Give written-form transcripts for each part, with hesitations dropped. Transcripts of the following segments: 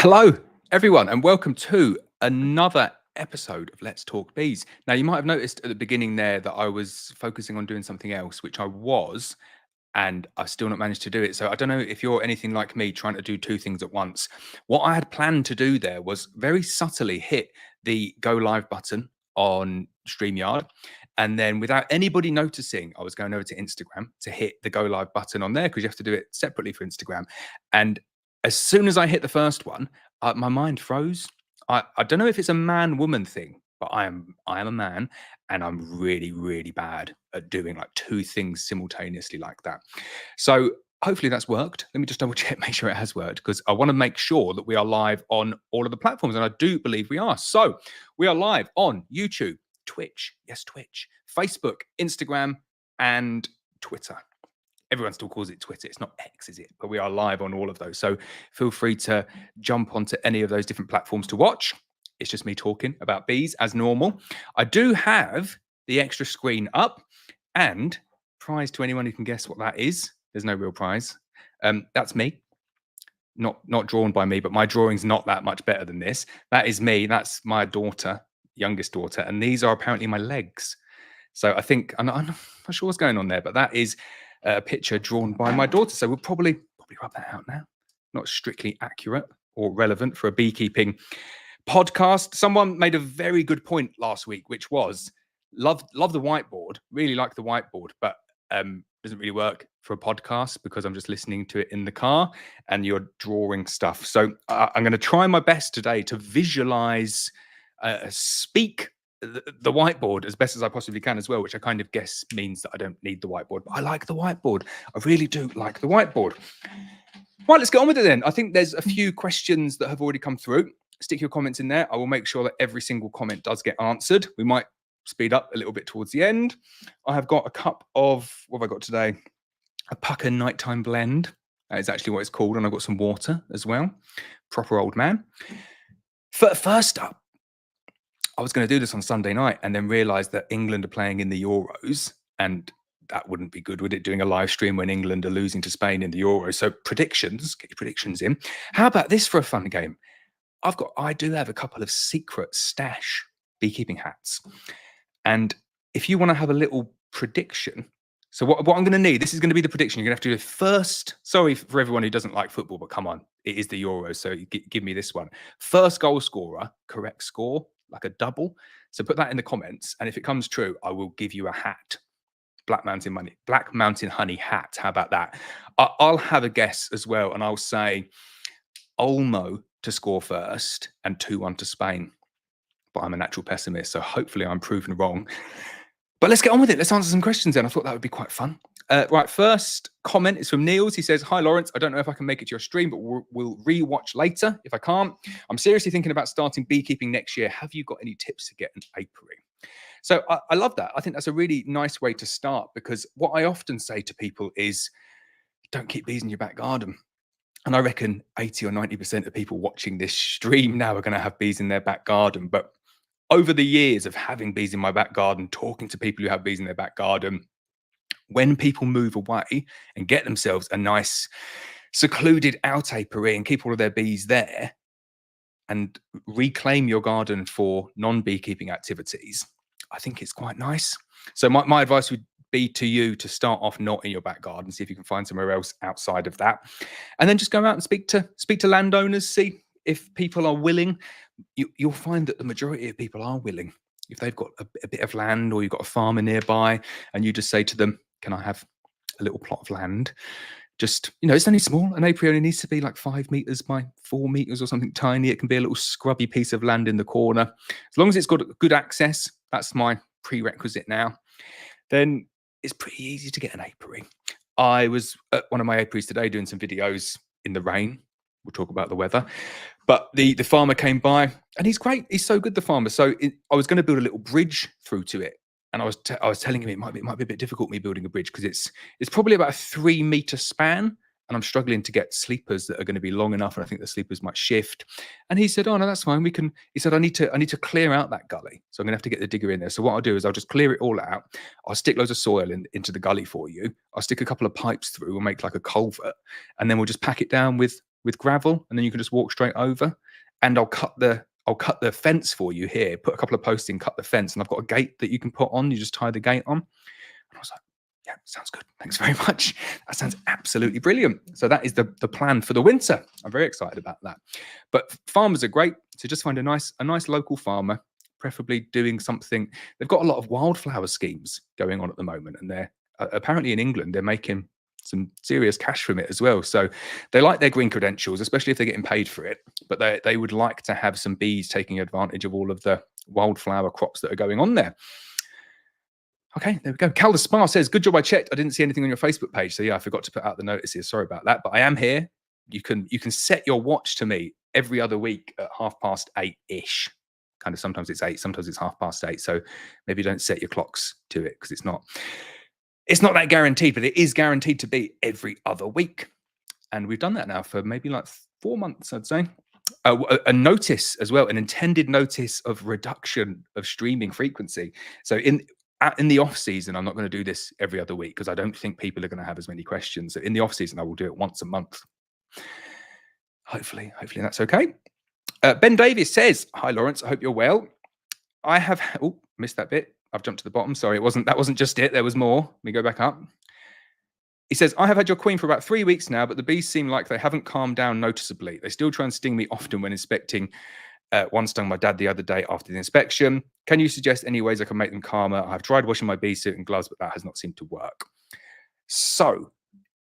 Hello, everyone, and welcome to another episode of Let's Talk Bees. Now, you might have noticed at the beginning there that I was focusing on doing something else, which I was, and I've still not managed to do it. So I don't know if you're anything like me trying to do two things at once. What I had planned to do there was very subtly hit the go live button on StreamYard. And then without anybody noticing, I was going over to Instagram to hit the go live button on there because you have to do it separately for Instagram. And as soon as I hit the first one, my mind froze. I don't know if it's a man-woman thing, but I am a man, and I'm really, really bad at doing like two things simultaneously like that. So hopefully that's worked. Let me just double check, make sure it has worked, because I want to make sure that we are live on all of the platforms, and I do believe we are. So we are live on YouTube, Twitch, yes, Twitch, Facebook, Instagram, and Twitter. Everyone still calls it Twitter. It's not X, is it? But we are live on all of those. So feel free to jump onto any of those different platforms to watch. It's just me talking about bees as normal. I do have the extra screen up, and prize to anyone who can guess what that is. There's no real prize. That's me. Not drawn by me, but my drawing's not that much better than this. That is me. That's my daughter, youngest daughter. And these are apparently my legs. So I think, I'm not sure what's going on there, but that is a picture drawn by my daughter. So we'll probably rub that out now. Not strictly accurate or relevant for a beekeeping podcast. Someone made a very good point last week, which was love the whiteboard, really like the whiteboard, but doesn't really work for a podcast because I'm just listening to it in the car and you're drawing stuff. So I'm going to try my best today to visualize, speak the whiteboard as best as I possibly can as well, which I kind of guess means that I don't need the whiteboard, but I like the whiteboard. I really do like the whiteboard. Right, let's get on with it then. I think there's a few questions that have already come through. Stick your comments in there. I will make sure that every single comment does get answered. We might speed up a little bit towards the end. I have got a cup of, what have I got today? A Pucker nighttime blend. That is actually what it's called. And I've got some water as well. Proper old man. First up, I was going to do this on Sunday night and then realized that England are playing in the Euros, and that wouldn't be good, would it, doing a live stream when England are losing to Spain in the Euros? So predictions, get your predictions in. How about this for a fun game? I do have a couple of secret stash beekeeping hats. And if you want to have a little prediction, so what I'm going to need, this is going to be the prediction. You're going to have to do first, sorry for everyone who doesn't like football, but come on, it is the Euros, so give me this one. First goal scorer, correct score, like a double. So put that in the comments, and if it comes true, I will give you a hat. Black Mountain Honey hat. How about that? I'll have a guess as well, and I'll say Olmo to score first and 2-1 to Spain. But I'm a natural pessimist, so hopefully I'm proven wrong. But let's get on with it. Let's answer some questions then. I thought that would be quite fun. Right, first comment is from Niels. He says, "Hi, Laurence. I don't know if I can make it to your stream, but we'll re-watch later if I can't. I'm seriously thinking about starting beekeeping next year. Have you got any tips to get an apiary?" So I love that. I think that's a really nice way to start, because what I often say to people is, don't keep bees in your back garden. And I reckon 80 or 90% of people watching this stream now are going to have bees in their back garden. But over the years of having bees in my back garden, talking to people who have bees in their back garden, when people move away and get themselves a nice secluded out apiary and keep all of their bees there and reclaim your garden for non-beekeeping activities, I think it's quite nice. So my advice would be to you to start off not in your back garden, see if you can find somewhere else outside of that, and then just go out and speak to landowners, see if people are willing. You'll find that the majority of people are willing. If they've got a bit of land, or you've got a farmer nearby, and you just say to them, "Can I have a little plot of land?" Just, it's only small. An apiary only needs to be like 5 meters by 4 meters or something tiny. It can be a little scrubby piece of land in the corner. As long as it's got good access, that's my prerequisite now, then it's pretty easy to get an apiary. I was at one of my apiaries today doing some videos in the rain. We'll talk about the weather. But the farmer came by, and he's great. He's so good, the farmer. So I was going to build a little bridge through to it. And I was telling him it might be a bit difficult, me building a bridge, because it's probably about a 3-meter span, and I'm struggling to get sleepers that are going to be long enough, and I think the sleepers might shift. And he said, "Oh no, that's fine. He said, I need to clear out that gully, so I'm going to have to get the digger in there. So what I'll do is I'll just clear it all out. I'll stick loads of soil into the gully for you. I'll stick a couple of pipes through. We'll make like a culvert, and then we'll just pack it down with with gravel, and then you can just walk straight over. And I'll cut the fence for you here. Put a couple of posts in, cut the fence, and I've got a gate that you can put on. You just tie the gate on. And I was like, yeah, sounds good. Thanks very much. That sounds absolutely brilliant. So that is the plan for the winter. I'm very excited about that. But farmers are great. So just find a nice local farmer, preferably doing something. They've got a lot of wildflower schemes going on at the moment, and they're apparently in England, they're making some serious cash from it as well. So they like their green credentials, especially if they're getting paid for it. But they would like to have some bees taking advantage of all of the wildflower crops that are going on there. Okay, there we go. Calder Spa says, good job, I checked. I didn't see anything on your Facebook page. So yeah, I forgot to put out the notices. Sorry about that. But I am here. You can set your watch to me every other week at 8:30-ish. Kind of sometimes it's 8, sometimes it's 8:30. So maybe don't set your clocks to it, because it's not that guaranteed, but it is guaranteed to be every other week. And we've done that now for maybe like 4 months, I'd say. A notice as well, an intended notice of reduction of streaming frequency. So in the off season, I'm not going to do this every other week, because I don't think people are going to have as many questions. So in the off season, I will do it once a month. Hopefully that's okay. Ben Davis says, hi Laurence, I hope you're well. I have missed that bit. I've jumped to the bottom. Sorry, that wasn't just it. There was more. Let me go back up. He says, I have had your queen for about 3 weeks now, but the bees seem like they haven't calmed down noticeably. They still try and sting me often when inspecting. One stung my dad the other day after the inspection. Can you suggest any ways I can make them calmer? I've tried washing my bee suit and gloves, but that has not seemed to work. So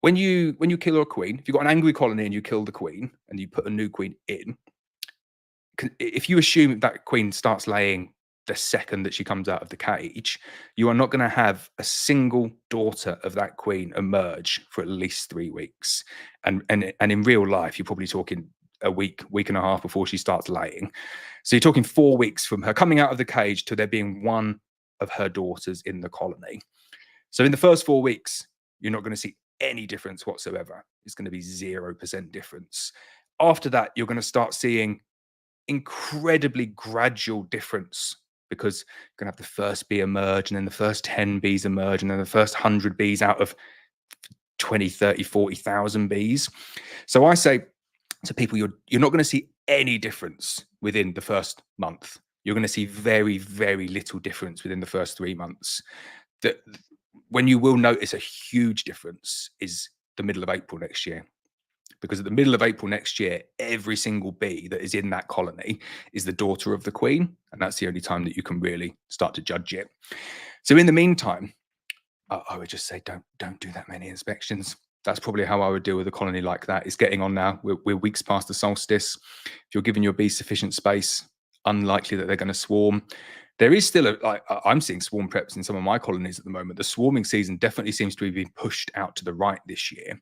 when you kill a queen, if you've got an angry colony and you kill the queen and you put a new queen in, if you assume that queen starts laying the second that she comes out of the cage, you are not going to have a single daughter of that queen emerge for at least 3 weeks. And in real life, you're probably talking a week and a half before she starts laying. So you're talking 4 weeks from her coming out of the cage to there being one of her daughters in the colony. So in the first 4 weeks, you're not going to see any difference whatsoever. It's going to be 0% difference. After that, you're going to start seeing incredibly gradual difference, because you're going to have the first bee emerge, and then the first 10 bees emerge, and then the first 100 bees out of 20, 30, 40,000 bees. So I say to people, you're not going to see any difference within the first month. You're going to see very, very little difference within the first 3 months. When you will notice a huge difference is the middle of April next year. Because at the middle of April next year, every single bee that is in that colony is the daughter of the queen. And that's the only time that you can really start to judge it. So in the meantime, I would just say, don't do that many inspections. That's probably how I would deal with a colony like that. It's getting on now. We're weeks past the solstice. If you're giving your bees sufficient space, unlikely that they're going to swarm. There is still I'm seeing swarm preps in some of my colonies at the moment. The swarming season definitely seems to be being pushed out to the right this year.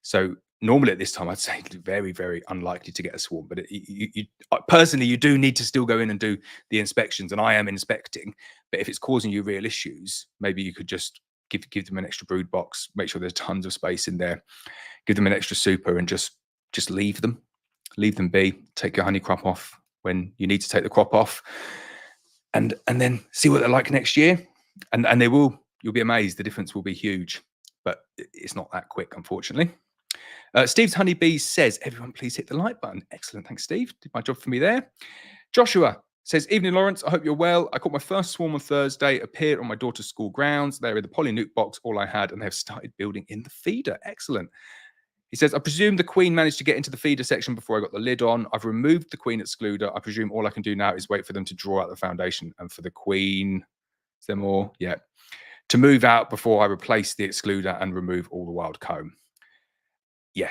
So normally at this time, I'd say very, very unlikely to get a swarm. But personally, you do need to still go in and do the inspections, and I am inspecting. But if it's causing you real issues, maybe you could just give them an extra brood box, make sure there's tons of space in there, give them an extra super, and just leave them be. Take your honey crop off when you need to take the crop off, and then see what they're like next year. And you'll be amazed. The difference will be huge, but it's not that quick, unfortunately. Steve's Honeybee says, everyone please hit the like button. Excellent. Thanks, Steve. Did my job for me there. Joshua says, evening, Laurence. I hope you're well. I caught my first swarm on Thursday, appeared on my daughter's school grounds. They're in the poly nuke box, all I had, and they have started building in the feeder. Excellent. He says, I presume the queen managed to get into the feeder section before I got the lid on. I've removed the queen excluder. I presume all I can do now is wait for them to draw out the foundation, and for the queen, is there more? Yeah. To move out before I replace the excluder and remove all the wild comb. Yeah,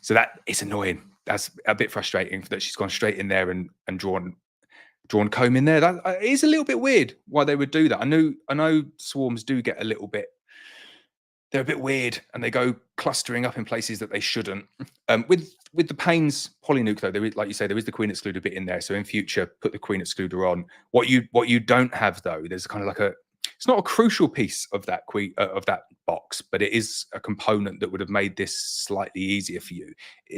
so that it's annoying. That's a bit frustrating that she's gone straight in there and drawn comb in there. That is a little bit weird why they would do that. I know swarms do get a little bit. They're a bit weird and they go clustering up in places that they shouldn't. With the Payne's polynuke though, there is, like you say, there is the queen excluder bit in there. So in future, put the queen excluder on. What you don't have though, there's kind of like it's not a crucial piece of that box, but it is a component that would have made this slightly easier for you.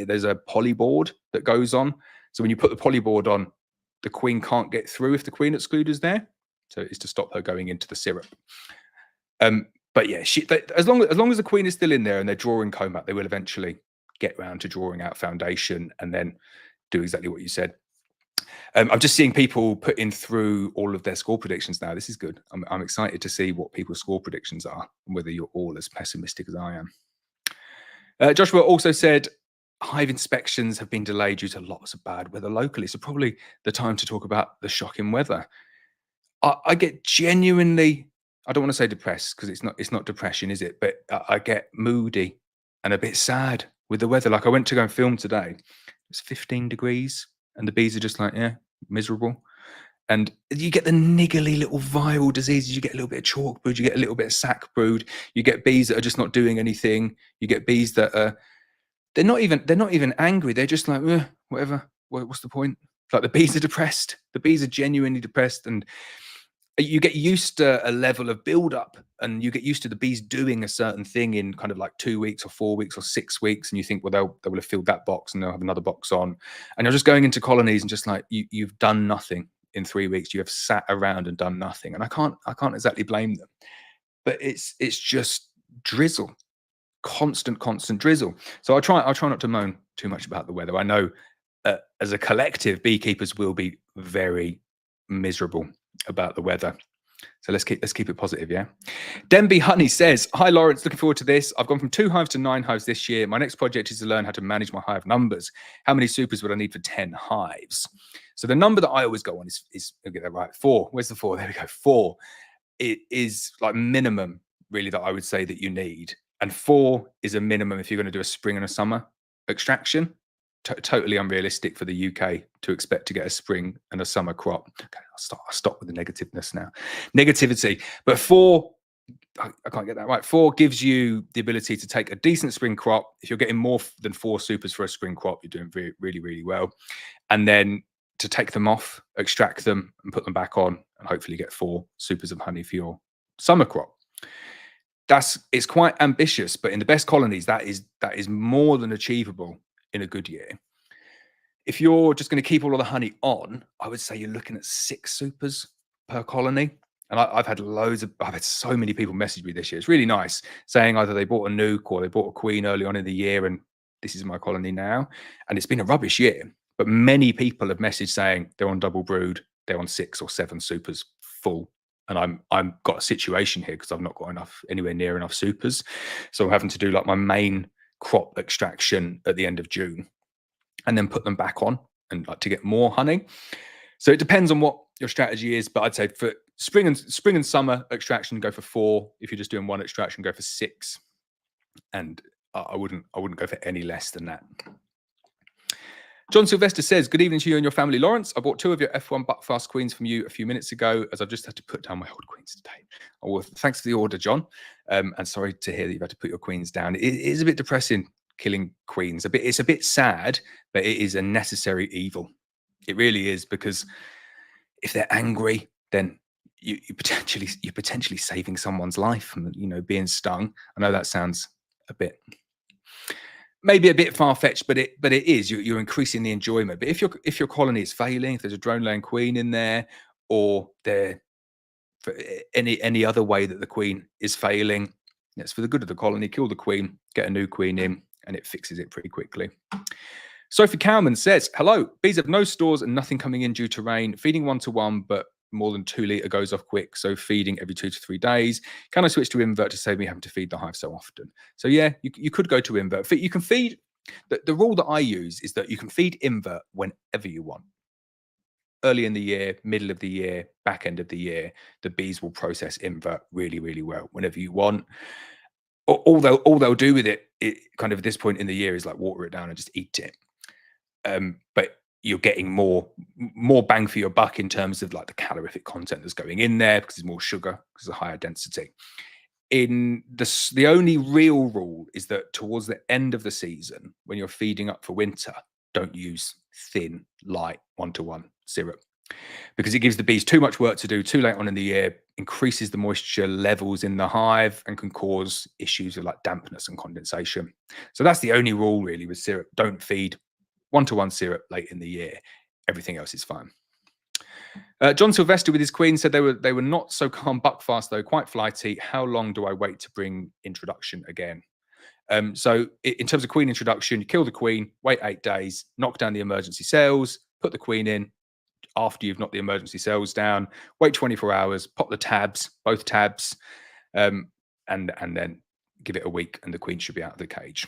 There's a poly board that goes on. So when you put the poly board on, the queen can't get through if the queen excluder is there. So it's to stop her going into the syrup. But yeah, as long as the queen is still in there and they're drawing comb out, they will eventually get round to drawing out foundation and then do exactly what you said. I'm just seeing people putting through all of their score predictions now. This is good. I'm excited to see what people's score predictions are and whether you're all as pessimistic as I am. Joshua also said, hive inspections have been delayed due to lots of bad weather locally. So probably the time to talk about the shocking weather. I get genuinely, I don't want to say depressed because it's not depression, is it? But I get moody and a bit sad with the weather. Like I went to go and film today. It's 15 degrees and the bees are just like, yeah, miserable. And you get the niggly little viral diseases. You get a little bit of chalk brood. You get a little bit of sac brood. You get bees that are just not doing anything. You get bees that are, they're not even angry. They're just like, whatever. What's the point? Like the bees are depressed. The bees are genuinely depressed, and you get used to a level of build-up, and you get used to the bees doing a certain thing in kind of like 2 weeks or 4 weeks or 6 weeks, and you think, well, they will have filled that box and they'll have another box on, and you're just going into colonies and just like you've done nothing in 3 weeks. You have sat around and done nothing, and I can't exactly blame them, but it's just drizzle, constant drizzle. So I try not to moan too much about the weather. I know as a collective, beekeepers will be very miserable about the weather. So let's keep it positive, yeah. Denby Honey says, hi Laurence, looking forward to this. I've gone from 2 hives to 9 hives this year. My next project is to learn how to manage my hive numbers. How many supers would I need for 10 hives? So the number that I always go on is I'll get that right, 4. Where's the 4? There we go, 4. It is like minimum really that I would say that you need. And 4 is a minimum if you're going to do a spring and a summer extraction. Totally unrealistic for the UK to expect to get a spring and a summer crop. Okay, I'll stop with the negativeness now. Negativity. But 4, I can't get that right. 4 gives you the ability to take a decent spring crop. If you're getting more than 4 supers for a spring crop, you're doing really, really well. And then to take them off, extract them and put them back on, and hopefully get 4 supers of honey for your summer crop. It's quite ambitious, but in the best colonies, that is more than achievable in a good year. If you're just going to keep all of the honey on, I would say you're looking at 6 supers per colony. And I've had so many people message me this year. It's really nice, saying either they bought a nuke or they bought a queen early on in the year and this is my colony now. And it's been a rubbish year, but many people have messaged saying they're on double brood, they're on 6 or 7 supers full. And I'm got a situation here because I've not got anywhere near enough supers. So I'm having to do like my main crop extraction at the end of June and then put them back on and like to get more honey. So it depends on what your strategy is, but I'd say for spring and summer extraction, go for 4. If you're just doing one extraction, go for 6. And I wouldn't go for any less than that. John Sylvester says, good evening to you and your family, Laurence. I bought 2 of your F1 Buckfast queens from you a few minutes ago, as I've just had to put down my old queens today. Oh, well, thanks for the order, John. And sorry to hear that you've had to put your queens down. It is a bit depressing, killing queens. It's a bit sad, but it is a necessary evil. It really is, because if they're angry, then you're potentially saving someone's life from, being stung. I know that sounds maybe a bit far-fetched, but it is. You're increasing the enjoyment. But if your colony is failing, if there's a drone-laying queen in there, or there for any other way that the queen is failing, it's for the good of the colony. Kill the queen, get a new queen in, and it fixes it pretty quickly. Sophie Cowman says, hello, bees have no stores and nothing coming in due to rain, feeding 1-to-1, but more than 2 litre goes off quick, so feeding every 2 to 3 days. Can I switch to invert to save me having to feed the hive so often? So yeah, you could go to invert. You can feed, the rule that I use is that you can feed invert whenever you want. Early in the year, middle of the year, back end of the year, the bees will process invert really, really well whenever you want. All they'll do with it kind of at this point in the year is like water it down and just eat it. But you're getting more bang for your buck in terms of like the calorific content that's going in there, because there's more sugar, because of higher density. In the only real rule is that towards the end of the season, when you're feeding up for winter, don't use thin, light 1-to-1 syrup, because it gives the bees too much work to do too late on in the year, increases the moisture levels in the hive, and can cause issues with like dampness and condensation. So that's the only rule really with syrup. Don't feed 1-to-1 syrup late in the year. Everything else is fine. John Sylvester with his queen said they were not so calm buckfast though, quite flighty. How long do I wait to bring introduction again? So in terms of queen introduction, you kill the queen, wait 8 days, knock down the emergency cells, put the queen in. After you've knocked the emergency cells down, wait 24 hours, pop the tabs, both tabs, um, and then give it a week, and the queen should be out of the cage.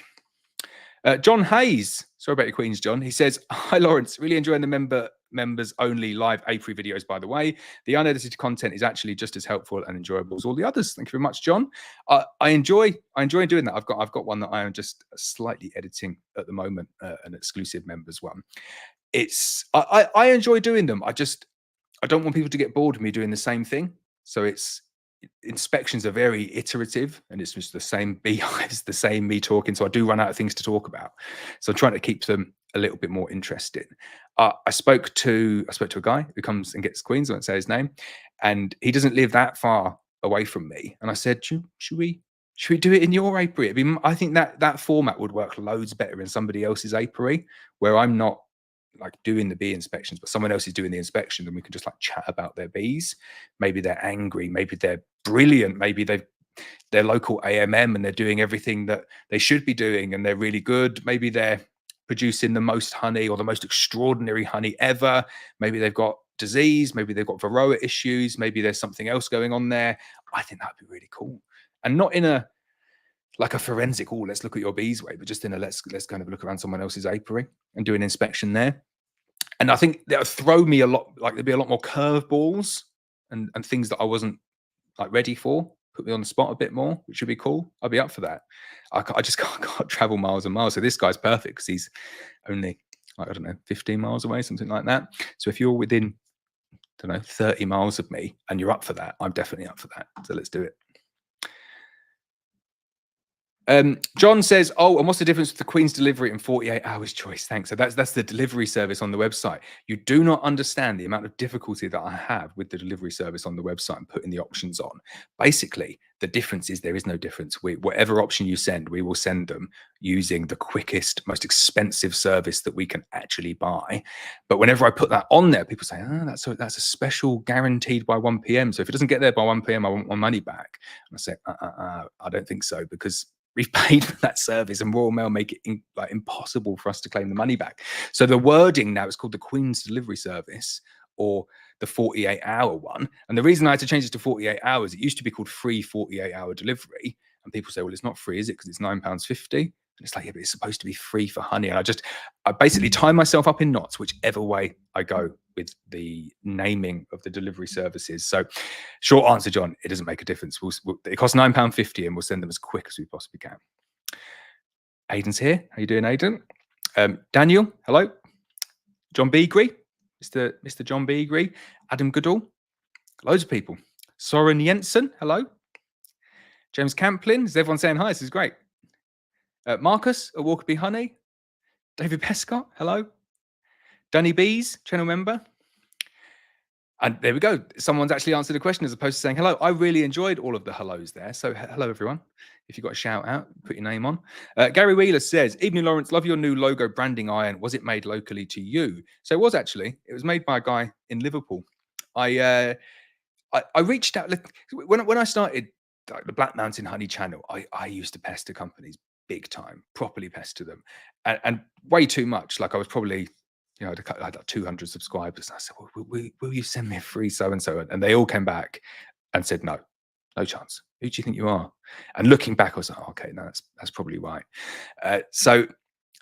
John Hayes, sorry about your queens, John. He says, "Hi, Laurence. Really enjoying the members only live apiary videos. By the way, the unedited content is actually just as helpful and enjoyable as all the others. Thank you very much, John. I enjoy doing that. I've got one that I am just slightly editing at the moment, an exclusive members one. I enjoy doing them. I don't want people to get bored of me doing the same thing. So inspections are very iterative, and it's just the same beehives, the same me talking. So I do run out of things to talk about. So I'm trying to keep them a little bit more interesting. I spoke to a guy who comes and gets queens. I won't say his name, and he doesn't live that far away from me. And I said, should we do it in your apiary? I think that format would work loads better in somebody else's apiary, where I'm not like doing the bee inspections, but someone else is doing the inspection, and we can just like chat about their bees. Maybe they're angry, maybe they're brilliant, maybe they're local AMM and they're doing everything that they should be doing and they're really good. Maybe they're producing the most honey or the most extraordinary honey ever. Maybe they've got disease, maybe they've got Varroa issues, maybe there's something else going on there. I think that'd be really cool. And not in a like a forensic, oh, let's look at your bees way, but just in a let's kind of look around someone else's apiary and do an inspection there. And I think that would throw me a lot, like there'd be a lot more curveballs and things that I wasn't like ready for, put me on the spot a bit more, which would be cool. I'd be up for that. I just can't travel miles and miles. So this guy's perfect because he's only, like, I don't know, 15 miles away, something like that. So if you're within, I don't know, 30 miles of me and you're up for that, I'm definitely up for that. So let's do it. John says, "Oh, and what's the difference with the Queen's delivery and 48 hours choice?" Thanks. So that's the delivery service on the website. You do not understand the amount of difficulty that I have with the delivery service on the website and putting the options on. Basically, the difference is there is no difference. Whatever option you send, we will send them using the quickest, most expensive service that we can actually buy. But whenever I put that on there, people say, "Oh, that's a special guaranteed by 1 p.m. So if it doesn't get there by 1 p.m., I want my money back." And I say, I don't think so, because we've paid for that service, and Royal Mail make it impossible for us to claim the money back. So the wording now is called the Queen's delivery service, or the 48-hour one. And the reason I had to change it to 48 hours, it used to be called free 48-hour delivery. And people say, well, it's not free, is it? Because it's £9.50. And it's like, yeah, but it's supposed to be free for honey. And I basically tie myself up in knots, whichever way I go with the naming of the delivery services. So short answer, John, it doesn't make a difference. It costs £9.50 and we'll send them as quick as we possibly can. Aidan's here. How you doing, Aidan? Daniel, hello. John Beagrey, Mr. John Beagrey. Adam Goodall, loads of people. Soren Jensen, hello. James Camplin, is everyone saying hi? This is great. Marcus at Walker Bee Honey. David Pescott, hello. Dunny Bees, channel member. And there we go. Someone's actually answered a question as opposed to saying hello. I really enjoyed all of the hellos there. So hello, everyone. If you've got a shout out, put your name on. Gary Wheeler says, "Evening, Laurence. Love your new logo branding iron. Was it made locally to you?" So it was actually. It was made by a guy in Liverpool. I reached out when I started the Black Mountain Honey channel. I used to pester companies big time, properly pester them, and way too much. Like I was probably, I had like 200 subscribers. And I said, well, will you send me a free so-and-so? And they all came back and said, no chance. Who do you think you are? And looking back, I was like, okay, no, that's probably right. So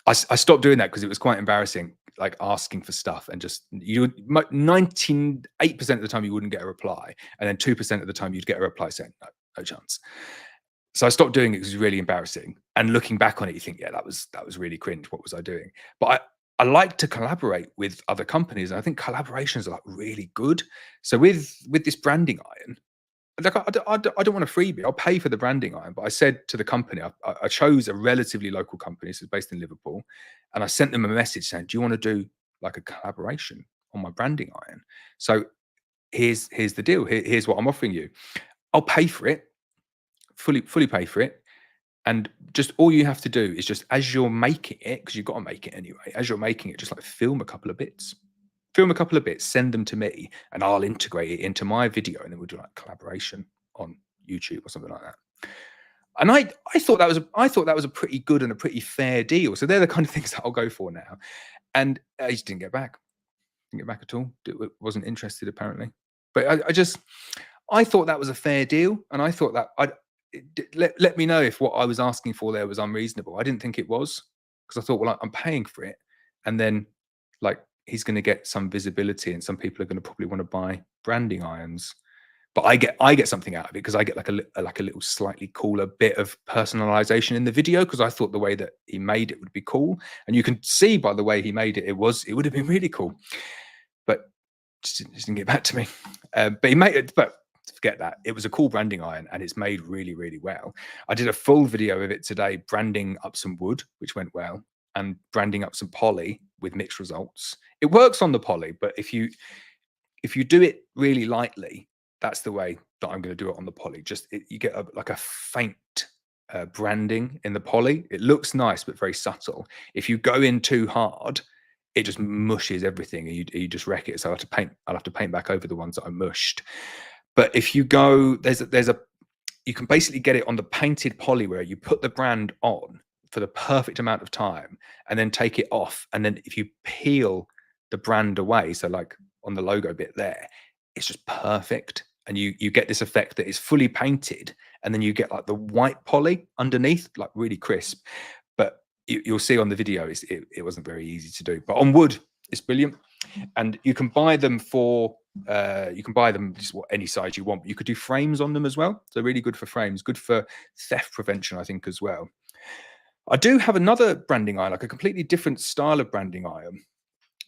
I stopped doing that because it was quite embarrassing, like asking for stuff, and just 98% of the time you wouldn't get a reply. And then 2% of the time you'd get a reply saying, no chance. So I stopped doing it because it was really embarrassing. And looking back on it, you think, yeah, that was really cringe. What was I doing? But I like to collaborate with other companies. And I think collaborations are like really good. So with this branding iron, like I don't want a freebie. I'll pay for the branding iron. But I said to the company, I chose a relatively local company, so it's based in Liverpool, and I sent them a message saying, "Do you want to do like a collaboration on my branding iron? So here's the deal. Here's what I'm offering you. I'll pay for it, fully pay for it." And just all you have to do is just, as you're making it, because you've got to make it anyway, as you're making it, just like film a couple of bits, send them to me, and I'll integrate it into my video, and then we'll do like collaboration on YouTube or something like that. And I thought that was a pretty good and a pretty fair deal. So they're the kind of things that I'll go for now. And I just didn't get back. Didn't get back at all. Wasn't interested apparently. But I thought that was a fair deal, and I thought that let me know if what I was asking for there was unreasonable. I didn't think it was, because I thought, well, I'm paying for it, and then like he's going to get some visibility, and some people are going to probably want to buy branding irons. But I get something out of it because I get like a little slightly cooler bit of personalization in the video, because I thought the way that he made it would be cool, and you can see by the way he made it, it would have been really cool. But just didn't get back to me. But he made it. But forget that. It was a cool branding iron, and it's made really, really well. I did a full video of it today, branding up some wood, which went well, and branding up some poly with mixed results. It works on the poly, but if you do it really lightly, that's the way that I'm going to do it on the poly. Just you get like a faint branding in the poly. It looks nice, but very subtle. If you go in too hard, it just mushes everything, and you just wreck it. So I'll have to paint back over the ones that I mushed. But if you go, you can basically get it on the painted poly, where you put the brand on for the perfect amount of time and then take it off. And then if you peel the brand away, so like on the logo bit there, it's just perfect. And you get this effect that is fully painted, and then you get like the white poly underneath, like really crisp. But you'll see on the video, it wasn't very easy to do. But on wood, it's brilliant. And you can buy them just any size you want. But you could do frames on them as well. So really good for frames, good for theft prevention, I think, as well. I do have another branding iron, like a completely different style of branding iron,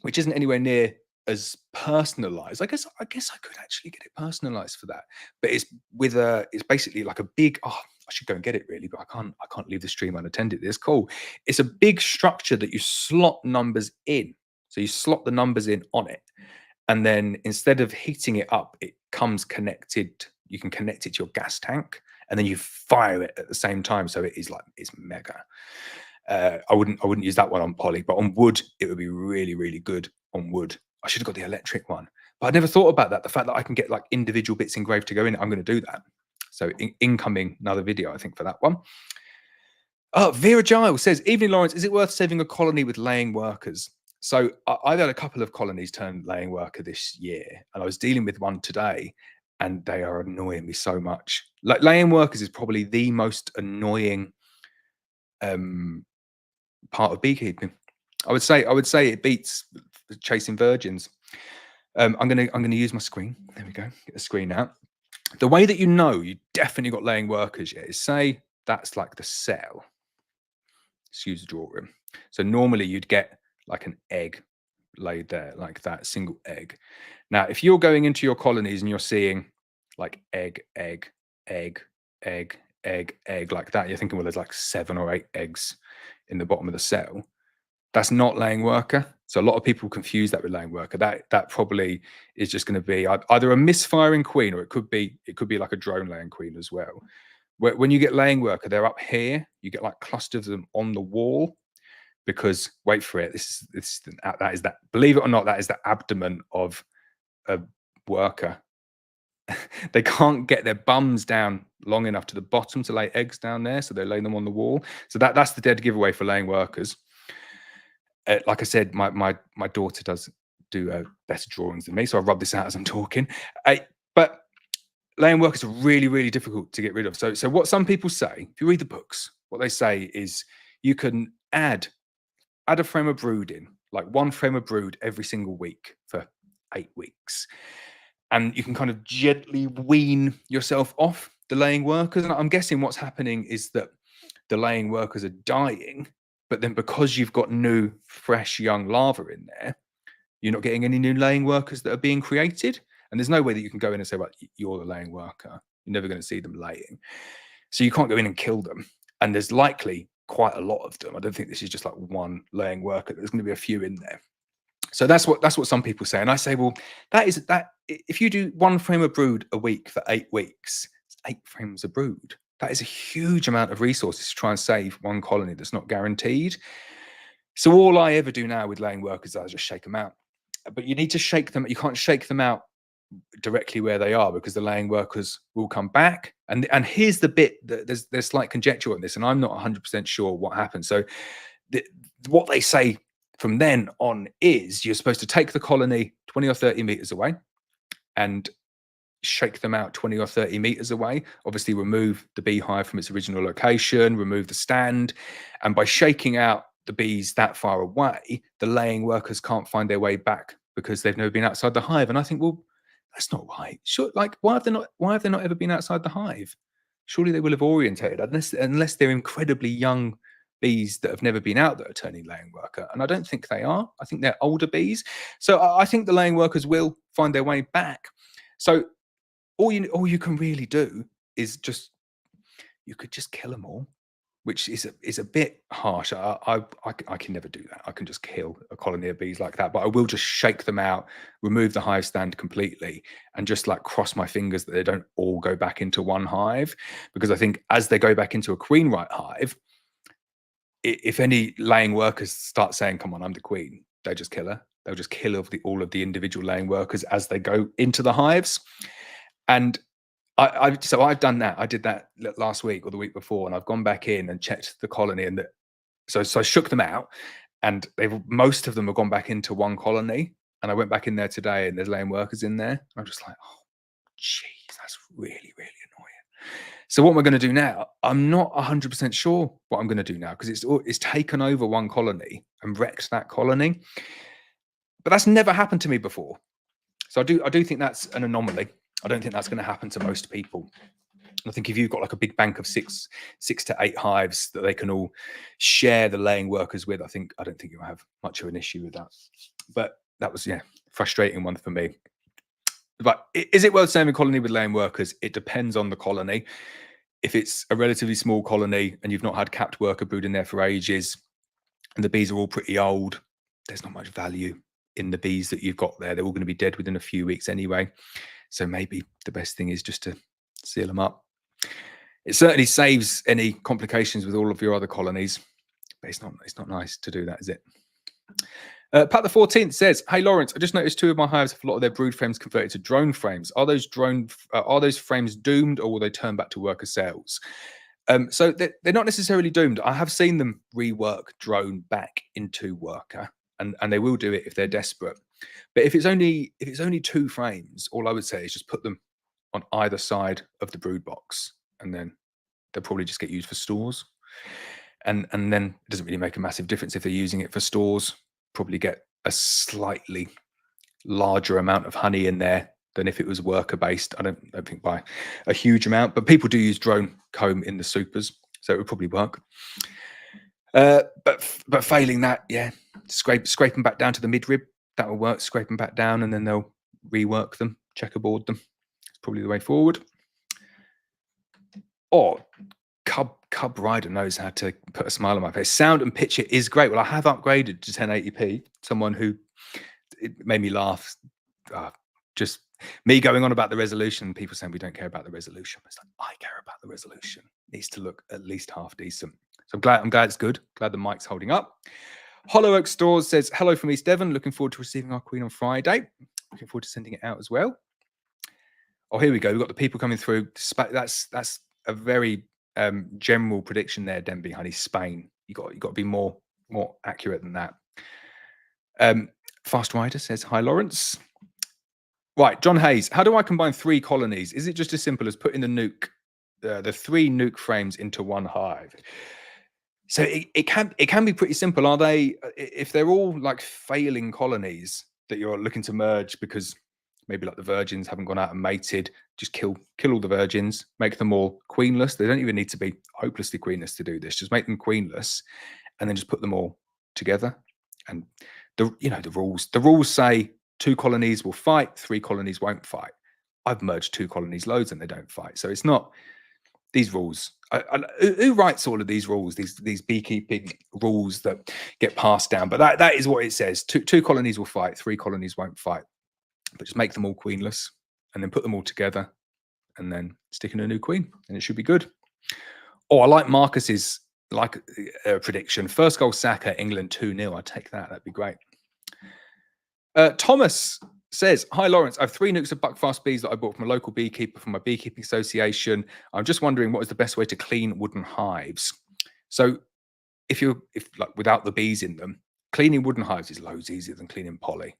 which isn't anywhere near as personalized. I guess I could actually get it personalized for that. But it's basically like a big, I should go and get it really, but I can't leave the stream unattended. It's cool. It's a big structure that you slot numbers in. So you slot the numbers in on it, and then instead of heating it up, it comes connected. You can connect it to your gas tank, and then you fire it at the same time. So it's mega. I wouldn't use that one on poly, but on wood, it would be really, really good on wood. I should have got the electric one, but I never thought about that. The fact that I can get like individual bits engraved to go in it, I'm going to do that. So incoming another video, I think, for that one. Vera Giles says, "Evening, Laurence. Is it worth saving a colony with laying workers?" So I've had a couple of colonies turn laying worker this year, and I was dealing with one today, and they are annoying me so much. Like, laying workers is probably the most annoying part of beekeeping. I would say it beats chasing virgins. I'm gonna use my screen. There we go. Get the screen out. The way that you know you definitely got laying workers yet is, say that's like the cell. Excuse the drawing. So normally you'd get like an egg laid there, like that, single egg. Now, if you're going into your colonies and you're seeing like egg, egg, egg, egg, egg, egg, like that, you're thinking, well, there's like 7 or 8 eggs in the bottom of the cell. That's not laying worker. So a lot of people confuse that with laying worker. That probably is just going to be either a misfiring queen, or it could be like a drone laying queen as well. When you get laying worker, they're up here. You get like clusters of them on the wall, because wait for it. Believe it or not, that is the abdomen of a worker. They can't get their bums down long enough to the bottom to lay eggs down there, so they lay them on the wall. So that's the dead giveaway for laying workers. Like I said, my daughter does do better drawings than me, so I rub this out as I'm talking. But laying workers are really, really difficult to get rid of. So what some people say, if you read the books, what they say is you can add a frame of brood in, like 1 frame of brood every single week for 8 weeks. And you can kind of gently wean yourself off the laying workers. And I'm guessing what's happening is that the laying workers are dying, but then because you've got new, fresh, young larvae in there, you're not getting any new laying workers that are being created. And there's no way that you can go in and say, well, you're the laying worker. You're never going to see them laying. So you can't go in and kill them. And there's likely quite a lot of them. I don't think this is just like 1 laying worker. There's going to be a few in there. So that's what some people say. And I say, well, that if you do 1 frame of brood a week for 8 weeks, it's 8 frames of brood. That is a huge amount of resources to try and save 1 colony that's not guaranteed. So all I ever do now with laying workers is I just shake them out. But you need to shake them. You can't shake them out directly where they are, because the laying workers will come back. And here's the bit that there's slight conjecture on this, and I'm not 100% sure what happened. So the, what they say from then on is you're supposed to take the colony 20 or 30 meters away and shake them out 20 or 30 meters away. Obviously, remove the beehive from its original location, remove the stand. And by shaking out the bees that far away, the laying workers can't find their way back because they've never been outside the hive. And I think, well, that's not right. Sure, like why have they not ever been outside the hive? Surely they will have orientated, unless they're incredibly young bees that have never been out that are turning laying worker. And I don't think they are. I think they're older bees. So I think the laying workers will find their way back. So all you can really do is you could just kill them all, which is a bit harsh. I can never do that. I can just kill a colony of bees like that, but I will just shake them out, remove the hive stand completely, and just like cross my fingers that they don't all go back into one hive. Because I think as they go back into a queen right hive, if any laying workers start saying, "Come on, I'm the queen," they just kill her. They'll just kill all of the individual laying workers as they go into the hives. And so I've done that. I did that last week or the week before, and I've gone back in and checked the colony, and so I shook them out, and most of them have gone back into one colony. And I went back in there today, and there's laying workers in there. I'm just like, oh, jeez, that's really, really annoying. So what am I going to do now? I'm not 100% sure what I'm going to do now, because it's taken over one colony and wrecked that colony. But that's never happened to me before. So I do think that's an anomaly. I don't think that's going to happen to most people. I think if you've got like a big bank of six to 8 hives that they can all share the laying workers with, I don't think you'll have much of an issue with that. But that was, frustrating one for me. But is it worth saving a colony with laying workers? It depends on the colony. If it's a relatively small colony and you've not had capped worker brood in there for ages, and the bees are all pretty old, there's not much value in the bees that you've got there. They're all going to be dead within a few weeks anyway. So maybe the best thing is just to seal them up. It certainly saves any complications with all of your other colonies, but it's not nice to do that, is it? Pat the 14th says, "Hey Laurence, I just noticed 2 of my hives have a lot of their brood frames converted to drone frames. Are those frames doomed, or will they turn back to worker cells?" So they're not necessarily doomed. I have seen them rework drone back into worker, and they will do it if they're desperate. But if it's only 2 frames, all I would say is just put them on either side of the brood box, and then they'll probably just get used for stores. And then it doesn't really make a massive difference if they're using it for stores. Probably get a slightly larger amount of honey in there than if it was worker based. I don't think by a huge amount, but people do use drone comb in the supers, so it would probably work. But failing that, scrape them back down to the midrib. That will work. Scrape them back down, and then they'll rework them, checkerboard them. It's probably the way forward. Or Cub Rider knows how to put a smile on my face. Sound and picture is great. Well, I have upgraded to 1080p. Someone who it made me laugh. Just me going on about the resolution. People saying we don't care about the resolution. It's like, I care about the resolution. It needs to look at least half decent. So I'm glad it's good. Glad the mic's holding up. Hollow Oak Stores says, "Hello from East Devon. Looking forward to receiving our queen on Friday. Looking forward to sending it out as well." Oh, here we go. We've got the people coming through. That's a very general prediction there, Denby Honey. Spain. You got to be more accurate than that. Fast Rider says, "Hi Laurence." Right, John Hayes. "How do I combine 3 colonies? Is it just as simple as putting the 3 nuke frames into one hive?" So it can be pretty simple. Are they? If they're all like failing colonies that you're looking to merge because maybe like the virgins haven't gone out and mated, just kill all the virgins, make them all queenless. They don't even need to be hopelessly queenless to do this. Just make them queenless, and then just put them all together. And the rules say 2 colonies will fight, 3 colonies won't fight. I've merged 2 colonies loads and they don't fight. So it's not these rules. Who writes all of these rules? These beekeeping rules that get passed down. But that is what it says. 2 colonies will fight, 3 colonies won't fight. But just make them all queenless, and then put them all together, and then stick in a new queen, and it should be good. Oh, I like Marcus's prediction. First goal Saka, England 2-0. I'd take that. That'd be great. Thomas says, "Hi Lawrence, I have 3 nukes of buckfast bees that I bought from a local beekeeper from my beekeeping association. I'm just wondering what is the best way to clean wooden hives." So if like without the bees in them, cleaning wooden hives is loads easier than cleaning poly.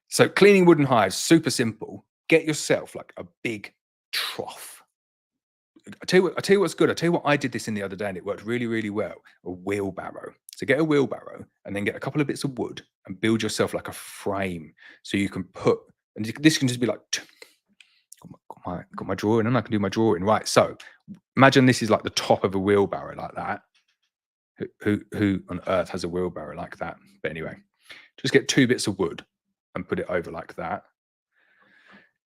So cleaning wooden hives, super simple. Get yourself like a big trough. I tell you what's good. I tell you what I did this in the other day and it worked really, really well. A wheelbarrow. So get a wheelbarrow and then get a couple of bits of wood and build yourself like a frame. So you can put, and this can just be like, got my drawing and I can do my drawing. Right. So imagine this is like the top of a wheelbarrow like that. Who on earth has a wheelbarrow like that? But anyway, just get 2 bits of wood and put it over like that.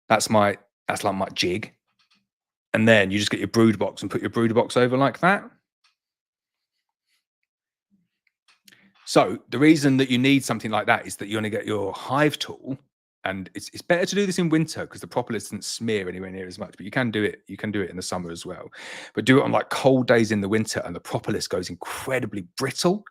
That's like my jig. And then you just get your brood box and put your brood box over like that. So the reason that you need something like that is that you're going to get your hive tool, and it's better to do this in winter because the propolis doesn't smear anywhere near as much, but you can do it in the summer as well. But do it on like cold days in the winter and the propolis goes incredibly brittle.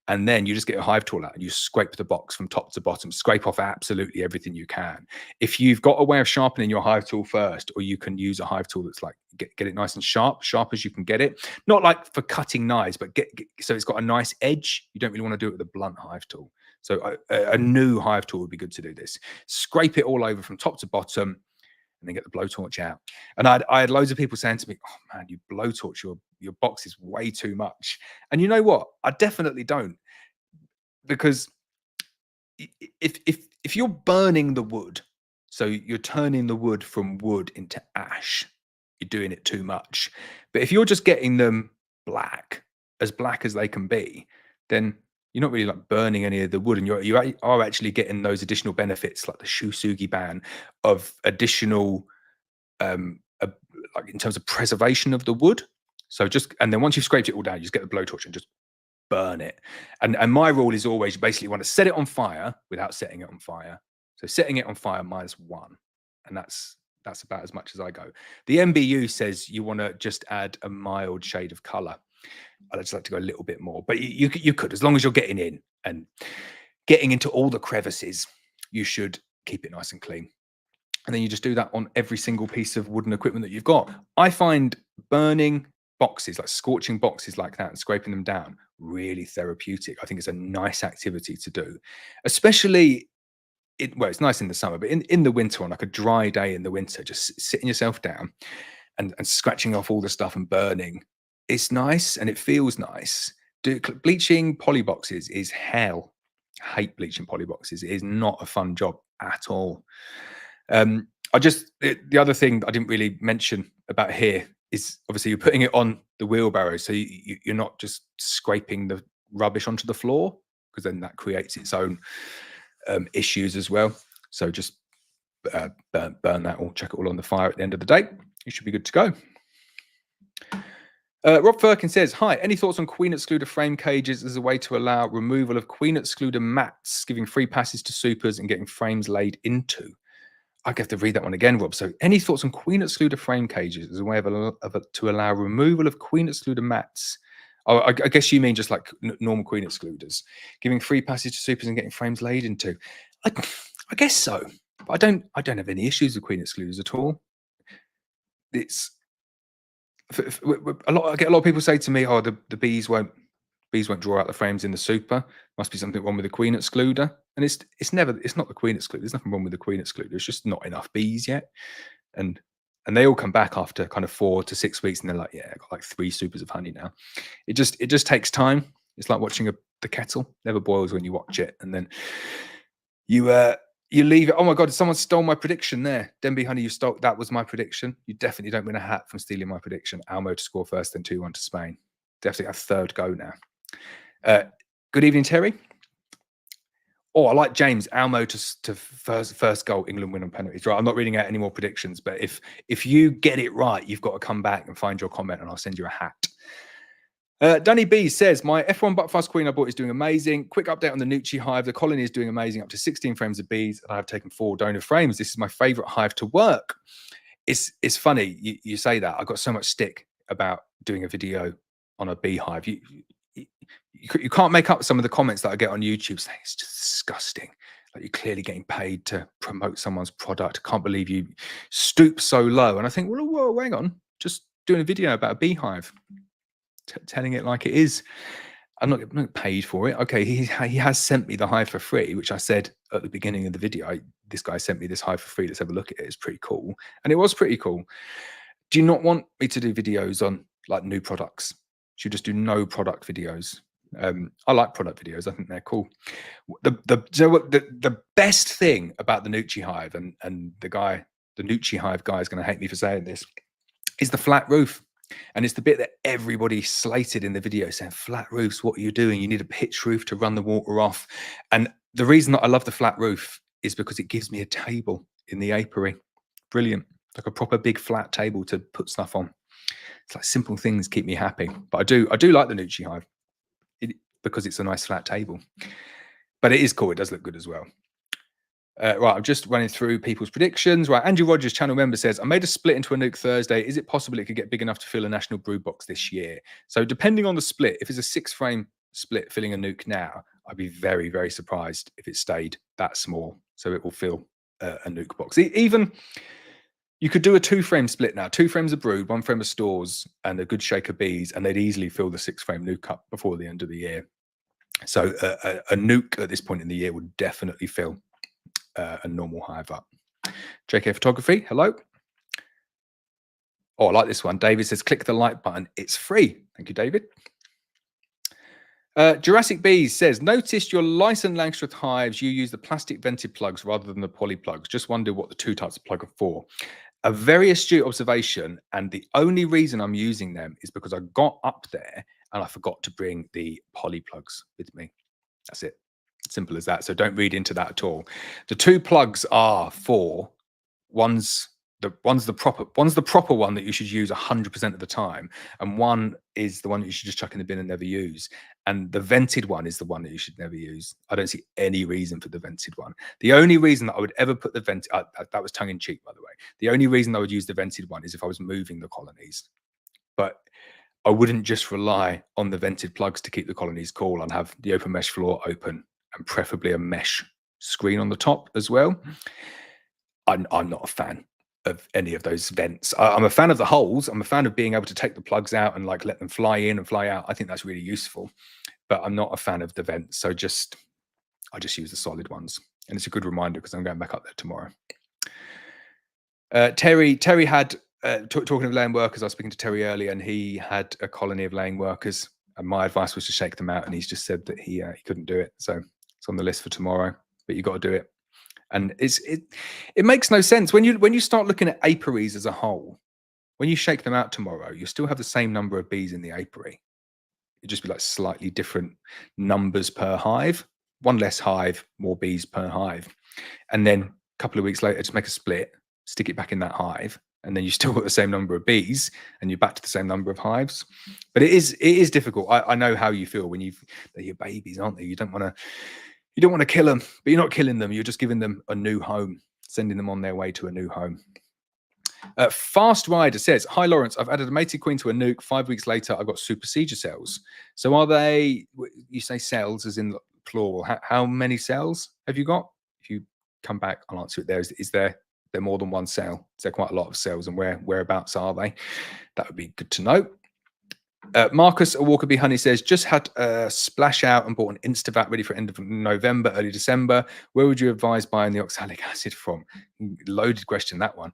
And then you just get a hive tool out and you scrape the box from top to bottom, scrape off absolutely everything you can. If you've got a way of sharpening your hive tool first, or you can use a hive tool that's like, get it nice and sharp as you can get it. Not like for cutting knives, but so it's got a nice edge. You don't really want to do it with a blunt hive tool. So a new hive tool would be good to do this. Scrape it all over from top to bottom and then get the blowtorch out. And I had loads of people saying to me, "Oh man, you blowtorch your box is way too much." And you know what? I definitely don't, because if you're burning the wood, so you're turning the wood from wood into ash, you're doing it too much. But if you're just getting them black as they can be, then you're not really like burning any of the wood, and you are actually getting those additional benefits like the Shusugi ban of additional like in terms of preservation of the wood. So and then once you've scraped it all down, you just get the blowtorch and just burn it. And my rule is always, you basically want to set it on fire without setting it on fire. So setting it on fire -1, and that's about as much as I go. The MBU says you want to just add a mild shade of color. I'd just like to go a little bit more, but you could, as long as you're getting in and getting into all the crevices, you should keep it nice and clean. And then you just do that on every single piece of wooden equipment that you've got. I find burning boxes, like scorching boxes like that and scraping them down, really therapeutic. I think it's a nice activity to do, especially well, it's nice in the summer, but in the winter, on like a dry day in the winter, just sitting yourself down and scratching off all the stuff and burning. It's nice and it feels nice. Bleaching poly boxes is hell. I hate bleaching poly boxes. It is not a fun job at all. The other thing I didn't really mention about here is obviously you're putting it on the wheelbarrow, so you're not just scraping the rubbish onto the floor, because then that creates its own issues as well. So just burn that or chuck it all on the fire at the end of the day. You should be good to go. Rob Firkin says, "Hi, any thoughts on queen excluder frame cages as a way to allow removal of queen excluder mats, giving free passage to supers and getting frames laid into?" I have to read that one again, Rob. So any thoughts on queen excluder frame cages as a way to allow removal of queen excluder mats? Oh, I guess you mean just like normal queen excluders, giving free passage to supers and getting frames laid into. I guess so, but I don't have any issues with queen excluders at all. It's I get a lot of people say to me, "Oh, the bees won't draw out the frames in the super. Must be something wrong with the queen excluder." And it's not the queen excluder. There's nothing wrong with the queen excluder. It's just not enough bees yet. And they all come back after kind of 4 to 6 weeks, and they're like, "Yeah, I got like 3 supers of honey now." It just takes time. It's like watching the kettle. Never boils when you watch it, and then you leave it. Oh my God, someone stole my prediction there. Denby Honey, you stole. That was my prediction. You definitely don't win a hat from stealing my prediction. Almo to score first, then 2-1 to Spain. Definitely a third go now. Good evening, Terry. Oh, I like James. Almo to first goal, England win on penalties. Right, I'm not reading out any more predictions, but if you get it right, you've got to come back and find your comment, and I'll send you a hat. Danny B says, "My F1 buckfast queen I bought is doing amazing. Quick update on the Nucci hive. The colony is doing amazing, up to 16 frames of bees, and I have taken 4 donor frames. This is my favorite hive to work." It's funny you say that. I got so much stick about doing a video on a beehive. You can't make up some of the comments that I get on YouTube saying it's just disgusting. Like, you're clearly getting paid to promote someone's product. I can't believe you stoop so low. And I think, well, whoa, hang on, just doing a video about a beehive, telling it like it is. I'm not paid for it. Okay, he has sent me the hive for free, which I said at the beginning of the video. This guy sent me this hive for free. Let's have a look at it. It's pretty cool, and it was pretty cool. Do you not want me to do videos on like new products? Should just do no product videos. I like product videos. I think they're cool. The best thing about the Nucci hive, and the Nucci hive guy is going to hate me for saying this, is the flat roof. And it's the bit that everybody slated in the video, saying, flat roofs, what are you doing? You need a pitch roof to run the water off. And the reason that I love the flat roof is because it gives me a table in the apiary. Brilliant. Like a proper big flat table to put stuff on. It's like simple things keep me happy. But I do like the Nucci hive because it's a nice flat table. But it is cool. It does look good as well. Right, I'm just running through people's predictions. Right, Andrew Rogers, channel member, says, I made a split into a nuke Thursday. Is it possible it could get big enough to fill a national brew box this year? So depending on the split, if it's a 6-frame split filling a nuke now, I'd be very, very surprised if it stayed that small. So it will fill a nuke box. Even you could do a 2-frame split now. 2 frames of brood, 1 frame of stores, and a good shake of bees, and they'd easily fill the 6-frame nuke up before the end of the year. So a nuke at this point in the year would definitely fill a normal hive up. JK Photography, hello. Oh, I like this one. David says, click the like button. It's free. Thank you, David. Jurassic Bees says, noticed your licensed Langstroth hives, you use the plastic vented plugs rather than the poly plugs. Just wonder what the 2 types of plug are for. A very astute observation, and the only reason I'm using them is because I got up there and I forgot to bring the poly plugs with me. That's it. Simple as that. So don't read into that at all. The 2 plugs are for one's the proper one that you should use 100% of the time, and one is the one that you should just chuck in the bin and never use. And the vented one is the one that you should never use. I don't see any reason for the vented one. The only reason that I would ever put the vented, that was tongue in cheek, by the way. The only reason I would use the vented one is if I was moving the colonies. But I wouldn't just rely on the vented plugs to keep the colonies cool. I'd have the open mesh floor open, and preferably a mesh screen on the top as well. I'm not a fan of any of those vents. I'm a fan of the holes. I'm a fan of being able to take the plugs out and like let them fly in and fly out. I think that's really useful, but I'm not a fan of the vents. So I just use the solid ones, and it's a good reminder because I'm going back up there tomorrow. Terry had talking of laying workers. I was speaking to Terry earlier, and he had a colony of laying workers, and my advice was to shake them out, and he's just said that he couldn't do it. So it's on the list for tomorrow, but you got to do it. And it makes no sense when you start looking at apiaries as a whole. When you shake them out tomorrow, you still have the same number of bees in the apiary. It'd just be like slightly different numbers per hive. 1 less hive, more bees per hive. And then a couple of weeks later, just make a split, stick it back in that hive, and then you still got the same number of bees, and you're back to the same number of hives. But it is difficult. I know how you feel when they're your babies, aren't they? You don't want to kill them, but you're not killing them. You're just giving them a new home, sending them on their way to a new home. Fast Rider says, hi, Laurence. I've added a mated queen to a nuke. 5 weeks later, I've got supersedure cells. So are they, you say cells as in plural. How many cells have you got? If you come back, I'll answer it there. Is there more than 1 cell? Is there quite a lot of cells, and whereabouts are they? That would be good to know. Marcus Walkerby Honey says, just had a splash out and bought an Instavat ready for end of November, early December. Where would you advise buying the oxalic acid from? Loaded question, that one.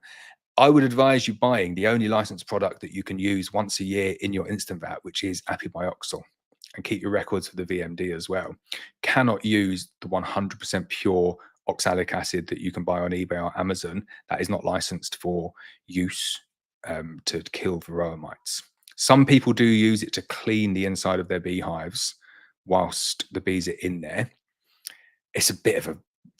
I would advise you buying the only licensed product that you can use once a year in your Instavat, which is Apibioxal, and keep your records for the VMD as well. Cannot use the 100% pure oxalic acid that you can buy on eBay or Amazon. That is not licensed for use to kill varroa mites. Some people do use it to clean the inside of their beehives whilst the bees are in there. It's a bit of a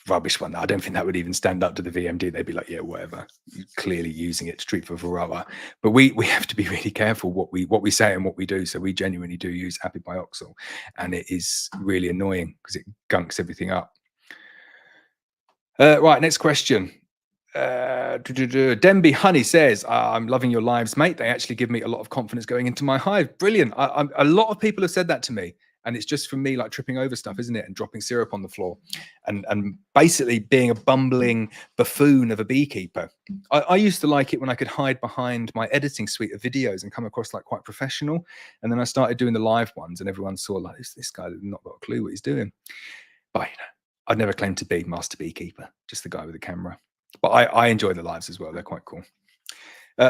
rubbish one. I don't think that would even stand up to the VMD. They'd be like, yeah, whatever. You're clearly using it to treat for varroa. But we have to be really careful what we say and what we do. So we genuinely do use Apibioxal, and it is really annoying because it gunks everything up. Right, next question. Denby Honey says, I'm loving your lives, mate. They actually give me a lot of confidence going into my hive. Brilliant. A lot of people have said that to me, And it's just from me like tripping over stuff, isn't it? And dropping syrup on the floor and basically being a bumbling buffoon of a beekeeper. I used to like it when I could hide behind my editing suite of videos and come across like quite professional. And then I started doing the live ones and everyone saw like, this guy has not got a clue what he's doing. But I'd never claimed to be master beekeeper, just the guy with the camera. But I enjoy the lives as well. They're quite cool.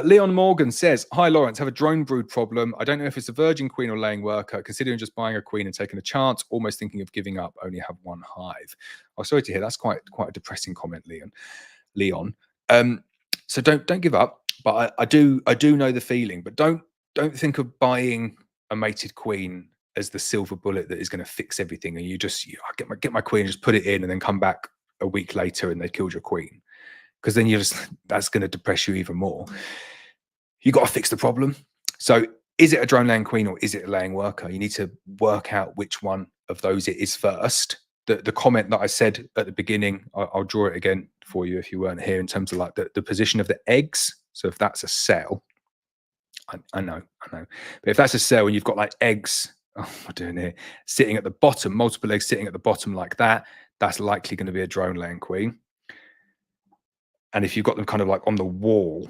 Leon Morgan says, hi, Laurence, have a drone brood problem. I don't know if it's a virgin queen or laying worker. Considering just buying a queen and taking a chance, almost thinking of giving up, only have one hive. Oh, sorry to hear. That's quite a depressing comment, Leon. So don't give up. But I do know the feeling. But don't think of buying a mated queen as the silver bullet that is going to fix everything. And I get my queen, just put it in, and then come back a week later and they killed your queen. Because then that's going to depress you even more. You got to fix the problem. So is it a drone laying queen or is it a laying worker? You need to work out which one of those it is first. The comment that I said at the beginning, I'll draw it again for you if you weren't here, in terms of like the position of the eggs. So if that's a cell, I know. But if that's a cell and you've got like eggs, oh, what am I doing here? Sitting at the bottom, multiple eggs sitting at the bottom like that, that's likely going to be a drone laying queen. And if you've got them kind of like on the wall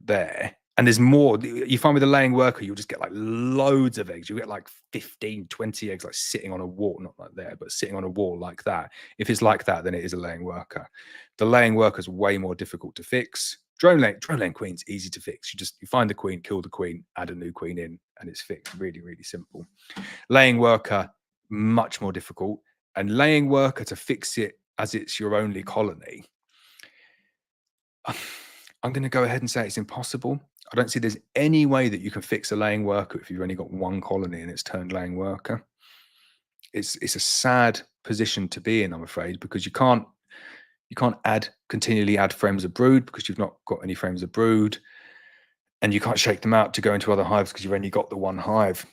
there, and there's more, you find with a laying worker, you'll just get like loads of eggs. You get like 15, 20 eggs like sitting on a wall, not like there, but sitting on a wall like that. If it's like that, then it is a laying worker. The laying worker is way more difficult to fix. Drone laying queen's easy to fix. You find the queen, kill the queen, add a new queen in, and it's fixed. Really, really simple. Laying worker, much more difficult. And laying worker, to fix it as it's your only colony, I'm going to go ahead and say it's impossible. I don't see there's any way that you can fix a laying worker if you've only got one colony and it's turned laying worker. It's a sad position to be in, I'm afraid, because you can't continually add frames of brood because you've not got any frames of brood, and you can't shake them out to go into other hives because you've only got the one hive.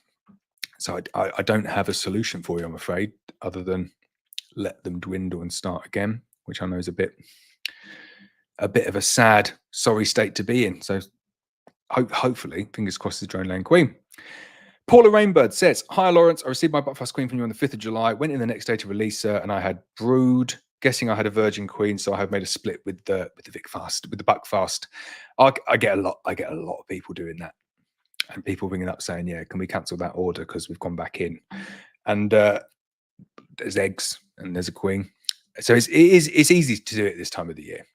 So I don't have a solution for you, I'm afraid, other than let them dwindle and start again, which I know is a bit of a sad, sorry state to be in. So hopefully, fingers crossed, is drone laying queen. Paula Rainbird says, hi, Laurence. I received my buckfast queen from you on the 5th of July. Went in the next day to release her, and I had brood. Guessing I had a virgin queen, so I have made a split with the buckfast. I get a lot of people doing that, and people ringing up saying, yeah, can we cancel that order because we've gone back in? And there's eggs and there's a queen. So it's easy to do it this time of the year.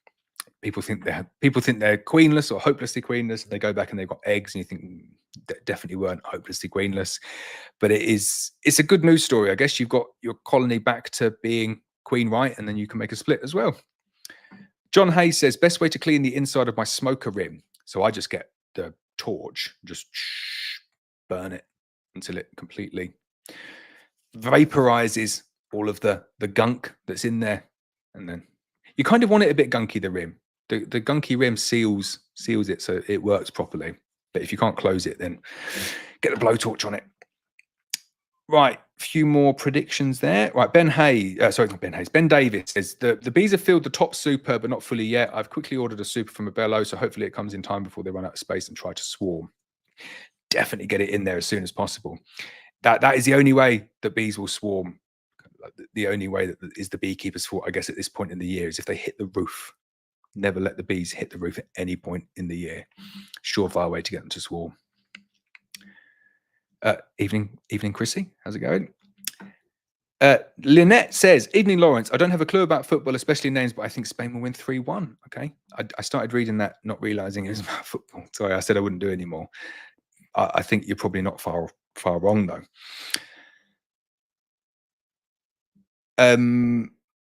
People think they're queenless or hopelessly queenless. They go back and they've got eggs, and you think definitely weren't hopelessly queenless. But it's a good news story. I guess you've got your colony back to being queen right, and then you can make a split as well. John Hayes says, best way to clean the inside of my smoker rim. So I just get the torch, just burn it until it completely vaporizes all of the gunk that's in there. And then you kind of want it a bit gunky, the rim. The gunky rim seals it so it works properly. But if you can't close it, then get a blowtorch on it. Right, a few more predictions there. Right, Ben Davis says, the bees have filled the top super, but not fully yet. I've quickly ordered a super from a bellow, so hopefully it comes in time before they run out of space and try to swarm. Definitely get it in there as soon as possible. That is the only way that bees will swarm. The only way that is the beekeeper's fault, I guess, at this point in the year, is if they hit the roof. Never let the bees hit the roof at any point in the year. Surefire way to get them to swarm. Evening, Chrissy. How's it going? Lynette says, evening, Laurence. I don't have a clue about football, especially names, but I think Spain will win 3-1. Okay. I started reading that, not realizing it was about football. Sorry, I said I wouldn't do it anymore. I think you're probably not far wrong, though.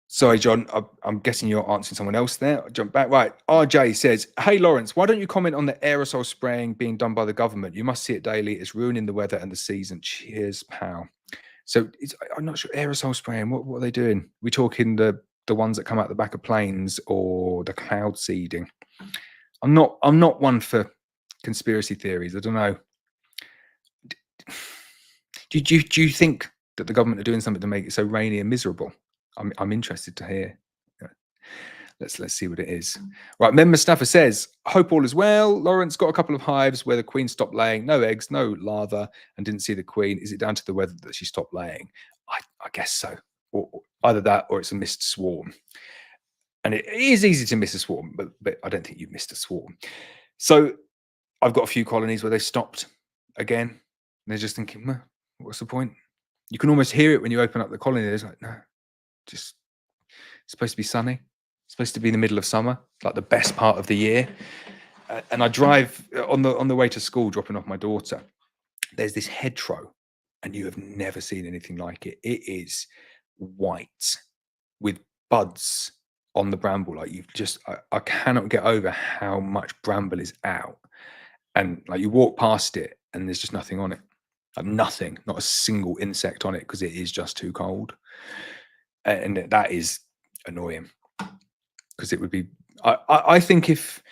Sorry, John, I'm guessing you're answering someone else there. I'll jump back. Right. RJ says, hey, Laurence, why don't you comment on the aerosol spraying being done by the government? You must see it daily. It's ruining the weather and the season. Cheers, pal. So I'm not sure. Aerosol spraying, what are they doing? We talking the ones that come out the back of planes or the cloud seeding? I'm not one for conspiracy theories. I don't know. Do you think that the government are doing something to make it so rainy and miserable? I'm interested to hear. Let's see what it is. Right, Mem Mustafa says, hope all is well. Laurence got a couple of hives where the queen stopped laying, no eggs, no larva, and didn't see the queen. Is it down to the weather that she stopped laying? I guess so. Or either that or it's a missed swarm. And it is easy to miss a swarm, but I don't think you've missed a swarm. So I've got a few colonies where they stopped again. And they're just thinking, well, what's the point? You can almost hear it when you open up the colony. There's like, no, just it's supposed to be sunny. It's supposed to be in the middle of summer, like the best part of the year. And I drive on the way to school, dropping off my daughter. There's this hedgerow, and you have never seen anything like it. It is white with buds on the bramble. Like you've just, I cannot get over how much bramble is out. And like you walk past it, and there's just nothing on it. Like nothing, not a single insect on it, because it is just too cold. And that is annoying, because it would be, I think if,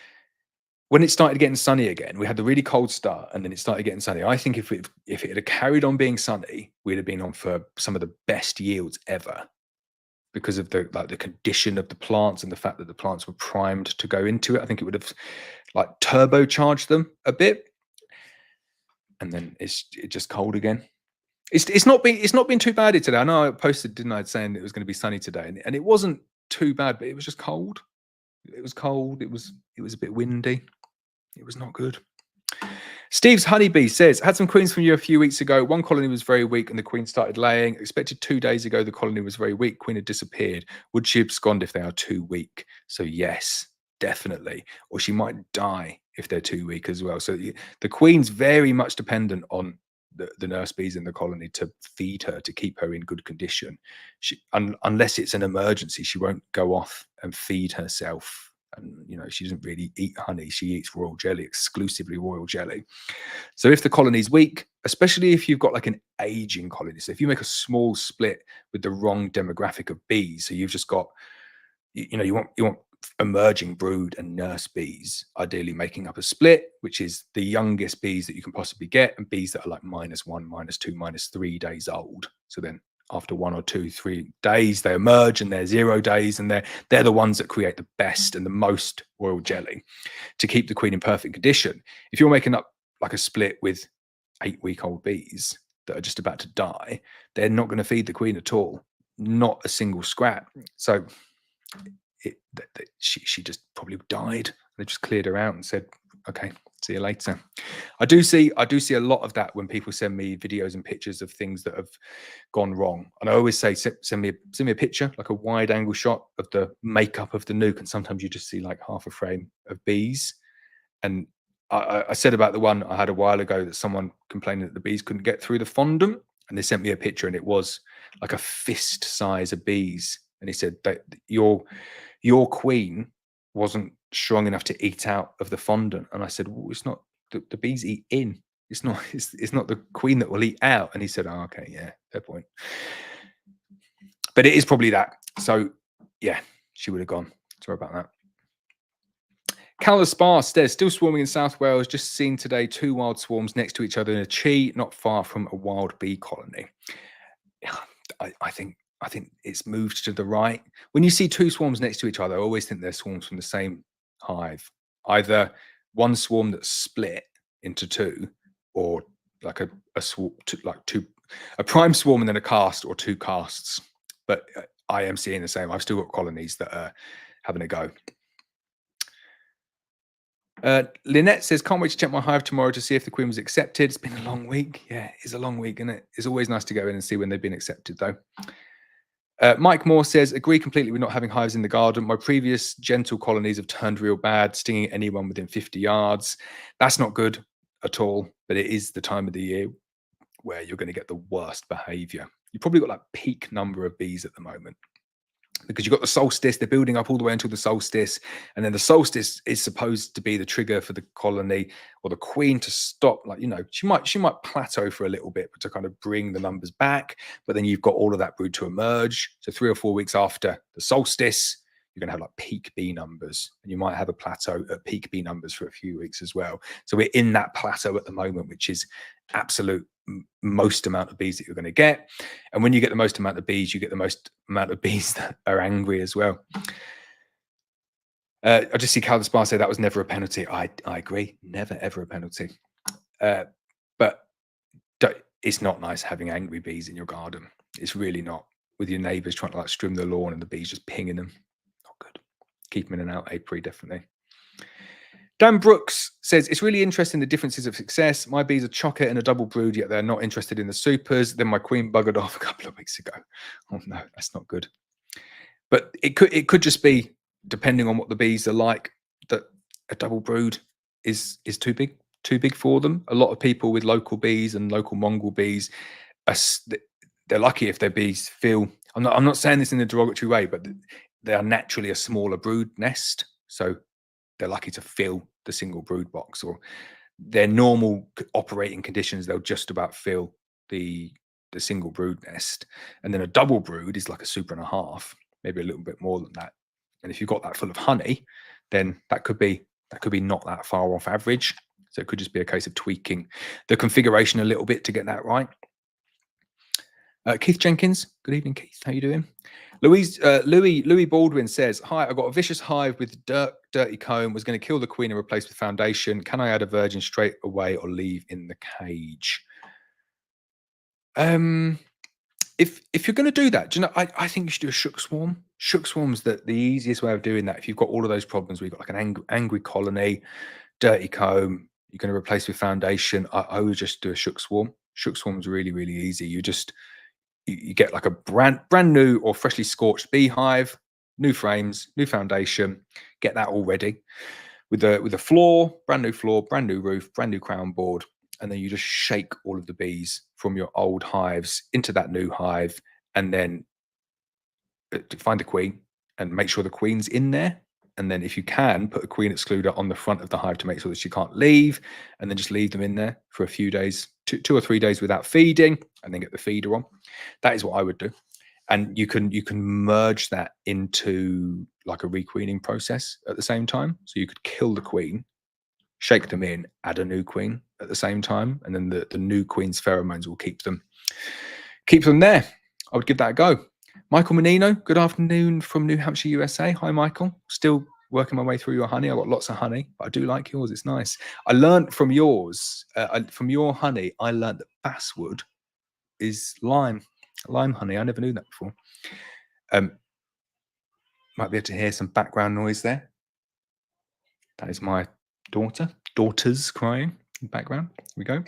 when it started getting sunny again, we had the really cold start and then it started getting sunny. I think if it had carried on being sunny, we'd have been on for some of the best yields ever, because of the condition of the plants and the fact that the plants were primed to go into it. I think it would have like turbocharged them a bit. And then it's just cold again. It's not been too bad today. I know I posted, didn't I, saying it was going to be sunny today, and it wasn't too bad, but it was just cold. It was cold. It was a bit windy. It was not good. Steve's Honeybee says, had some queens from you a few weeks ago. One colony was very weak and the queen started laying. Expected 2 days ago, the colony was very weak. Queen had disappeared. Would she abscond if they are too weak? So yes, definitely. Or she might die if they're too weak as well. So the queen's very much dependent on the nurse bees in the colony to feed her, to keep her in good condition. Unless it's an emergency, she won't go off and feed herself. And, you know, she doesn't really eat honey. She eats royal jelly, exclusively royal jelly. So if the colony's weak, especially if you've got like an aging colony, so if you make a small split with the wrong demographic of bees, so you've just got, you know, you want emerging brood and nurse bees, ideally making up a split, which is the youngest bees that you can possibly get, and bees that are like -1, -2, -3 days old. So then after 1 or 2, 3 days, they emerge and they're 0 days, and they're the ones that create the best and the most royal jelly to keep the queen in perfect condition. If you're making up like a split with 8-week-old bees that are just about to die, they're not going to feed the queen at all, not a single scrap. So she just probably died. They just cleared her out and said, okay, see you later. I do see a lot of that when people send me videos and pictures of things that have gone wrong. And I always say, send me a picture, like a wide angle shot of the makeup of the nuke. And sometimes you just see like half a frame of bees. And I said about the one I had a while ago that someone complaining that the bees couldn't get through the fondant, and they sent me a picture and it was like a fist size of bees. And he said that your queen wasn't strong enough to eat out of the fondant. And I said, well, it's not, the bees eat in. It's not the queen that will eat out. And he said, oh, okay, yeah, fair point. But it is probably that. So yeah, she would have gone. Sorry about that. Callum Spar says, still swarming in South Wales. Just seen today 2 wild swarms next to each other in a tree, not far from a wild bee colony. I think it's moved to the right. When you see 2 swarms next to each other, I always think they're swarms from the same hive. Either one swarm that's split into 2, or like a swarm, like a prime swarm and then a cast, or 2 casts. But I am seeing the same. I've still got colonies that are having a go. Lynette says, can't wait to check my hive tomorrow to see if the queen was accepted. It's been a long week. Yeah, it's a long week, isn't it? It's always nice to go in and see when they've been accepted, though. Mike Moore says, agree completely with not having hives in the garden. My previous gentle colonies have turned real bad, stinging anyone within 50 yards. That's not good at all, but it is the time of the year where you're going to get the worst behavior. You've probably got like peak number of bees at the moment, because you've got the solstice. They're building up all the way until the solstice, and then the solstice is supposed to be the trigger for the colony or the queen to stop. Like, you know, she might plateau for a little bit, but to kind of bring the numbers back. But then you've got all of that brood to emerge. So 3 or 4 weeks after the solstice, you're going to have like peak bee numbers, and you might have a plateau at peak bee numbers for a few weeks as well. So we're in that plateau at the moment, which is absolute most amount of bees that you're going to get. And when you get the most amount of bees, you get the most amount of bees that are angry as well. I just see Cal the Spar say that was never a penalty. I agree. Never, ever a penalty. But it's not nice having angry bees in your garden. It's really not. With your neighbours trying to like trim the lawn and the bees just pinging them. Not good. Keep them in and out, apiary, definitely. Dan Brooks says, it's really interesting the differences of success. My bees are chocker and a double brood, yet they're not interested in the supers. Then my queen buggered off a couple of weeks ago. Oh no, that's not good. But it could just be, depending on what the bees are like, that a double brood is too big for them. A lot of people with local bees and local mongrel bees, they're lucky if their bees feel. I'm not saying this in a derogatory way, but they are naturally a smaller brood nest, so they're lucky to fill the single brood box, or their normal operating conditions, they'll just about fill the single brood nest. And then a double brood is like a super and a half, maybe a little bit more than that. And if you've got that full of honey, then that could be not that far off average. So it could just be a case of tweaking the configuration a little bit to get that right. Keith Jenkins, good evening, Keith. How you doing? Louis Baldwin says, hi, I got a vicious hive with dirty comb, was going to kill the queen and replace with foundation. Can I add a virgin straight away or leave in the cage? If you're going to do that, do you know, I think you should do a shook swarm. Shook swarm's the easiest way of doing that. If you've got all of those problems, we've got like an angry colony, dirty comb, you're going to replace with foundation, I would just do a shook swarm. Shook swarm's really, really easy. You get like a brand new or freshly scorched beehive, new frames, new foundation, get that all ready with a floor, brand new roof, brand new crown board, and then you just shake all of the bees from your old hives into that new hive, and then find the queen and make sure the queen's in there. And then if you can, put a queen excluder on the front of the hive to make sure that she can't leave, and then just leave them in there for a few days, 2 or 3 days without feeding, and then get the feeder on. That is what I would do. And you can merge that into like a requeening process at the same time. So you could kill the queen, shake them in, add a new queen at the same time, and then the new queen's pheromones will keep them there. I would give that a go. Michael Menino, good afternoon from New Hampshire, USA. Hi, Michael. Still working my way through your honey. I've got lots of honey, but I do like yours. It's nice. I learned from yours, from your honey, I learned that basswood is lime honey. I never knew that before. Might be able to hear some background noise there. That is my daughters crying in the background. Here we go.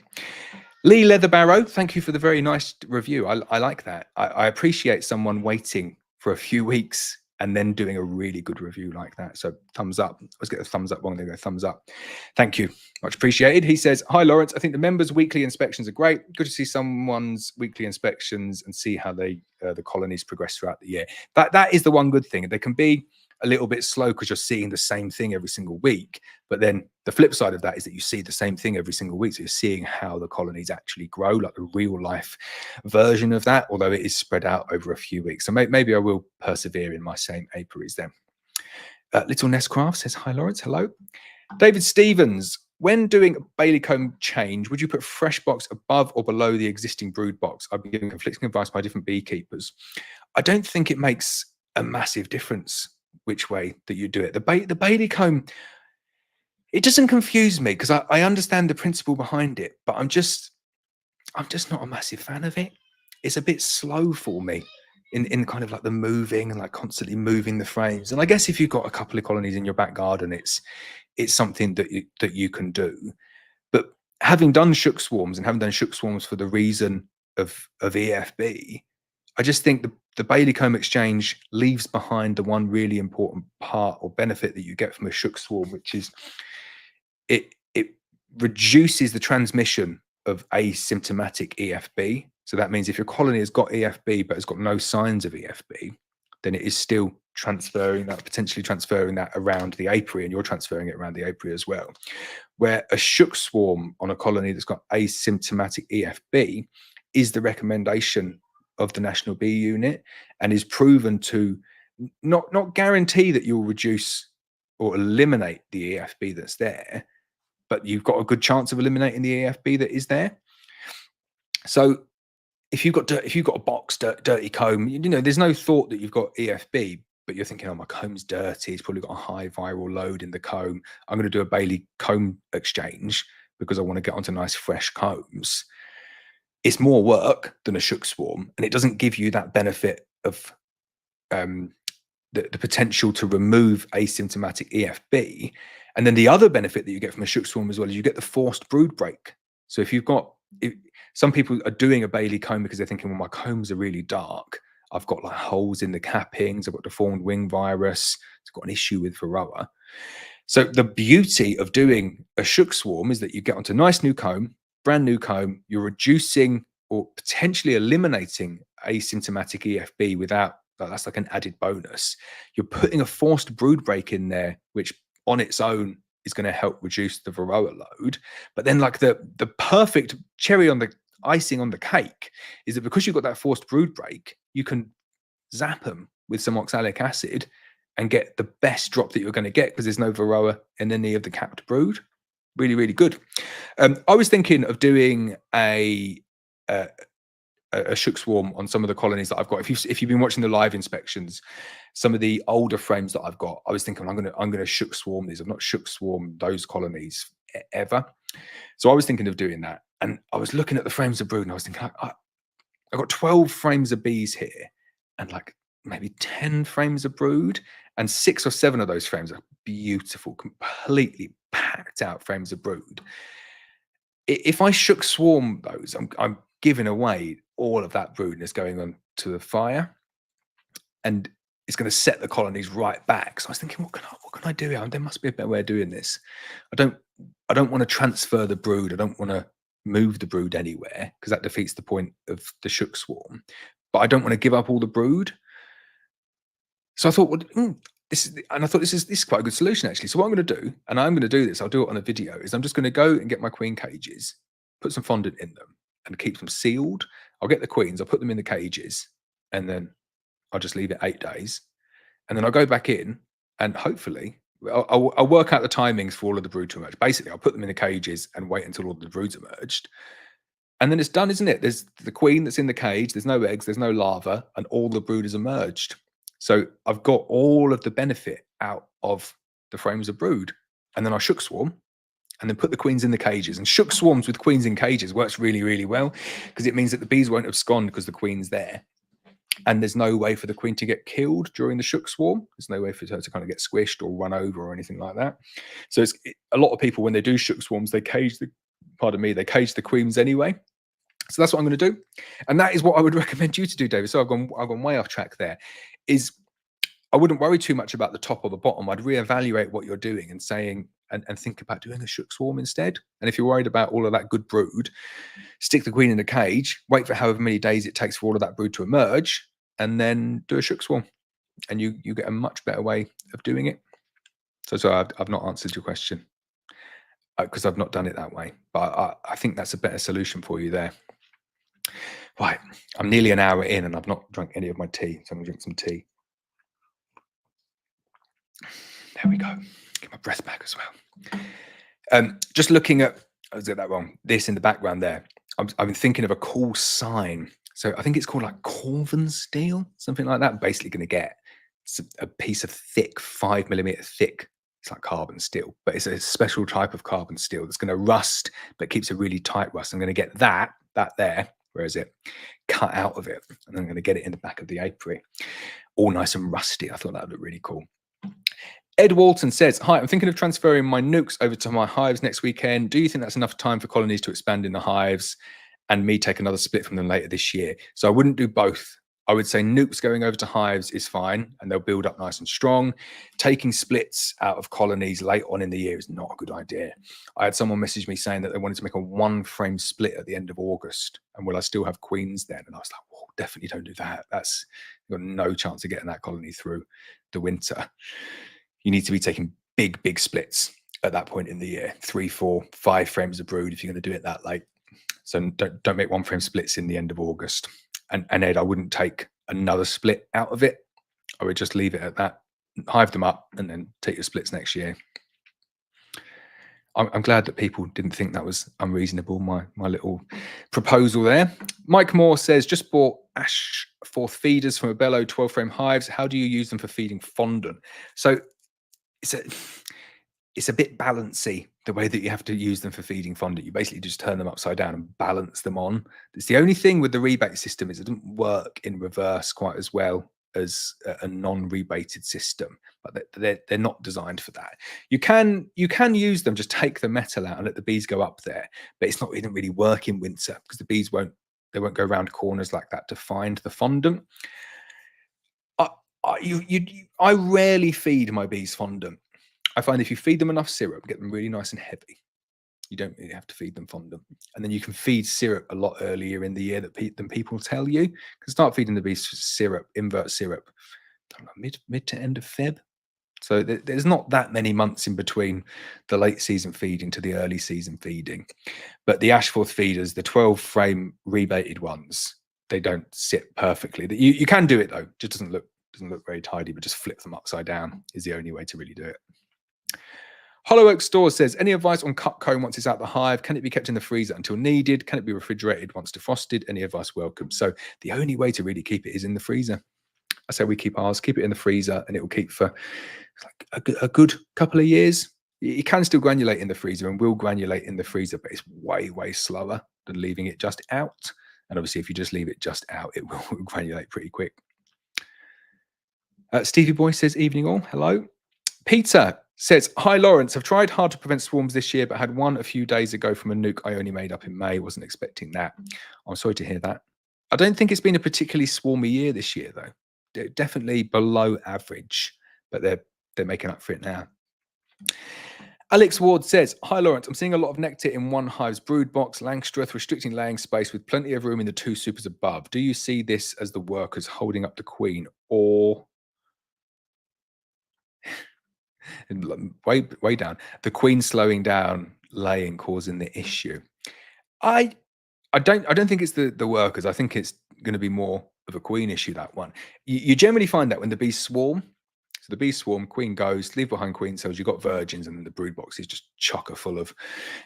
Lee Leatherbarrow, thank you for the very nice review. I like that. I appreciate someone waiting for a few weeks and then doing a really good review like that. So thumbs up. Let's get a thumbs up one. There we go. Thumbs up. Thank you. Much appreciated. He says, hi, Laurence. I think the members' weekly inspections are great. Good to see someone's weekly inspections and see how the colonies progress throughout the year. That is the one good thing. They can be a little bit slow because you're seeing the same thing every single week. But then the flip side of that is that you see the same thing every single week. So you're seeing how the colonies actually grow, like the real life version of that, although it is spread out over a few weeks. So maybe I will persevere in my same apiaries then. Little Nestcraft says, hi, Laurence. Hello. David Stevens, when doing a Bailey comb change, would you put fresh box above or below the existing brood box? I've been given conflicting advice by different beekeepers. I don't think it makes a massive difference which way that you do it. The Bailey comb, it doesn't confuse me because I understand the principle behind it, but I'm just not a massive fan of it. It's a bit slow for me in kind of like the moving and like constantly moving the frames. And I guess if you've got a couple of colonies in your back garden, it's something that you can do. But having done shook swarms and having done shook swarms for the reason of EFB, I just think the Bailey comb exchange leaves behind the one really important part or benefit that you get from a shook swarm, which is it reduces the transmission of asymptomatic EFB. So that means if your colony has got EFB but has got no signs of EFB, then it is still potentially transferring that around the apiary, and you're transferring it around the apiary as well. Where a shook swarm on a colony that's got asymptomatic EFB is the recommendation of the National Bee Unit, and is proven to not guarantee that you'll reduce or eliminate the EFB that's there, but you've got a good chance of eliminating the EFB that is there. So if you've got a box dirty comb, there's no thought that you've got EFB, but you're thinking, oh, my comb's dirty. It's probably got a high viral load in the comb. I'm going to do a Bailey comb exchange because I want to get onto nice fresh combs. It's more work than a shook swarm, and it doesn't give you that benefit of the potential to remove asymptomatic EFB. And then the other benefit that you get from a shook swarm as well is you get the forced brood break. So if you've got, some people are doing a Bailey comb because they're thinking, well, my combs are really dark. I've got like holes in the cappings. I've got deformed wing virus. It's got an issue with Varroa. So the beauty of doing a shook swarm is that you get onto a nice new comb, brand new comb. You're reducing or potentially eliminating asymptomatic EFB without, that's like an added bonus. You're putting a forced brood break in there, which on its own is going to help reduce the Varroa load. But then like the perfect cherry on the icing on the cake is that because you've got that forced brood break, you can zap them with some oxalic acid and get the best drop that you're going to get because there's no Varroa in any of the capped brood. Really, really good. I was thinking of doing a shook swarm on some of the colonies that I've got. If you've been watching the live inspections, some of the older frames that I've got, I was thinking I'm gonna shook swarm these. I've not shook swarmed those colonies ever, so I was thinking of doing that. And I was looking at the frames of brood, and I was thinking, I've got 12 frames of bees here, and like maybe 10 frames of brood, and 6 or 7 of those frames are beautiful, completely packed out frames of brood. If I shook swarm those, I'm giving away all of that brood and it's going on to the fire, and it's going to set the colonies right back. So I was thinking, what can I do here? There must be a better way of doing this. I don't want to transfer the brood. I don't want to move the brood anywhere because that defeats the point of the shook swarm. But I don't want to give up all the brood. So I thought, well, this is quite a good solution actually. So what I'm going to do, and I'm going to do this, I'll do it on a video, is I'm just going to go and get my queen cages, put some fondant in them, and keep them sealed. I'll get the queens, I'll put them in the cages, and then I'll just leave it 8 days. And then I'll go back in and hopefully I'll work out the timings for all of the brood to emerge. Basically, I'll put them in the cages and wait until all the broods emerged. And then it's done, isn't it? There's the queen that's in the cage, there's no eggs, there's no larva, and all the brood has emerged. So I've got all of the benefit out of the frames of brood. And then I shook swarm and then put the queens in the cages. And shook swarms with queens in cages works really, really well because it means that the bees won't abscond because the queen's there. And there's no way for the queen to get killed during the shook swarm. There's no way for her to kind of get squished or run over or anything like that. So a lot of people, when they do shook swarms, they cage the queens anyway. So that's what I'm going to do. And that is what I would recommend you to do, David. So I've gone way off track there. Is I wouldn't worry too much about the top or the bottom. I'd reevaluate what you're doing and saying, and think about doing a shook swarm instead. And if you're worried about all of that good brood, stick the queen in the cage, wait for however many days it takes for all of that brood to emerge, and then do a shook swarm. And you get a much better way of doing it. So I've not answered your question because I've not done it that way. But I think that's a better solution for you there. Right, I'm nearly an hour in and I've not drunk any of my tea, so I'm gonna drink some tea. There we go. Get my breath back as well. Just looking at, I was get that wrong. This in the background there. I've been thinking of a cool sign. So I think it's called like Corvin steel, something like that. Basically, going to get a piece of thick, 5mm thick. It's like carbon steel, but it's a special type of carbon steel that's going to rust, but keeps a really tight rust. I'm going to get that there. Where is it? Cut out of it, and I'm going to get it in the back of the apiary, all nice and rusty. I thought that would look really cool. Ed Walton says, hi, I'm thinking of transferring my nukes over to my hives next weekend. Do you think that's enough time for colonies to expand in the hives and me take another split from them later this year? So I wouldn't do both. I would say nukes going over to hives is fine and they'll build up nice and strong. Taking splits out of colonies late on in the year is not a good idea. I had someone message me saying that they wanted to make a 1-frame split at the end of August. And will I still have queens then? And I was like, well, definitely don't do that. You've got no chance of getting that colony through the winter. You need to be taking big splits at that point in the year, 3, 4, 5 frames of brood if you're going to do it that late. So don't make 1-frame splits in the end of August. And Ed, I wouldn't take another split out of it. I would just leave it at that, hive them up, and then take your splits next year. I'm glad that people didn't think that was unreasonable, my little proposal there. Mike Moore says, just bought ash forth feeders from a Bellow 12 frame hives. How do you use them for feeding fondant? So it's a bit balancy, the way that you have to use them for feeding fondant. You basically just turn them upside down and balance them on. It's the only thing with the rebate system is it doesn't work in reverse quite as well as a non-rebated system, but they're not designed for that. You can use them, just take the metal out and let the bees go up there, but it doesn't really work in winter because the bees won't go around corners like that to find the fondant. I rarely feed my bees fondant. I find if you feed them enough syrup, get them really nice and heavy, you don't really have to feed them fondant. And then you can feed syrup a lot earlier in the year than people tell you. You can start feeding the bees syrup, invert syrup, I don't know, mid to end of Feb. So there's not that many months in between the late season feeding to the early season feeding. But the Ashforth feeders, the 12 frame rebated ones, they don't sit perfectly. You can do it though. It just doesn't look very tidy, but just flip them upside down is the only way to really do it. Hollow Oak Store says, any advice on cut comb once it's out the hive? Can it be kept in the freezer until needed? Can it be refrigerated once defrosted? Any advice welcome. So the only way to really keep it is in the freezer. I say we keep ours, keep it in the freezer, and it will keep for like a good couple of years. You can still granulate in the freezer and will granulate in the freezer, but it's way, way slower than leaving it just out. And obviously, if you just leave it just out, it will granulate pretty quick. Stevie Boy says, evening all, hello. Peter says, hi Laurence, I've tried hard to prevent swarms this year, but had one a few days ago from a nuke I only made up in May. Wasn't expecting that. I'm sorry to hear that. I don't think it's been a particularly swarmy year this year, though. They're definitely below average, but they're making up for it now. Alex Ward says, hi Laurence, I'm seeing a lot of nectar in one hive's brood box, Langstroth, restricting laying space with plenty of room in the two supers above. Do you see this as the workers holding up the queen, or way down, the queen slowing down laying causing the issue? I don't think it's the workers. I think it's going to be more of a queen issue, that one. You generally find that when the bees swarm. So the bees swarm, queen goes, leave behind queen cells, you've got virgins, and then the brood box is just chocker full of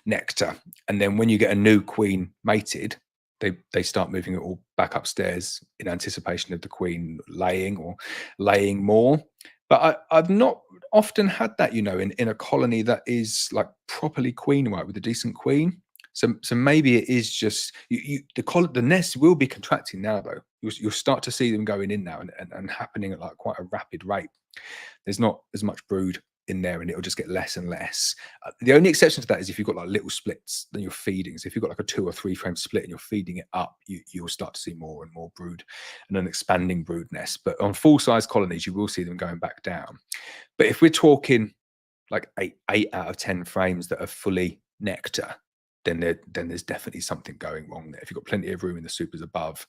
nectar. And then when you get a new queen mated, they start moving it all back upstairs in anticipation of the queen laying or laying more. But I've not often had that, in a colony that is like properly queen-white with a decent queen. So maybe it is just the nest will be contracting now, though. You'll start to see them going in now and happening at like quite a rapid rate. There's not as much brood in there, and it'll just get less and less. The only exception to that is if you've got like little splits, then you're feeding. So if you've got like a 2 or 3 frame split and you're feeding it up, you'll start to see more and more brood and an expanding brood nest. But on full size colonies, you will see them going back down. But if we're talking like 8 out of 10 frames that are fully nectar, then there's definitely something going wrong there. If you've got plenty of room in the supers above,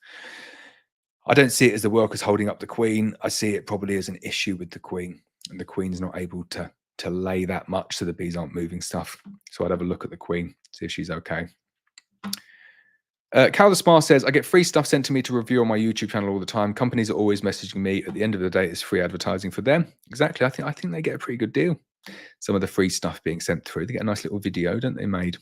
I don't see it as the workers holding up the queen. I see it probably as an issue with the queen, and the queen's not able to lay that much, so the bees aren't moving stuff. So I'd have a look at the queen, see if she's okay. Cal the Spar says, I get free stuff sent to me to review on my YouTube channel all the time. Companies are always messaging me. At the end of the day, it's free advertising for them. Exactly. I think they get a pretty good deal. Some of the free stuff being sent through, they get a nice little video, don't they, made?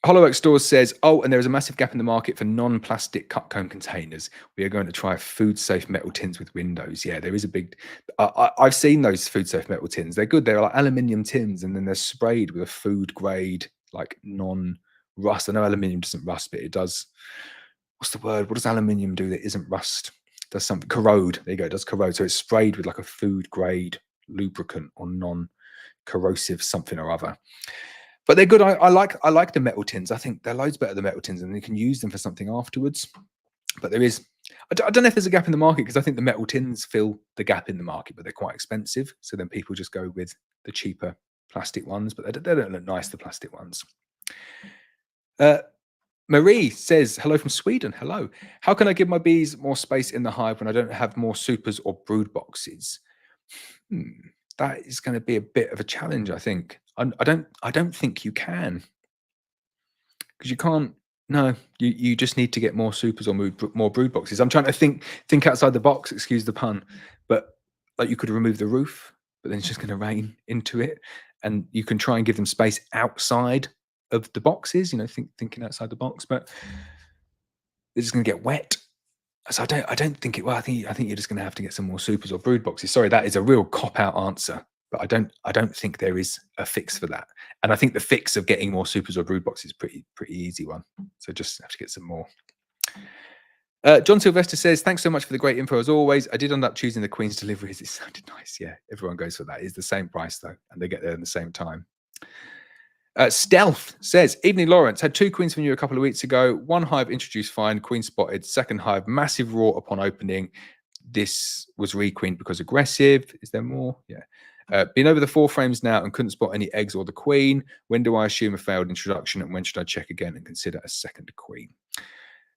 Hollow Oak Stores says, oh, and there is a massive gap in the market for non-plastic cut comb containers. We are going to try food-safe metal tins with windows. Yeah, there is a big... I've seen those food-safe metal tins. They're good. They're like aluminium tins, and then they're sprayed with a food-grade, like non-rust. I know aluminium doesn't rust, but it does... What's the word? What does aluminium do that isn't rust? It does something... Corrode. There you go. It does corrode. So it's sprayed with like a food-grade lubricant or non-corrosive something or other. But they're good. I like the metal tins. I think they're loads better than metal tins, and you can use them for something afterwards. But there is, I don't know if there's a gap in the market, because I think the metal tins fill the gap in the market, but they're quite expensive. So then people just go with the cheaper plastic ones, but they don't look nice, the plastic ones. Marie says, hello from Sweden. Hello. How can I give my bees more space in the hive when I don't have more supers or brood boxes? That is going to be a bit of a challenge, I think. I don't think you can, because you can't. No, you just need to get more supers or more brood boxes. I'm trying to think outside the box. Excuse the pun, but like you could remove the roof, but then it's just going to rain into it. And you can try and give them space outside of the boxes, you know, thinking outside the box, but they're just going to get wet. So I don't think it. Well, I think you're just going to have to get some more supers or brood boxes. Sorry, that is a real cop out answer, but I don't think there is a fix for that. And I think the fix of getting more supers or brood boxes is pretty easy one. So just have to get some more. John Sylvester says, thanks so much for the great info as always. I did end up choosing the Queen's deliveries. It sounded nice. Yeah, everyone goes for that. It's the same price though, and they get there in the same time. Stealth says, evening Laurence, had 2 queens from you a couple of weeks ago. 1 hive introduced fine, queen spotted. 2nd hive, massive roar upon opening. This was requeened because aggressive. Is there more? Yeah. Been over the 4 frames now and couldn't spot any eggs or the queen. When do I assume a failed introduction, and when should I check again and consider a 2nd queen?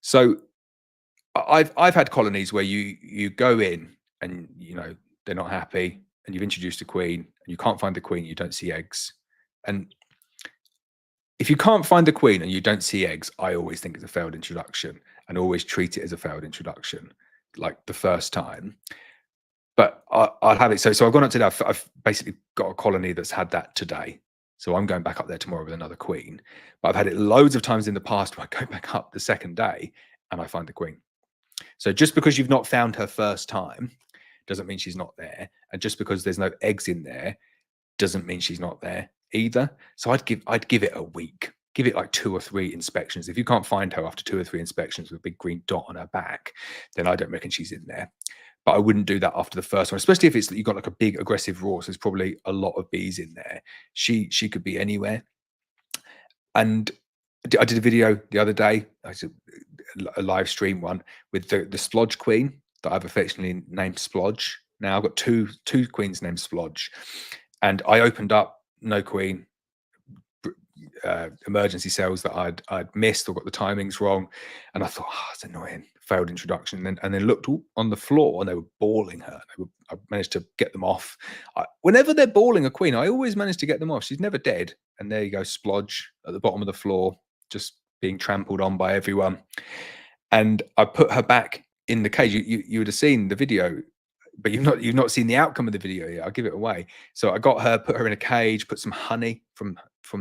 So I've had colonies where you go in and you know they're not happy, and you've introduced a queen and you can't find the queen, you don't see eggs. And if you can't find the queen and you don't see eggs, I always think it's a failed introduction and always treat it as a failed introduction, like the first time. But I'll have it. So I've gone up today. I've basically got a colony that's had that today. So I'm going back up there tomorrow with another queen. But I've had it loads of times in the past where I go back up the 2nd day and I find the queen. So just because you've not found her first time doesn't mean she's not there. And just because there's no eggs in there doesn't mean she's not there either. So I'd give it a week. Give it like 2 or 3 inspections. If you can't find her after 2 or 3 inspections with a big green dot on her back, then I don't reckon she's in there. But I wouldn't do that after the first one, especially if it's that you've got like a big aggressive roar. So there's probably a lot of bees in there. She could be anywhere. And I did a video the other day, a live stream one with the splodge queen that I've affectionately named Splodge. Now I've got two queens named Splodge, and I opened up no queen, emergency cells that I'd missed or got the timings wrong, and I thought, oh, it's annoying, failed introduction, and then looked on the floor and they were balling her. I managed to get them off. Whenever they're balling a queen, I always manage to get them off. She's never dead, and there you go, Splodge at the bottom of the floor, just being trampled on by everyone. And I put her back in the cage. You would have seen the video, but you've not seen the outcome of the video yet. I'll give it away. So I got her, put her in a cage, put some honey from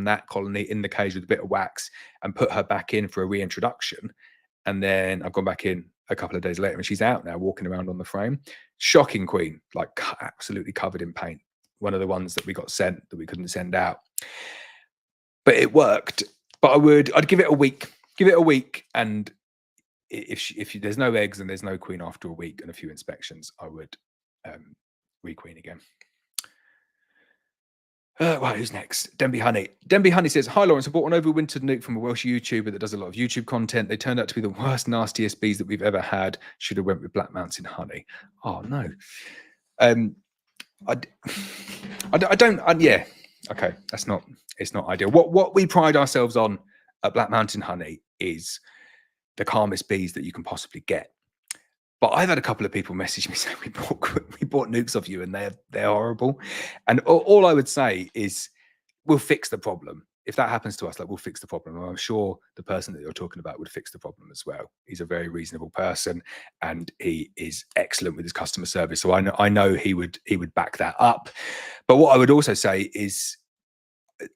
that colony in the cage with a bit of wax, and put her back in for a reintroduction. And then I've gone back in a couple of days later, and she's out now, walking around on the frame. Shocking queen, like absolutely covered in paint. One of the ones that we got sent that we couldn't send out, but it worked. But I'd give it a week. Give it a week, and if there's no eggs and there's no queen after a week and a few inspections, I would requeen again. Right, who's next? Denby Honey. Denby Honey says, hi Laurence, I bought an overwintered nuke from a Welsh YouTuber that does a lot of YouTube content. They turned out to be the worst, nastiest bees that we've ever had. Should have went with Black Mountain Honey. Oh no. Yeah. Okay, it's not ideal. What we pride ourselves on at Black Mountain Honey is the calmest bees that you can possibly get. But I've had a couple of people message me saying we bought nukes off you and they're horrible. And all I would say is we'll fix the problem. If that happens to us, like, we'll fix the problem. And I'm sure the person that you're talking about would fix the problem as well. He's a very reasonable person and he is excellent with his customer service. So I know he would back that up. But what I would also say is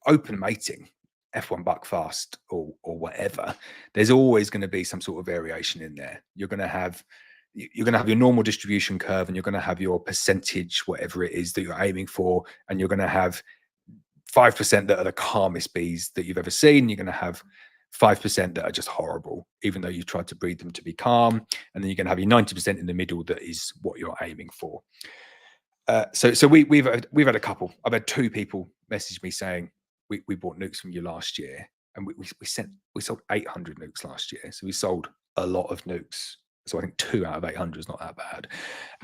open mating, F1 buckfast or whatever, there's always going to be some sort of variation in there. You're going to have your normal distribution curve, and you're going to have your percentage, whatever it is that you're aiming for, and you're going to have 5% that are the calmest bees that you've ever seen. You're going to have 5% that are just horrible, even though you tried to breed them to be calm, and then you're going to have your 90% in the middle that is what you're aiming for. So we've had a couple. I've had 2 people message me saying we bought nukes from you last year, and we sold 800 nukes last year. So we sold a lot of nukes. So I think 2 out of 800 is not that bad.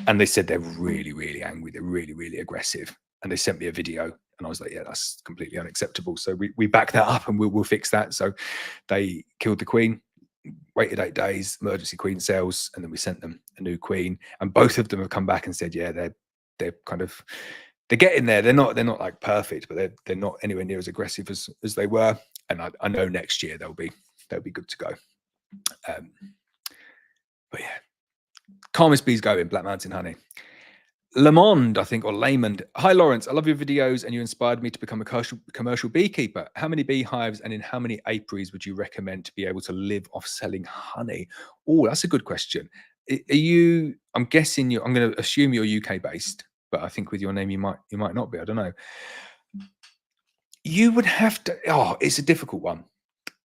And they said they're really, really angry. They're really, really aggressive. And they sent me a video, and I was like, yeah, that's completely unacceptable. So we back that up, and we'll fix that. So they killed the queen, waited 8 days, emergency queen cells, and then we sent them a new queen. And both of them have come back and said, yeah, they're getting there. They're not like perfect, but they're not anywhere near as aggressive as they were. And I know next year they'll be good to go. But yeah, calmest bees going, Black Mountain Honey. Lamond, I think, or Lamond. Hi, Laurence. I love your videos, and you inspired me to become a commercial beekeeper. How many beehives and in how many apiaries would you recommend to be able to live off selling honey? Oh, that's a good question. Are you? I'm guessing you. I'm going to assume you're UK based, but I think with your name, you might not be. I don't know. You would have to. Oh, it's a difficult one.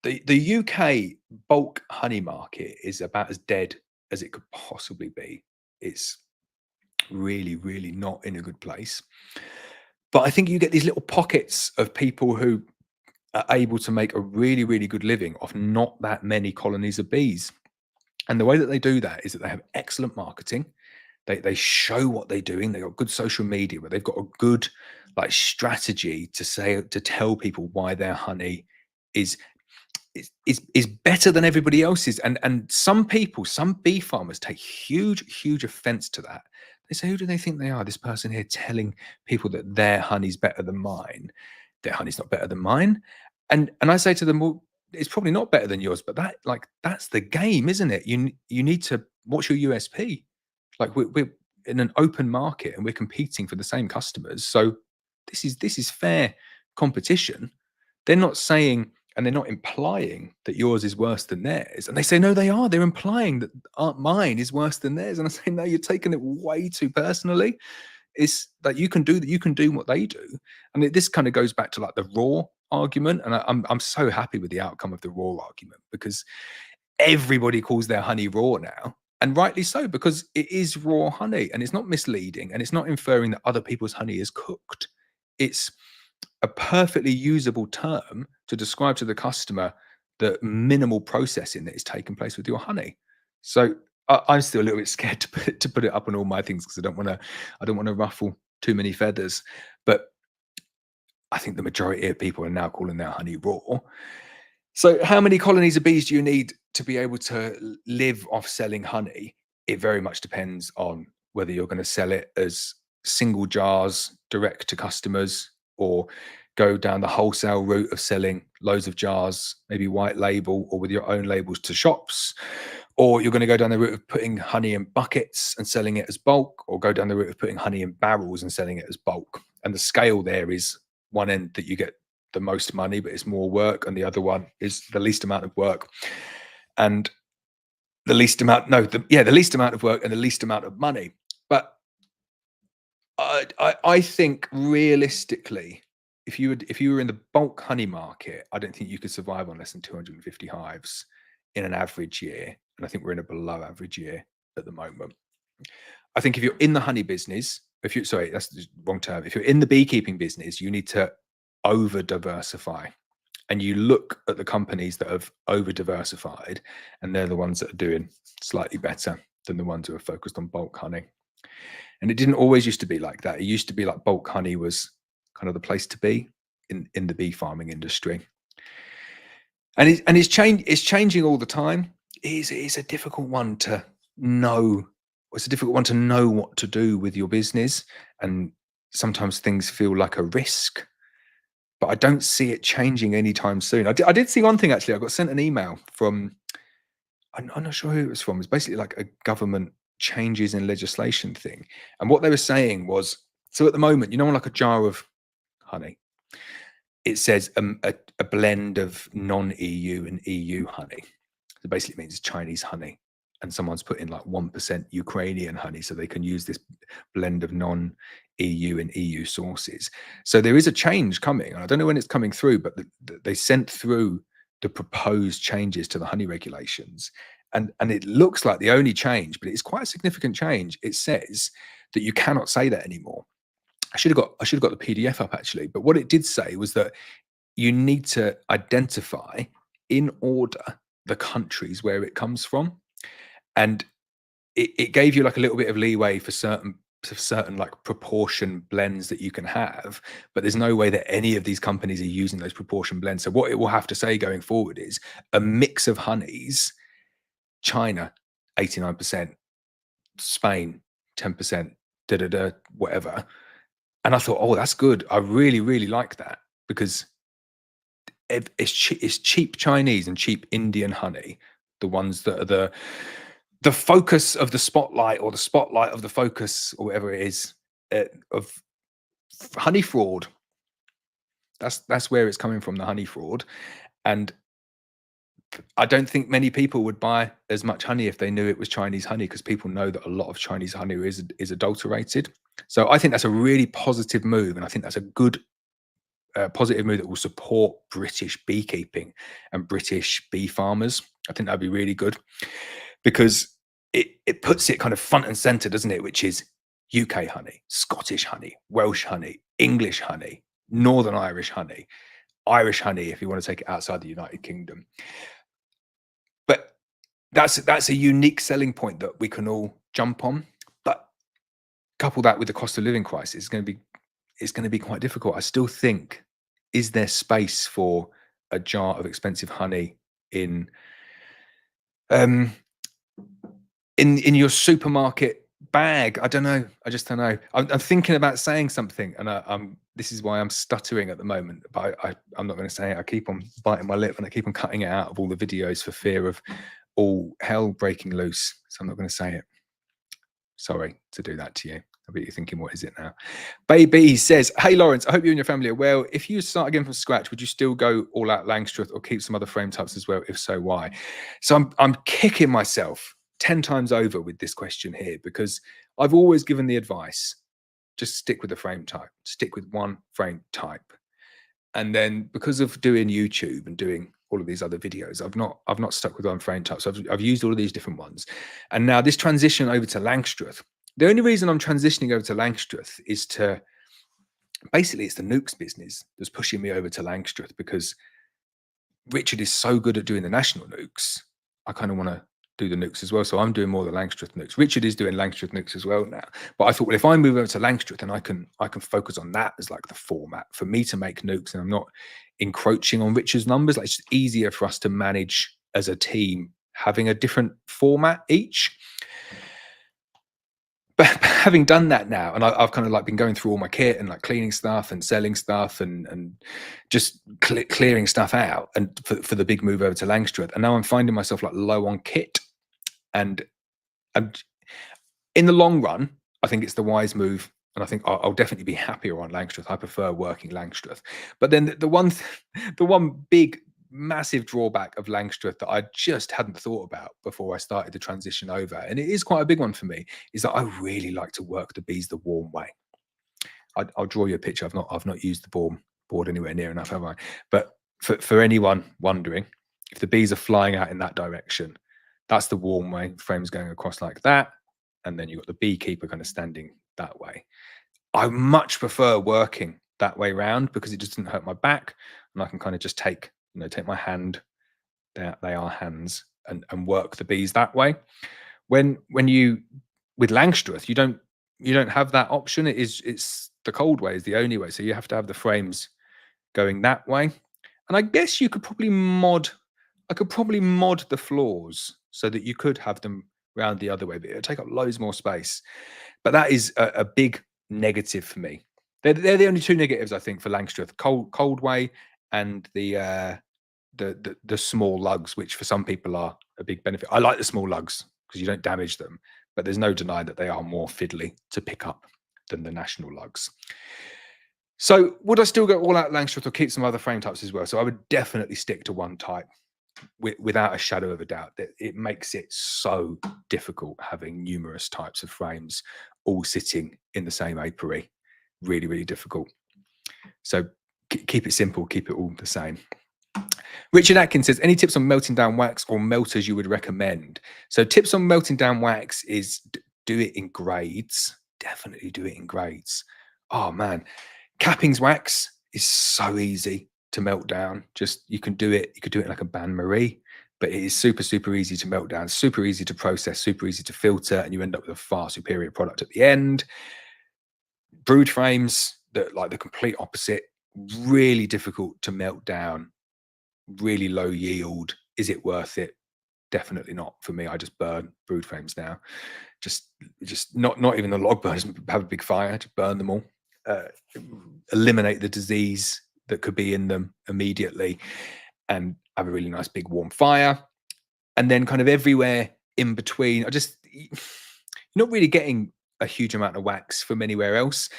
The UK bulk honey market is about as dead as it could possibly be. It's really, really not in a good place. But I think you get these little pockets of people who are able to make a really, really good living off not that many colonies of bees. And the way that they do that is that they have excellent marketing. They show what they're doing. They've got good social media, but they've got a good like strategy to tell people why their honey is is better than everybody else's. And some people, some bee farmers take huge offense to that. They say, who do they think they are? This person here telling people that their honey's better than mine. Their honey's not better than mine. And I say to them, well, it's probably not better than yours, but that's the game, isn't it? You need to, what's your USP? Like we're in an open market and we're competing for the same customers. So this is fair competition. They're not saying and they're not implying that yours is worse than theirs. And they say, no, they are. They're implying that mine is worse than theirs. And I say, no, you're taking it way too personally. It's that you can do what they do. And this kind of goes back to like the raw argument. And I'm so happy with the outcome of the raw argument because everybody calls their honey raw now. And rightly so, because it is raw honey and it's not misleading and it's not inferring that other people's honey is cooked. It's a perfectly usable term to describe to the customer the minimal processing that is taking place with your honey. So I'm still a little bit scared to put it up on all my things because I don't want to ruffle too many feathers. But I think the majority of people are now calling their honey raw. So how many colonies of bees do you need to be able to live off selling honey? It very much depends on whether you're going to sell it as single jars direct to customers or go down the wholesale route of selling loads of jars, maybe white label or with your own labels to shops, or you're going to go down the route of putting honey in buckets and selling it as bulk, or go down the route of putting honey in barrels and selling it as bulk. And the scale there is one end that you get the most money, but it's more work, and the other one is the least amount of work. And the least amount, the least amount of work and the least amount of money. But I think realistically, if you were in the bulk honey market, I don't think you could survive on less than 250 hives in an average year. And I think we're in a below average year at the moment. I think if you're in the honey business, sorry, that's the wrong term. If you're in the beekeeping business, you need to over diversify. And you look at the companies that have over diversified, and they're the ones that are doing slightly better than the ones who are focused on bulk honey. And it didn't always used to be like that. It used to be like bulk honey was kind of the place to be in the bee farming industry. And it's changing all the time. It's a difficult one to know. It's a difficult one to know what to do with your business. And sometimes things feel like a risk, but I don't see it changing anytime soon. I did see one thing actually. I got sent an email from, I'm not sure who it was from. It's basically like a government changes in legislation thing. And what they were saying was, so at the moment, like a jar of honey, it says a blend of non-EU and EU honey. So basically it means Chinese honey. And someone's put in like 1% Ukrainian honey so they can use this blend of non-EU and EU sources. So there is a change coming. And I don't know when it's coming through, but they sent through the proposed changes to the honey regulations. And it looks like the only change, but it's quite a significant change. It says that you cannot say that anymore. I should have got the PDF up actually. But what it did say was that you need to identify in order the countries where it comes from. And it gave you like a little bit of leeway for certain like proportion blends that you can have, but there's no way that any of these companies are using those proportion blends. So what it will have to say going forward is a mix of honeys: China 89%, Spain 10%, whatever. And I thought, oh, that's good. I really like that, because it's cheap Chinese and cheap Indian honey, the ones that are the focus of the spotlight, or the spotlight of the focus, or whatever it is, of honey fraud. That's where it's coming from, the honey fraud. And I don't think many people would buy as much honey if they knew it was Chinese honey, because people know that a lot of Chinese honey is adulterated. So I think that's a really positive move, and I think that's a good positive move that will support British beekeeping and British bee farmers. I think that'd be really good, because it puts it kind of front and center, doesn't it? Which is UK honey, Scottish honey, Welsh honey, English honey, Northern Irish honey, Irish honey, if you want to take it outside the United Kingdom. But that's a unique selling point that we can all jump on. But couple that with the cost of living crisis, it's going to be quite difficult. I still think, is there space for a jar of expensive honey in your supermarket bag? I don't know. I just don't know. I'm thinking about saying something, and this is why I'm stuttering at the moment. But I'm not going to say it. I keep on biting my lip, and I keep on cutting it out of all the videos for fear of all hell breaking loose. So I'm not going to say it. Sorry to do that to you. I bet you're thinking, what is it now? Baby says, hey, Laurence, I hope you and your family are well. If you start again from scratch, would you still go all out Langstroth or keep some other frame types as well? If so, why? So I'm kicking myself 10 times over with this question here, because I've always given the advice, just stick with the frame type, stick with one frame type. And then because of doing YouTube and doing all of these other videos, I've not stuck with one frame type. So I've used all of these different ones. And now this transition over to Langstroth, the only reason I'm transitioning over to Langstroth is to, basically it's the nukes business that's pushing me over to Langstroth, because Richard is so good at doing the national nukes. I kind of want to do the nukes as well. So I'm doing more of the Langstroth nukes. Richard is doing Langstroth nukes as well now. But I thought, well, if I move over to Langstroth, then I can focus on that as like the format for me to make nukes, and I'm not encroaching on Richard's numbers. Like, it's just easier for us to manage as a team, having a different format each. But having done that now, and I've kind of like been going through all my kit and like cleaning stuff and selling stuff and just clearing stuff out, and for the big move over to Langstroth, and now I'm finding myself like low on kit. And in the long run, I think it's the wise move, and I think I'll definitely be happier on Langstroth. I prefer working Langstroth. But then the one big massive drawback of Langstroth that I just hadn't thought about before I started the transition over, and it is quite a big one for me, is that I really like to work the bees the warm way. I'll draw you a picture. I've not used the board anywhere near enough, have I? But for anyone wondering, if the bees are flying out in that direction, that's the warm way. Frame's going across like that, and then you've got the beekeeper kind of standing that way. I much prefer working that way round, because it just doesn't hurt my back, and I can kind of just take my hand, they are hands, and work the bees that way. When you with Langstroth, you don't have that option. It's the cold way is the only way. So you have to have the frames going that way. And I guess you could probably I could probably mod the floors so that you could have them round the other way, but it would take up loads more space. But that is a big negative for me. They're the only two negatives, I think, for Langstroth: cold way, and the small lugs, which for some people are a big benefit. I like the small lugs because you don't damage them, but there's no denying that they are more fiddly to pick up than the national lugs. So would I still go all out Langstroth or keep some other frame types as well? So I would definitely stick to one type, without a shadow of a doubt. That it makes it so difficult having numerous types of frames all sitting in the same apiary. Really, really difficult. So keep it simple, keep it all the same. Richard Atkins says, any tips on melting down wax or melters you would recommend? So tips on melting down wax is do it in grades. Definitely do it in grades. Oh man, cappings wax is so easy to melt down. Just you could do it like a bain marie, but it is super, super easy to melt down, super easy to process, super easy to filter, and you end up with a far superior product at the end. Brood frames, that like the complete opposite, really difficult to melt down, really low yield. Is it worth it? Definitely not for me. I just burn brood frames now. Just not even the log burners. Have a big fire, just burn them all. Eliminate the disease that could be in them immediately, and have a really nice big warm fire. And then kind of everywhere in between. You're not really getting a huge amount of wax from anywhere else.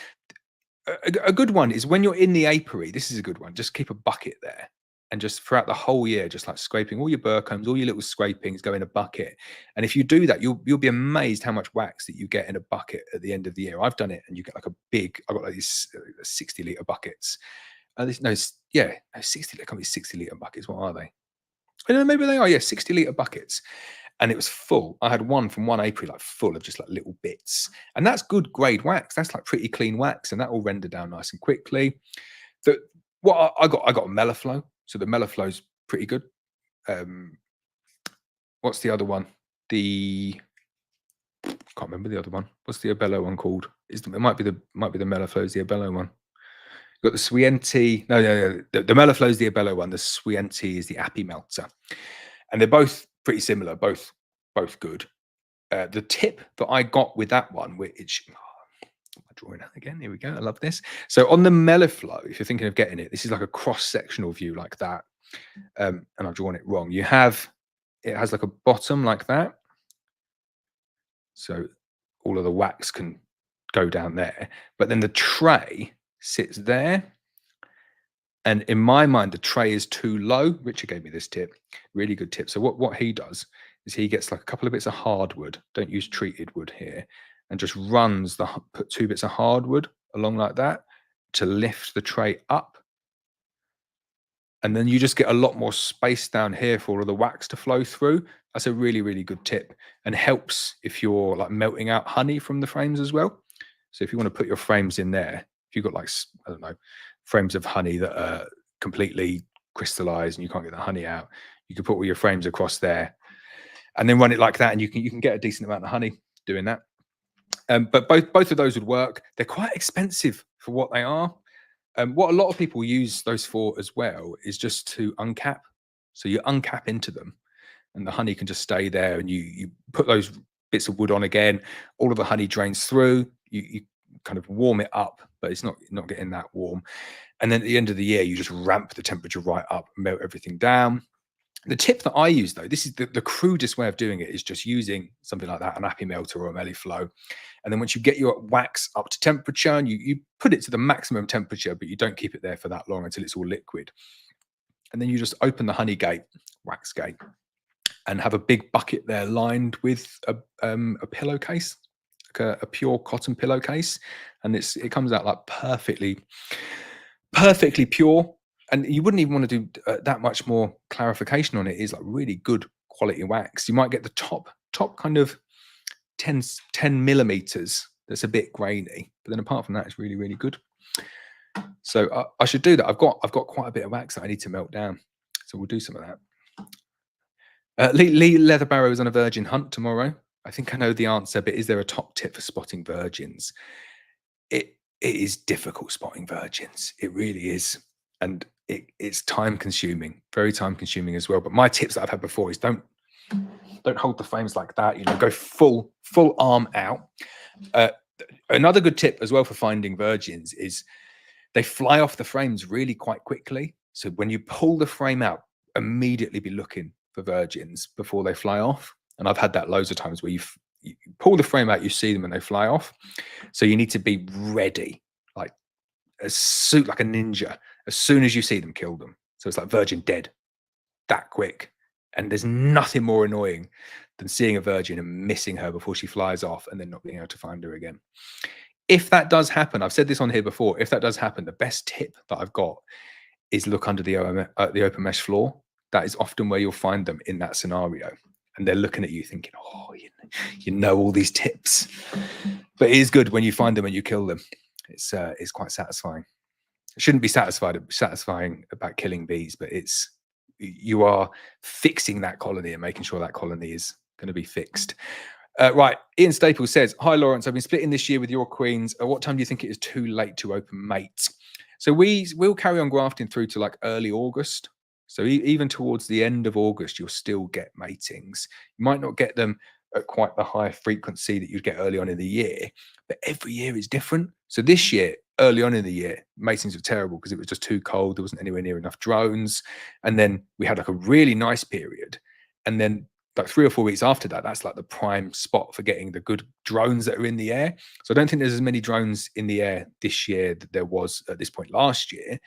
A good one is when you're in the apiary. This is a good one. Just keep a bucket there, and just throughout the whole year, just like scraping all your burr combs, all your little scrapings go in a bucket. And if you do that, you'll be amazed how much wax that you get in a bucket at the end of the year. I've done it, and you get like I've got like these 60-litre buckets. Yeah, 60. They can't be 60-litre buckets. What are they? I don't know, maybe they are. Yeah, 60-litre buckets. And it was full. I had one from one apiary, like full of just like little bits. And that's good grade wax. That's like pretty clean wax, and that will render down nice and quickly. What I got a Melaflow. So the Melaflow's pretty good. What's the other one? Can't remember the other one. What's the Abello one called? It might be the Melaflow's the Abello one. You've got the Swienti. No. The Melaflow's the Abello one. The Swienti is the Appy Melter. And they're both pretty similar, both good. The tip that I got with that one, which am I drawing out again? Here we go. I love this. So on the Melaflow, if you're thinking of getting it, this is like a cross-sectional view like that. And I've drawn it wrong. It has like a bottom like that. So all of the wax can go down there. But then the tray sits there. And in my mind, the tray is too low. Richard gave me this tip, really good tip. So what he does is he gets like a couple of bits of hardwood. Don't use treated wood here, and just put 2 bits of hardwood along like that to lift the tray up. And then you just get a lot more space down here for all of the wax to flow through. That's a really, really good tip, and helps if you're like melting out honey from the frames as well. So if you want to put your frames in there, if you've got like, I don't know, frames of honey that are completely crystallized and you can't get the honey out, you can put all your frames across there and then run it like that, and you can get a decent amount of honey doing that. But both of those would work. They're quite expensive for what they are. What a lot of people use those for as well is just to uncap. So you uncap into them, and the honey can just stay there, and you put those bits of wood on again. All of the honey drains through. You kind of warm it up, but it's not getting that warm. And then at the end of the year, you just ramp the temperature right up, melt everything down. The tip that I use, though, this is the crudest way of doing it, is just using something like that, an Appy Melter or a Meliflow. And then once you get your wax up to temperature, and you put it to the maximum temperature, but you don't keep it there for that long until it's all liquid. And then you just open the honey gate, wax gate, and have a big bucket there lined with a pillowcase, like a pure cotton pillowcase. And it comes out like perfectly pure. And you wouldn't even want to do that much more clarification on it. It's like really good quality wax. You might get the top kind of 10 millimeters that's a bit grainy, but then apart from that, it's really, really good. So I should do that. I've got quite a bit of wax that I need to melt down, so we'll do some of that. Lee Leatherbarrow is on a virgin hunt tomorrow. I think I know the answer, but is there a top tip for spotting virgins? It is difficult spotting virgins. It really is. And it's time consuming, very time consuming as well. But my tips that I've had before is don't hold the frames like that. Go full arm out. Another good tip as well for finding virgins is they fly off the frames really quite quickly. So when you pull the frame out, immediately be looking for virgins before they fly off. And I've had that loads of times where you pull the frame out, you see them and they fly off. So you need to be ready, like a ninja. As soon as you see them, kill them. So it's like virgin dead that quick. And there's nothing more annoying than seeing a virgin and missing her before she flies off and then not being able to find her again. If that does happen, I've said this on here before, if that does happen, the best tip that I've got is look under the open mesh floor. That is often where you'll find them in that scenario. And they're looking at you thinking, oh, you know all these tips. But it is good when you find them and you kill them. It's quite satisfying. It shouldn't be satisfying about killing bees, but you are fixing that colony and making sure that colony is going to be fixed. Right. Ian Staples says, hi, Laurence. I've been splitting this year with your queens. At what time do you think it is too late to open mates? So we'll carry on grafting through to like early August. So even towards the end of August, you'll still get matings. You might not get them at quite the high frequency that you'd get early on in the year, but every year is different. So this year, early on in the year, matings were terrible because it was just too cold. There wasn't anywhere near enough drones. And then we had like a really nice period. And then like 3 or 4 weeks after that, that's like the prime spot for getting the good drones that are in the air. So I don't think there's as many drones in the air this year that there was at this point last year.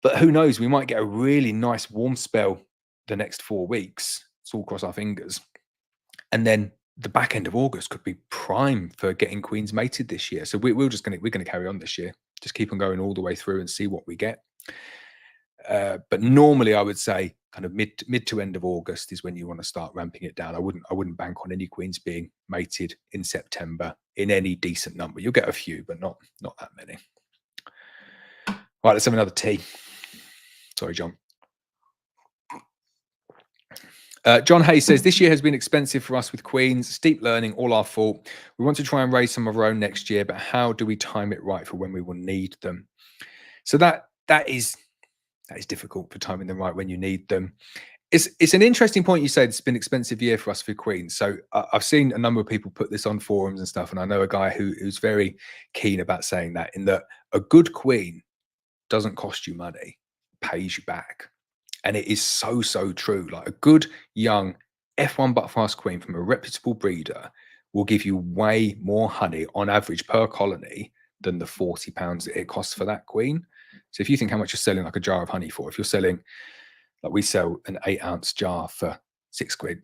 But who knows? We might get a really nice warm spell the next 4 weeks. Let's all cross our fingers. And then the back end of August could be prime for getting queens mated this year. So we're gonna carry on this year. Just keep on going all the way through and see what we get. But normally, I would say kind of mid to end of August is when you want to start ramping it down. I wouldn't bank on any queens being mated in September in any decent number. You'll get a few, but not that many. Right, let's have another tea. Sorry, John. John Hayes says, this year has been expensive for us with queens, steep learning, all our fault. We want to try and raise some of our own next year, but how do we time it right for when we will need them? So that is difficult for timing them right when you need them. It's an interesting point you said. It's been an expensive year for us for queens. So I've seen a number of people put this on forums and stuff, and I know a guy who's very keen about saying that, in that a good queen doesn't cost you money, pays you back. And it is so true. Like a good young F1 buckfast queen from a reputable breeder will give you way more honey on average per colony than the £40 that it costs for that queen. So if you think how much you're selling like a jar of honey for, if you're selling, like we sell an 8-ounce jar for £6.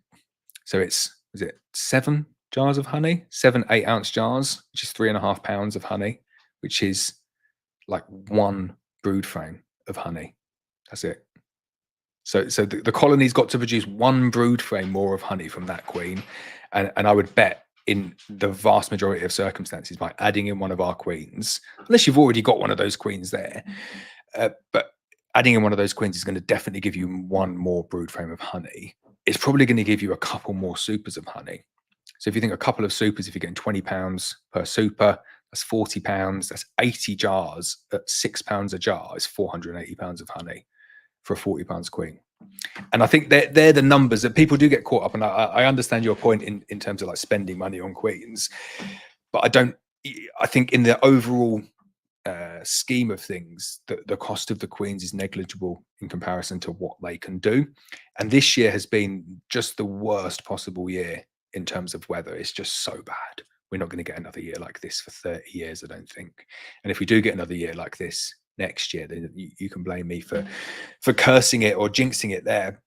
So is it 7 jars of honey? 7 8-ounce jars, which is 3.5 pounds of honey, which is like 1 brood frame of honey. That's it. So the colony's got to produce 1 brood frame more of honey from that queen. And I would bet in the vast majority of circumstances, by adding in one of our queens, unless you've already got one of those queens there, but adding in one of those queens is going to definitely give you 1 more brood frame of honey. It's probably going to give you a couple more supers of honey. So if you think a couple of supers, if you're getting £20 per super, that's £40. That's 80 jars at £6 a jar. Is £480 of honey for a £40 queen. And I think they're the numbers that people do get caught up. And I understand your point in terms of like spending money on queens, but I think in the overall scheme of things, the cost of the queens is negligible in comparison to what they can do. And this year has been just the worst possible year in terms of weather. It's just so bad. We're not going to get another year like this for 30 years, I don't think. And if we do get another year like this next year, then you can blame me for cursing it or jinxing it there.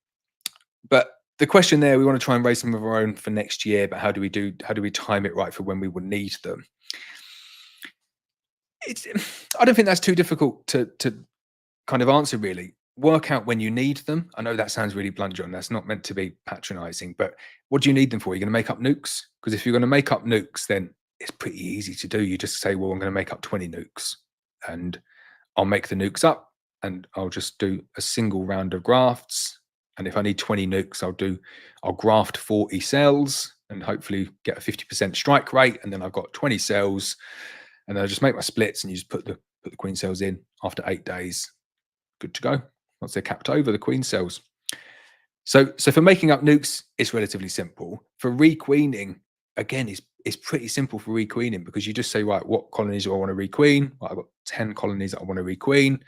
But the question there, we want to try and raise some of our own for next year, but how do we time it right for when we will need them? I don't think that's too difficult to kind of answer, really. Work out when you need them. I know that sounds really blunt, John. That's not meant to be patronizing, but what do you need them for? You're going to make up nukes? Because if you're going to make up nukes, then it's pretty easy to do. You just say, well, I'm going to make up 20 nukes, and I'll make the nukes up, and I'll just do a single round of grafts. And if I need 20 nukes, I'll graft 40 cells and hopefully get a 50% strike rate. And then I've got 20 cells, and then I just make my splits, and you just put the queen cells in after 8 days. Good to go. Once they're capped over, the queen cells. So for making up nukes, it's relatively simple. For requeening, again, it's pretty simple for requeening, because you just say, right, what colonies do I want to requeen? Right, I've got 10 colonies that I want to requeen.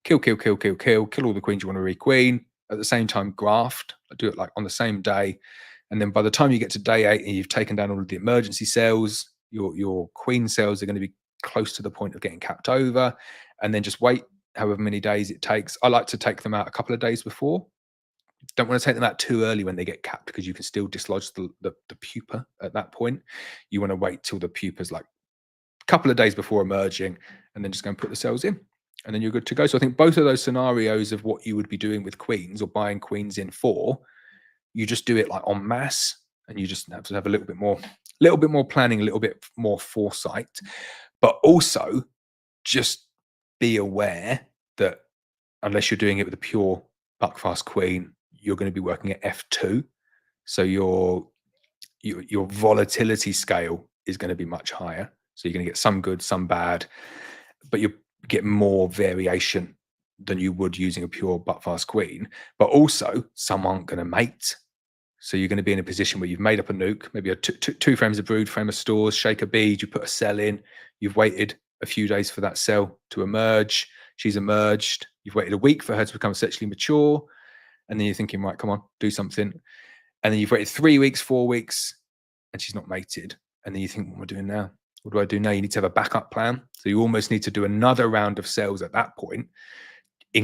Kill all the queens you want to requeen. At the same time, graft. I do it like on the same day. And then by the time you get to day 8 and you've taken down all of the emergency cells, your queen cells are going to be close to the point of getting capped over. And then just wait however many days it takes. I like to take them out a couple of days before. Don't want to take them out too early when they get capped, because you can still dislodge the pupa at that point. You want to wait till the pupa's like a couple of days before emerging, and then just go and put the cells in, and then you're good to go. So I think both of those scenarios of what you would be doing with queens or buying queens in for, you just do it like en masse, and you just have to have a little bit more planning, a little bit more foresight, but also just be aware that unless you're doing it with a pure buckfast queen, you're going to be working at F2. So your volatility scale is going to be much higher. So you're going to get some good, some bad, but you get more variation than you would using a pure buckfast queen. But also, some aren't going to mate. So you're going to be in a position where you've made up a nuke, maybe two frames of brood, frame of stores, shake a bead, you put a cell in, you've waited a few days for that cell to emerge. She's emerged. You've waited a week for her to become sexually mature. And then you're thinking, right, come on, do something. and then you've waited 3 weeks, 4 weeks, and she's not mated. And then you think, what am I doing now? What do I do now? You need to have a backup plan. So you almost need to do another round of cells at that point,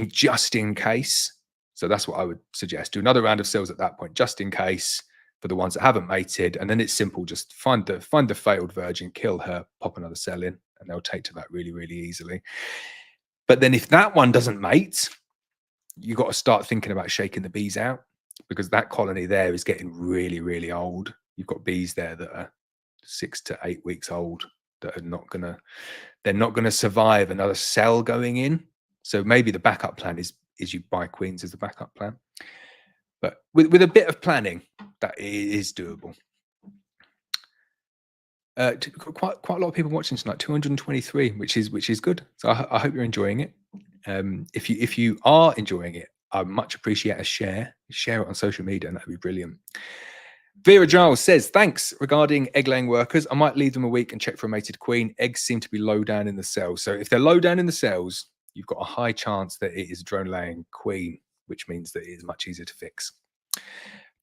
just in case. So that's what I would suggest. Do another round of cells at that point, just in case, for the ones that haven't mated. And then it's simple. Just find the failed virgin, kill her, pop another cell in, and they'll take to that really, really easily. But then if that one doesn't mate, you've got to start thinking about shaking the bees out, because that colony there is getting really, really old. You've got bees there that are 6 to 8 weeks old that are they're not gonna survive another cell going in. So maybe the backup plan is you buy queens as a backup plan. But with a bit of planning, that is doable. Quite a lot of people watching tonight, 223, which is good. So I hope you're enjoying it. If you are enjoying it, I much appreciate a share. Share it on social media, and that'd be brilliant. Vera Giles says, thanks. Regarding egg-laying workers, I might leave them a week and check for a mated queen. Eggs seem to be low down in the cells. So if they're low down in the cells, you've got a high chance that it is a drone-laying queen, which means that it is much easier to fix.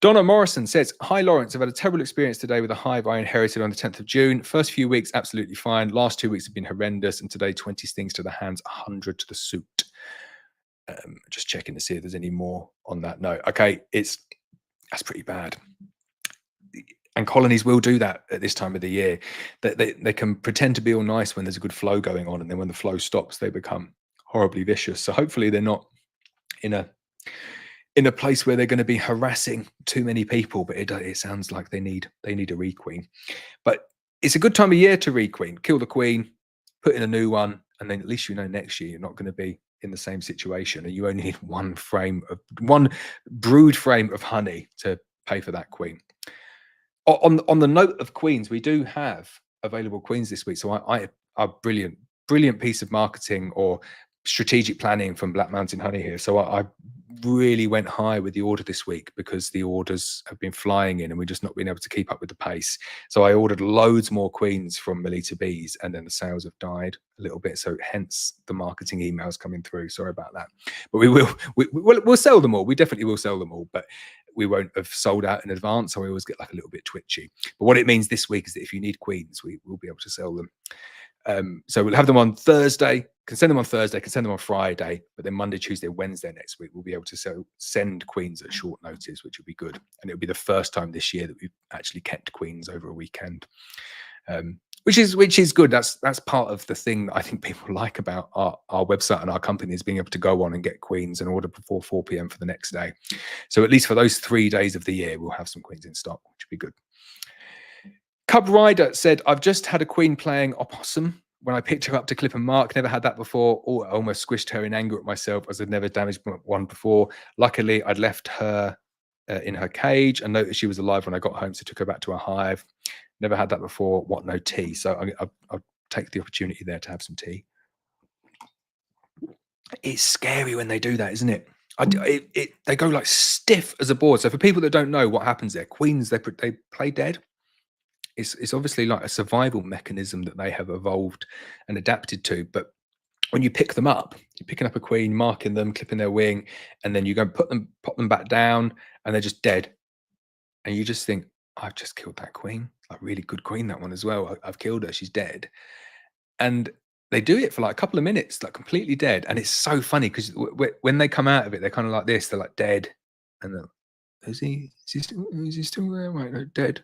Donna Morrison says, hi, Laurence. I've had a terrible experience today with a hive I inherited on the 10th of June. First few weeks, absolutely fine. Last 2 weeks have been horrendous. And today, 20 stings to the hands, 100 to the suit. Just checking to see if there's any more on that note. Okay, that's pretty bad. And colonies will do that at this time of the year. They can pretend to be all nice when there's a good flow going on, and then when the flow stops, they become horribly vicious. So hopefully they're not in a place where they're going to be harassing too many people. But it sounds like they need a requeen. But it's a good time of year to requeen. Kill the queen, put in a new one, and then at least you know next year you're not going to be in the same situation, and you only need one brood frame of honey to pay for that queen. On the note of queens, we do have available queens this week. So a brilliant piece of marketing or strategic planning from Black Mountain Honey here. So I really went high with the order this week, because the orders have been flying in and we've just not been able to keep up with the pace. So I ordered loads more queens from Melita Bees, and then the sales have died a little bit. So hence the marketing emails coming through. Sorry about that. But we'll sell them all. We definitely will sell them all, but we won't have sold out in advance. So I always get like a little bit twitchy. But what it means this week is that if you need queens, we will be able to sell them. So we'll have them on Thursday, can send them on Thursday, can send them on Friday, but then Monday, Tuesday, Wednesday next week, we'll be able to send queens at short notice, which will be good. And it'll be the first time this year that we've actually kept queens over a weekend, which is good. That's part of the thing that I think people like about our website and our company, is being able to go on and get queens and order before 4 p.m. for the next day. So at least for those 3 days of the year, we'll have some queens in stock, which will be good. Cub Rider said, I've just had a queen playing opossum when I picked her up to clip and mark. Never had that before. I almost squished her in anger at myself, as I'd never damaged one before. Luckily, I'd left her in her cage and noticed she was alive when I got home, so took her back to a hive. Never had that before. What, no tea? So I'll take the opportunity there to have some tea. It's scary when they do that, isn't it? They go like stiff as a board. So for people that don't know what happens there, queens, they play dead. It's obviously like a survival mechanism that they have evolved and adapted to. But when you pick them up, you're picking up a queen, marking them, clipping their wing, and then you go pop them back down, and they're just dead. And you just think, I've just killed that queen. Like, really good queen, that one as well. I've killed her. She's dead. And they do it for like a couple of minutes, like completely dead. And it's so funny because when they come out of it, they're kind of like this. They're like dead. And they're, is he still there? Right, no, dead.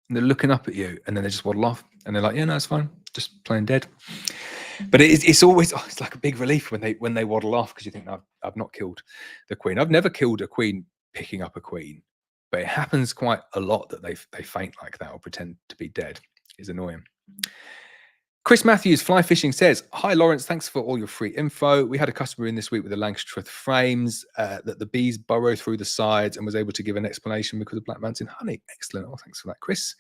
And they're looking up at you, and then they just waddle off, and they're like, yeah, no, it's fine, just playing dead. But it's always, it's like a big relief when they waddle off, because you think, no, I've not killed the queen. I've never killed a queen picking up a queen, but it happens quite a lot that they faint like that or pretend to be dead. It's annoying. Chris Matthews, Fly Fishing, says, hi, Laurence, thanks for all your free info. We had a customer in this week with the Lancashire frames that the bees burrow through the sides, and was able to give an explanation because of Black Mountain Honey. Excellent. Oh, thanks for that, Chris.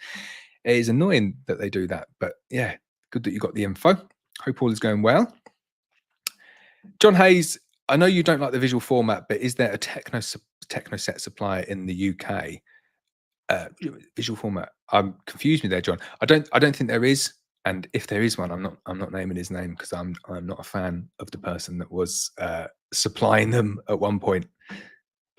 It is annoying that they do that, but yeah, good that you got the info. Hope all is going well. John Hayes, I know you don't like the visual format, but is there a Technoset supplier in the UK? Visual format. Confused me there, John. I don't think there is. And if there is one, I'm not naming his name, because I'm not a fan of the person that was supplying them at one point.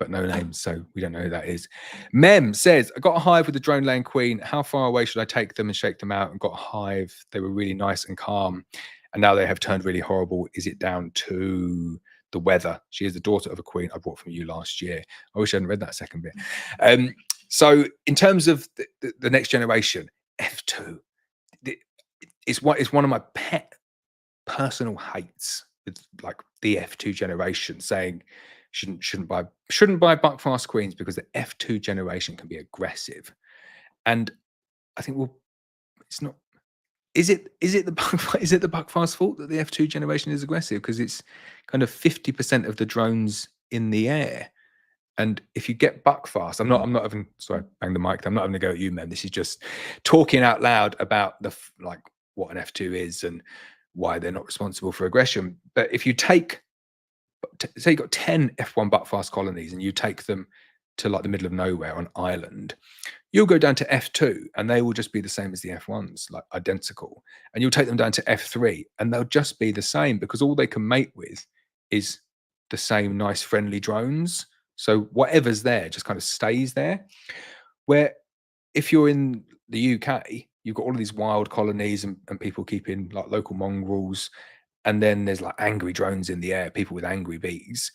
but no names, so we don't know who that is. Mem says, I got a hive with a drone laying queen. How far away should I take them and shake them out? And got a hive. They were really nice and calm. And now they have turned really horrible. Is it down to the weather? She is the daughter of a queen I bought from you last year. I wish I hadn't read that second bit. So in terms of the next generation, F2, it's one of my pet personal hates with like the F2 generation, saying shouldn't buy buckfast queens because the F2 generation can be aggressive. And I think, well, it's not. Is it the buckfast fault that the F2 generation is aggressive? Because it's kind of 50% of the drones in the air. And if you get buckfast, I'm not even, sorry, bang the mic. I'm not having to go at you, man. This is just talking out loud about like what an F2 is and why they're not responsible for aggression. But if you take, say you've got 10 F1 buckfast colonies and you take them to like the middle of nowhere on island, you'll go down to F2 and they will just be the same as the F1s, like identical. And you'll take them down to F3 and they'll just be the same because all they can mate with is the same nice friendly drones. So whatever's there just kind of stays there. Where if you're in the UK, you've got all of these wild colonies and people keeping like local mongrels. And then there's like angry drones in the air, people with angry bees.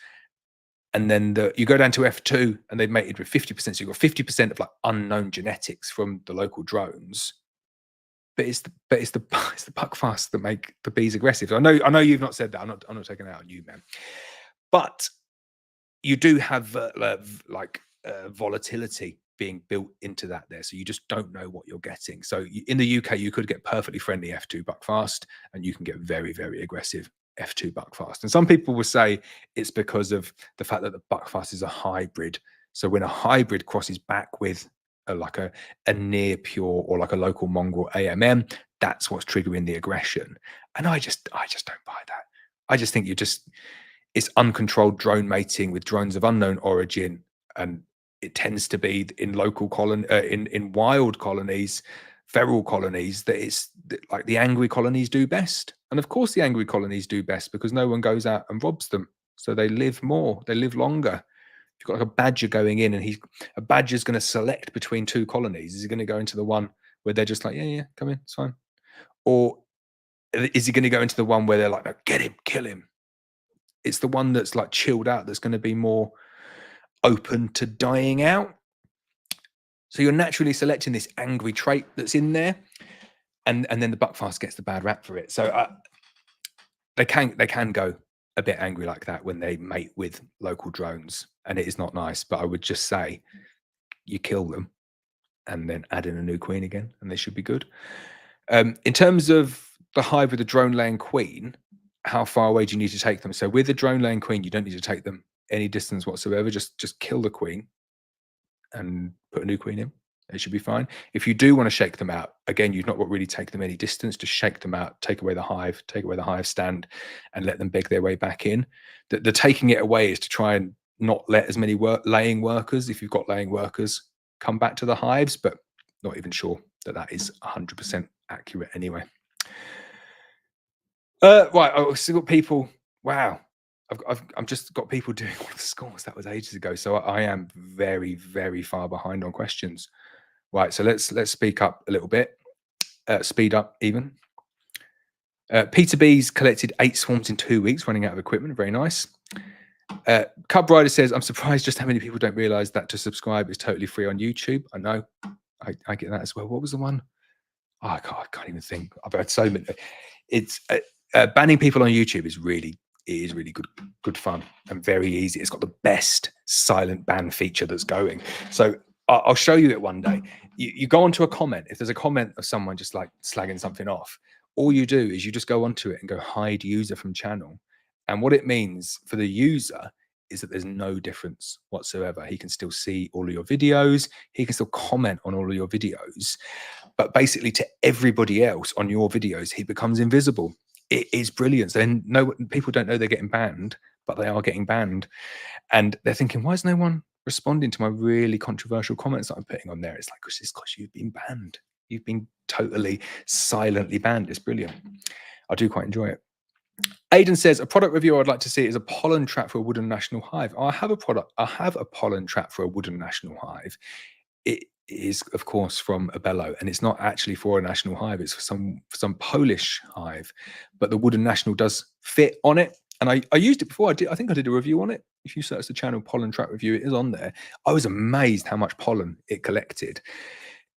And then you go down to F2 and they've mated with 50%. So you've got 50% of like unknown genetics from the local drones. But it's the buckfast that make the bees aggressive. I know you've not said that. I'm not taking it out on you, man. But you do have volatility being built into that there. So you just don't know what you're getting. So in the UK, you could get perfectly friendly F2 buckfast and you can get very, very aggressive F2 buckfast. And some people will say it's because of the fact that the buckfast is a hybrid. So when a hybrid crosses back with a near pure or like a local mongrel AMM, that's what's triggering the aggression. And I just don't buy that. I just think it's uncontrolled drone mating with drones of unknown origin, and it tends to be in local in wild colonies, feral colonies, that like the angry colonies do best. And of course the angry colonies do best because no one goes out and robs them, so they live more, they live longer. If you've got like a badger going in and a badger's going to select between two colonies, is he going to go into the one where they're just like, yeah, come in, it's fine? Or is he going to go into the one where they're like, no, get him, kill him? It's the one that's like chilled out that's going to be more open to dying out. So you're naturally selecting this angry trait that's in there, and then the buckfast gets the bad rap for it. So they can go a bit angry like that when they mate with local drones, and it is not nice. But I would just say you kill them and then add in a new queen again, and they should be good. In terms of the hive with the drone laying queen, how far away do you need to take them? So with the drone laying queen, you don't need to take them any distance whatsoever. Just kill the queen and put a new queen in. It should be fine. If you do want to shake them out, again, you've not got really take them any distance. Just shake them out, take away the hive stand, and let them beg their way back in. The taking it away is to try and not let as many laying workers, if you've got laying workers, come back to the hives, but not even sure that is 100% accurate anyway. Right, I've still got people. Wow, I've just got people doing all the scores. That was ages ago, so I am very, very far behind on questions. Right, so let's speak up a little bit, speed up even. Peter B's collected 8 swarms in 2 weeks, running out of equipment. Very nice. Cub Rider says, I'm surprised just how many people don't realize that to subscribe is totally free on YouTube. I know, I get that as well. What was the one? Oh, I can't even think. I've had so many. It's banning people on YouTube is really good fun and very easy. It's got the best silent ban feature that's going. So I'll show you it one day. You go onto a comment. If there's a comment of someone just like slagging something off, all you do is you just go onto it and go hide user from channel. And what it means for the user is that there's no difference whatsoever. He can still see all of your videos. He can still comment on all of your videos. But basically to everybody else on your videos, he becomes invisible. It is brilliant. So people don't know they're getting banned, but they are getting banned. And they're thinking, why is no one responding to my really controversial comments that I'm putting on there? It's like, it's because you've been banned. You've been totally silently banned. It's brilliant. I do quite enjoy it. Aidan says, a product review I'd like to see is a pollen trap for a wooden national hive. I have a pollen trap for a wooden national hive. It is, of course, from a bellow, and it's not actually for a national hive. It's for some Polish hive, but the wooden national does fit on it. And I used it before. I think I did a review on it. If you search the channel pollen trap review, it is on there. I was amazed how much pollen it collected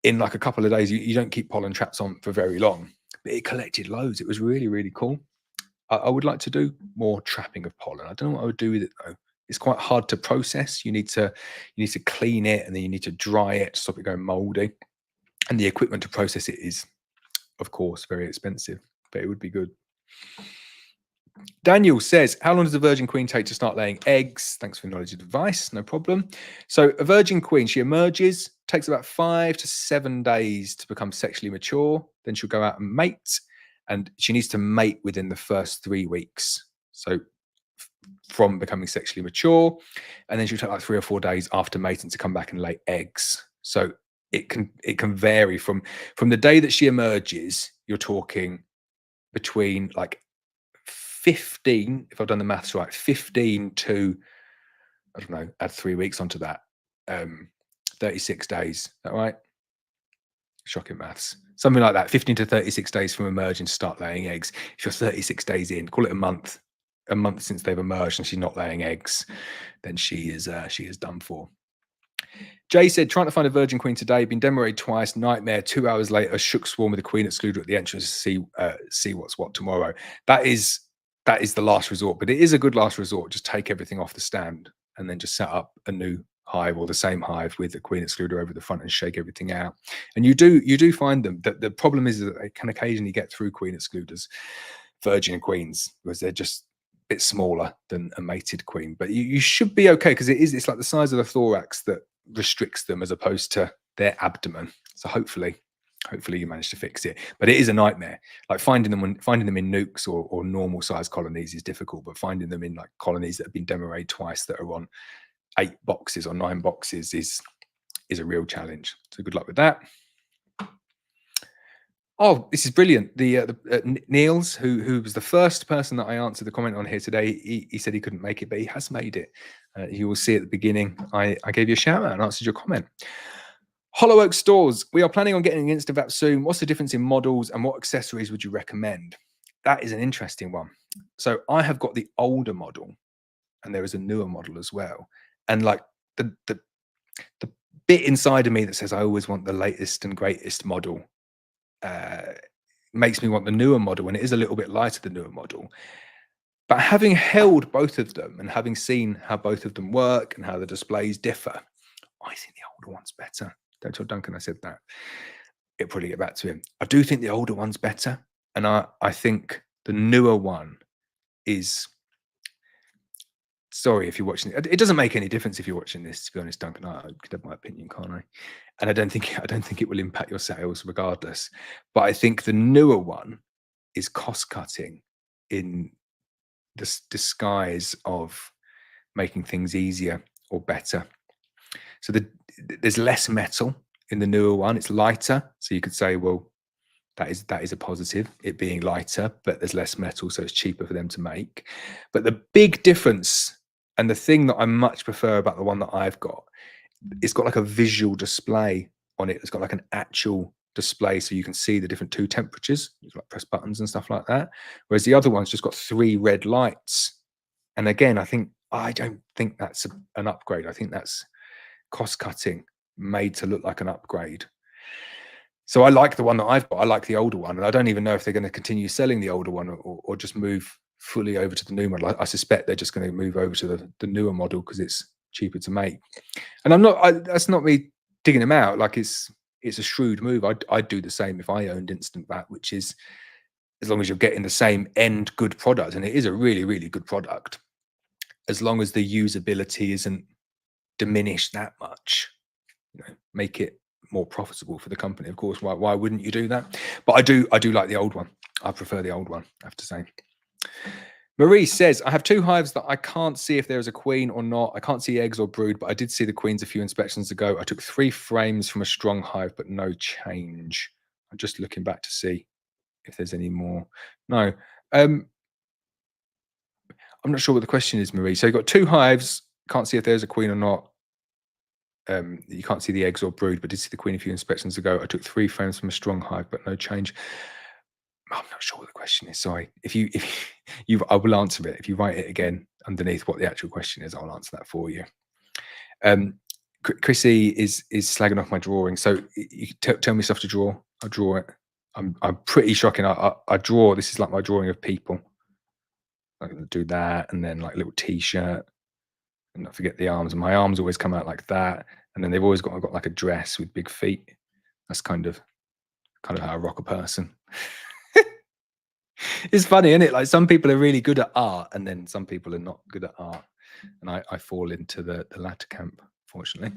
in like a couple of days. You don't keep pollen traps on for very long, but it collected loads. It was really, really cool. I would like to do more trapping of pollen. I don't know what I would do with it though. It's quite hard to process. You need to clean it, and then you need to dry it to stop it going moldy. And the equipment to process it is, of course, very expensive, but it would be good. Daniel says, how long does a virgin queen take to start laying eggs? Thanks for your knowledge and advice. No problem. So a virgin queen, she emerges, takes about 5 to 7 days to become sexually mature. Then she'll go out and mate, and she needs to mate within the first 3 weeks. So from becoming sexually mature, and then she'll take like 3 or 4 days after mating to come back and lay eggs. So it can vary from the day that she emerges. You're talking between like 15, if I've done the maths right, 15 to, I don't know, add 3 weeks onto that, 36 days. Is that right? Shocking maths. Something like that, 15 to 36 days from emerging to start laying eggs. If you're 36 days in, call it a month since they've emerged and she's not laying eggs, then she is done for. Jay said, trying to find a virgin queen today, been demorated twice, nightmare. 2 hours later, shook swarm with a queen excluder at the entrance to see what's what tomorrow. That is the last resort, but it is a good last resort. Just take everything off the stand and then just set up a new hive or the same hive with the queen excluder over the front and shake everything out. And you do find them. The problem is that they can occasionally get through queen excluders, virgin queens, because they're just a bit smaller than a mated queen. But you should be okay, because it's like the size of the thorax that restricts them as opposed to their abdomen. So hopefully you manage to fix it, but it is a nightmare. Like finding them in nukes or normal size colonies is difficult, but finding them in like colonies that have been demorated twice that are on 8 boxes or 9 boxes is a real challenge. So good luck with that. Oh, this is brilliant. Niels, who was the first person that I answered the comment on here today, he said he couldn't make it, but he has made it. You will see at the beginning, I gave you a shout out and answered your comment. Hollow Oak Stores, we are planning on getting an instant vac soon. What's the difference in models and what accessories would you recommend? That is an interesting one. So I have got the older model and there is a newer model as well. And like the bit inside of me that says I always want the latest and greatest model makes me want the newer model, and it is a little bit lighter, the newer model. But having held both of them and having seen how both of them work and how the displays differ, I think the older one's better. Don't tell Duncan I said that. It'll probably get back to him. I do think the older one's better, and I think the newer one is... Sorry if you're watching it. It doesn't make any difference if you're watching this, to be honest, Duncan. I could have my opinion, can't I? And I don't think it will impact your sales regardless. But I think the newer one is cost cutting in this disguise of making things easier or better. So there's less metal in the newer one. It's lighter, so you could say, well, that is a positive, it being lighter, but there's less metal, so it's cheaper for them to make. But the big difference, and the thing that I much prefer about the one that I've got, it's got like a visual display on it. It's got like an actual display, so you can see the different 2 temperatures. You can like press buttons and stuff like that. Whereas the other one's just got 3 red lights. And again, I don't think that's an upgrade. I think that's cost cutting made to look like an upgrade. So I like the one that I've got. I like the older one, and I don't even know if they're going to continue selling the older one or just move fully over to the new model. I suspect they're just going to move over to the newer model because it's cheaper to make. And that's not me digging them out. Like it's a shrewd move. I'd do the same if I owned Instant Vat, which is, as long as you're getting the same end good product, and it is a really, really good product, as long as the usability isn't diminished that much, make it more profitable for the company. Of course, why wouldn't you do that? But I do like the old one. I prefer the old one, I have to say. Marie says, I have 2 hives that I can't see if there is a queen or not. I can't see eggs or brood, but I did see the queens a few inspections ago. I took 3 frames from a strong hive, but no change. I'm just looking back to see if there's any more. No. I'm not sure what the question is, Marie. So you've got 2 hives, can't see if there's a queen or not. You can't see the eggs or brood, but did see the queen a few inspections ago. I took 3 frames from a strong hive, but no change. I'm not sure what the question is. Sorry. If you, I will answer it. If you write it again underneath what the actual question is, I'll answer that for you. Chrissy is slagging off my drawing. So you tell me stuff to draw. I'll draw it. I'm pretty shocking. I draw. This is like my drawing of people. I'm going to do that, and then like a little t-shirt, and not forget the arms. And my arms always come out like that, and then they've always got like a dress with big feet. That's kind of how I rock a person. It's funny, isn't it? Like some people are really good at art, and then some people are not good at art, and I fall into the latter camp, fortunately.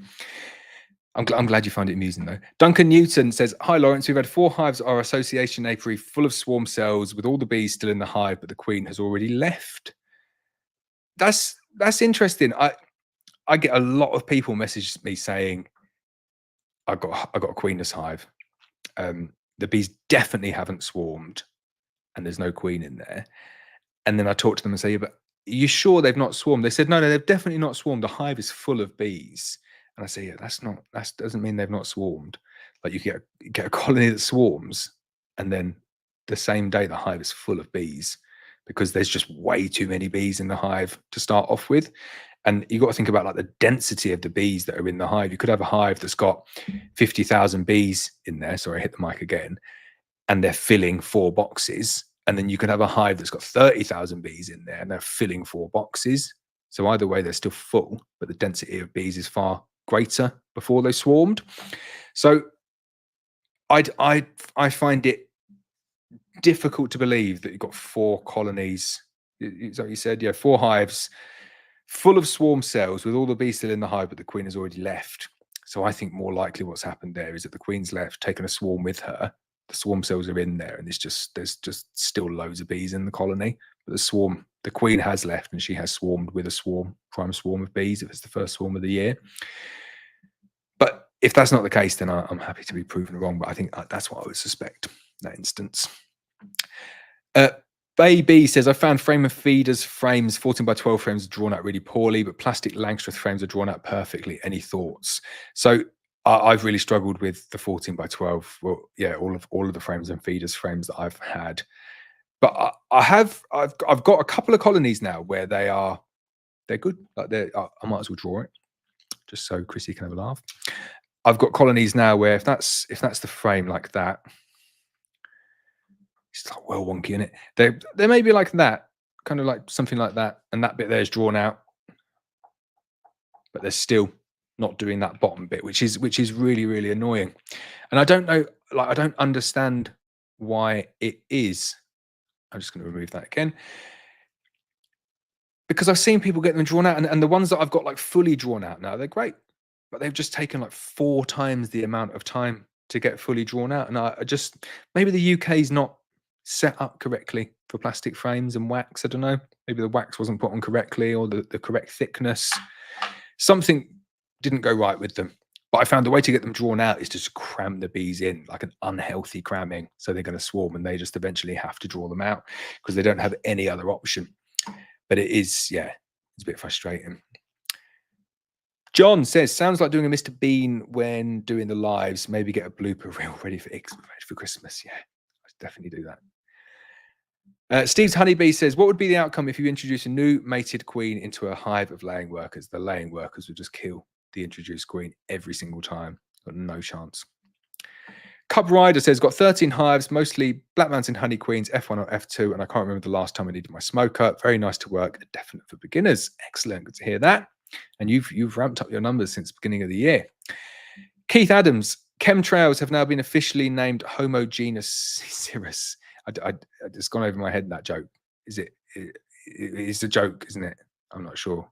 I'm glad you find it amusing, though. Duncan Newton says, "Hi, Laurence. We've had 4 hives at our association apiary full of swarm cells with all the bees still in the hive, but the queen has already left." That's interesting. I get a lot of people message me saying, "I got a queenless hive. The bees definitely haven't swarmed, and there's no queen in there." And then I talk to them and say, "Yeah, but are you sure they've not swarmed?" They said, "No, they've definitely not swarmed. The hive is full of bees." And I say, "Yeah, that doesn't mean they've not swarmed. Like you get a colony that swarms, and then the same day the hive is full of bees because there's just way too many bees in the hive to start off with." And you got to think about like the density of the bees that are in the hive. You could have a hive that's got 50,000 bees in there. Sorry, I hit the mic again, and they're filling 4 boxes. And then you can have a hive that's got 30,000 bees in there and they're filling 4 boxes. So either way, they're still full, but the density of bees is far greater before they swarmed. So I find it difficult to believe that you've got 4 colonies. Is that what you said? Yeah, 4 hives full of swarm cells with all the bees still in the hive, but the queen has already left. So I think more likely what's happened there is that the queen's left, taken a swarm with her. The swarm cells are in there, and there's just still loads of bees in the colony. But the queen has left, and she has swarmed with a prime swarm of bees if it's the first swarm of the year. But if that's not the case, then I'm happy to be proven wrong. But I think that's what I would suspect in that instance. Baby says, "I found frame of feeders frames, 14 by 12 frames, drawn out really poorly, but plastic Langstroth frames are drawn out perfectly. Any thoughts?" So I've really struggled with the 14 by 12. Well, yeah, all of the frames and feeders frames that I've had, but I've got a couple of colonies now where they're good. Like I might as well draw it just so Chrissy can have a laugh. I've got colonies now where if that's the frame like that, it's like well wonky, isn't it? They may be like that, kind of like something like that, and that bit there is drawn out, but they're still not doing that bottom bit, which is really, really annoying. And I don't know, like I don't understand why it is. I'm just going to remove that again, because I've seen people get them drawn out, and the ones that I've got like fully drawn out now, they're great, but they've just taken like 4 times the amount of time to get fully drawn out. And I just, maybe the UK is not set up correctly for plastic frames and wax. I don't know. Maybe the wax wasn't put on correctly, or the correct thickness. Something didn't go right with them. But I found the way to get them drawn out is just cram the bees in, like an unhealthy cramming. So they're going to swarm, and they just eventually have to draw them out because they don't have any other option. But it is, yeah, it's a bit frustrating. John says, "Sounds like doing a Mr. Bean when doing the lives. Maybe get a blooper reel ready for Christmas." Yeah, I'll definitely do that. Steve's Honeybee says, "What would be the outcome if you introduce a new mated queen into a hive of laying workers? The laying workers would just kill the introduced queen every single time. Got no chance." Cub Rider says, "Got 13 hives, mostly Black Mountain honey queens, F1 or F2, and I can't remember the last time I needed my smoker. Very nice to work, definite for beginners." Excellent, good to hear that. And you've ramped up your numbers since the beginning of the year. Keith Adams, "Chemtrails have now been officially named homogeneous cirrus." I just gone over my head in that joke. It's a joke, isn't it? I'm not sure.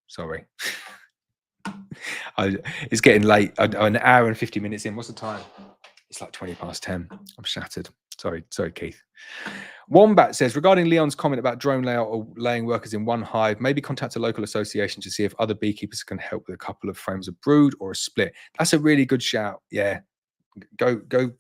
Sorry. It's getting late. I'm an hour and 50 minutes in. What's the time? It's like 20 past 10. I'm shattered. Sorry, Keith. Wombat says, "Regarding Leon's comment about drone layout or laying workers in one hive, maybe contact a local association to see if other beekeepers can help with a couple of frames of brood or a split." That's a really good shout. Yeah, go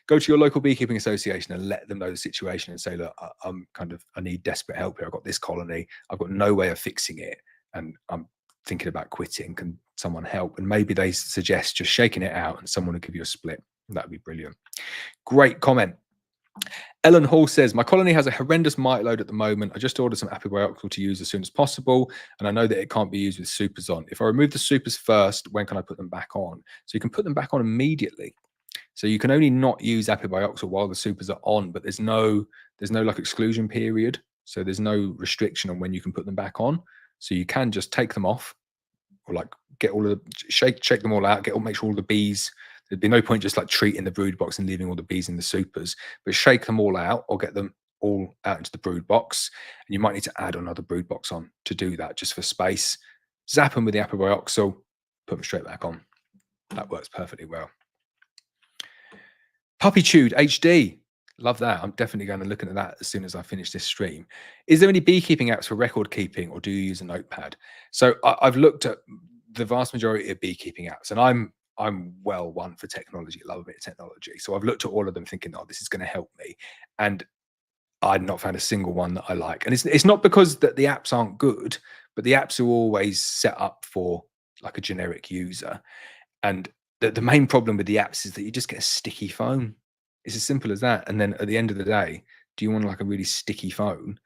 Go to your local beekeeping association and let them know the situation and say, look, I need desperate help here. I've got this colony. I've got no way of fixing it. And I'm thinking about quitting. Can someone help? And maybe they suggest just shaking it out and someone will give you a split. That'd be brilliant. Great comment. Ellen Hall says, my colony has a horrendous mite load at the moment. I just ordered some Apiary to use as soon as possible. And I know that it can't be used with supers on. If I remove the supers first, when can I put them back on? So you can put them back on immediately. So you can only not use Apiary while the supers are on, but there's no like exclusion period. So there's no restriction on when you can put them back on. So you can just take them off or like get all of the, shake them all out, make sure all the bees, there'd be no point just like treating the brood box and leaving all the bees in the supers, but shake them all out or get them all out into the brood box. And you might need to add another brood box on to do that just for space. Zap them with the Apiary, put them straight back on. That works perfectly well. Puppytude HD. Love that. I'm definitely going to look into that as soon as I finish this stream. Is there any beekeeping apps for record keeping or do you use a notepad? So I've looked at the vast majority of beekeeping apps and I'm well one for technology. I love a bit of technology. So I've looked at all of them thinking, oh, this is going to help me. And I've not found a single one that I like. And it's not because that the apps aren't good, but the apps are always set up for like a generic user. And the main problem with the apps is that you just get a sticky phone. It's as simple as that. And then at the end of the day, do you want like a really sticky phone?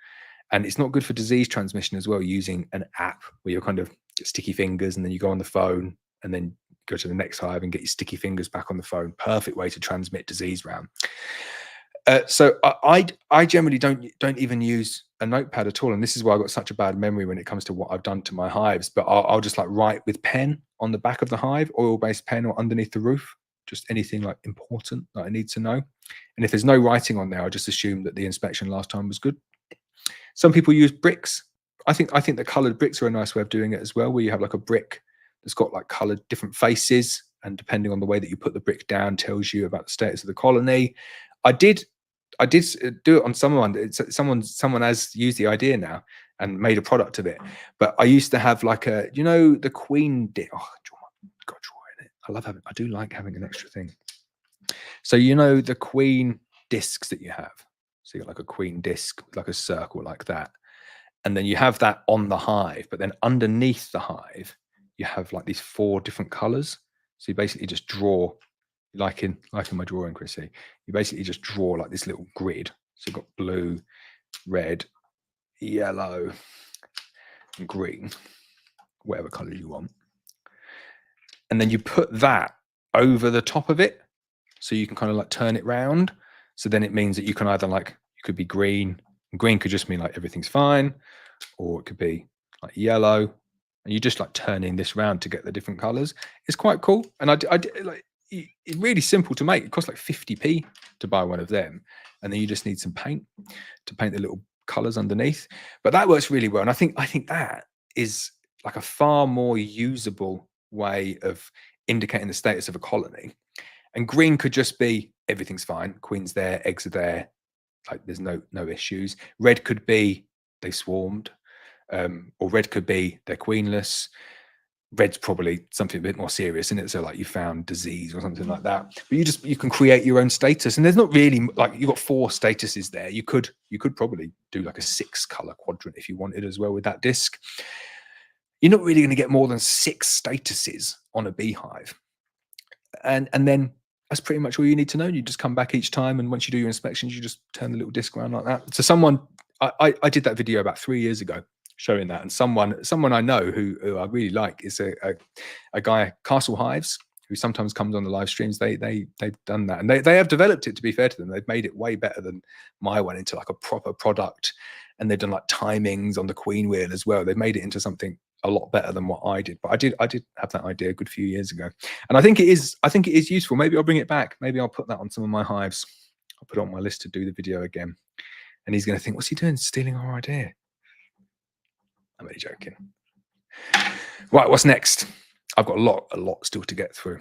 And it's not good for disease transmission as well, using an app where you're kind of get sticky fingers and then you go on the phone and then go to the next hive and get your sticky fingers back on the phone. Perfect way to transmit disease around. So I generally don't even use a notepad at all. And this is why I've got such a bad memory when it comes to what I've done to my hives. But I'll just like write with pen on the back of the hive, oil-based pen, or underneath the roof. Just anything like important that I need to know. And if there's no writing on there, I just assume that the inspection last time was good. Some people use bricks. I think the colored bricks are a nice way of doing it as well, where you have like a brick that's got like colored different faces, and depending on the way that you put the brick down tells you about the status of the colony. I did do it on someone. Someone has used the idea now and made a product of it. But I used to have like a, the queen did. Oh, God, I do like having an extra thing. So the queen discs that you have. So you got like a queen disc with like a circle like that. And then you have that on the hive, but then underneath the hive, you have like these 4 different colors. So you basically just draw, like in my drawing, Chrissy, you basically just draw like this little grid. So you've got blue, red, yellow, and green, whatever color you want. And then you put that over the top of it. So you can kind of like turn it round. So then it means that you can either like, you could be green. Green could just mean like everything's fine. Or it could be like yellow. And you're just like turning this round to get the different colors. It's quite cool. And I like, it's really simple to make. It costs like 50p to buy one of them. And then you just need some paint to paint the little colors underneath. But that works really well. And I think that is like a far more usable way of indicating the status of a colony. And green could just be everything's fine, queen's there, eggs are there, like there's no issues. Red could be they swarmed, or red could be they're queenless. Red's probably something a bit more serious, isn't it? So like you found disease or something like that. But you can create your own status, and there's not really like you've got 4 statuses there. You could probably do like a 6-color quadrant if you wanted as well with that disc. You're not really going to get more than 6 statuses on a beehive. And then that's pretty much all you need to know. You just come back each time, and once you do your inspections, you just turn the little disc around like that. So I did that video about 3 years ago showing that, and someone I know who I really like is a guy, Castle Hives, who sometimes comes on the live streams. They've done that, and they have developed it, to be fair to them. They've made it way better than my one into like a proper product, and they've done like timings on the queen wheel as well. They've made it into something a lot better than what I did. But I did have that idea a good few years ago, and I think it is useful. Maybe I'll bring it back. Maybe I'll put that on some of my hives. I'll put it on my list to do the video again. And he's going to think, what's he doing? Stealing our idea. I'm only joking. Right, what's next? I've got a lot still to get through.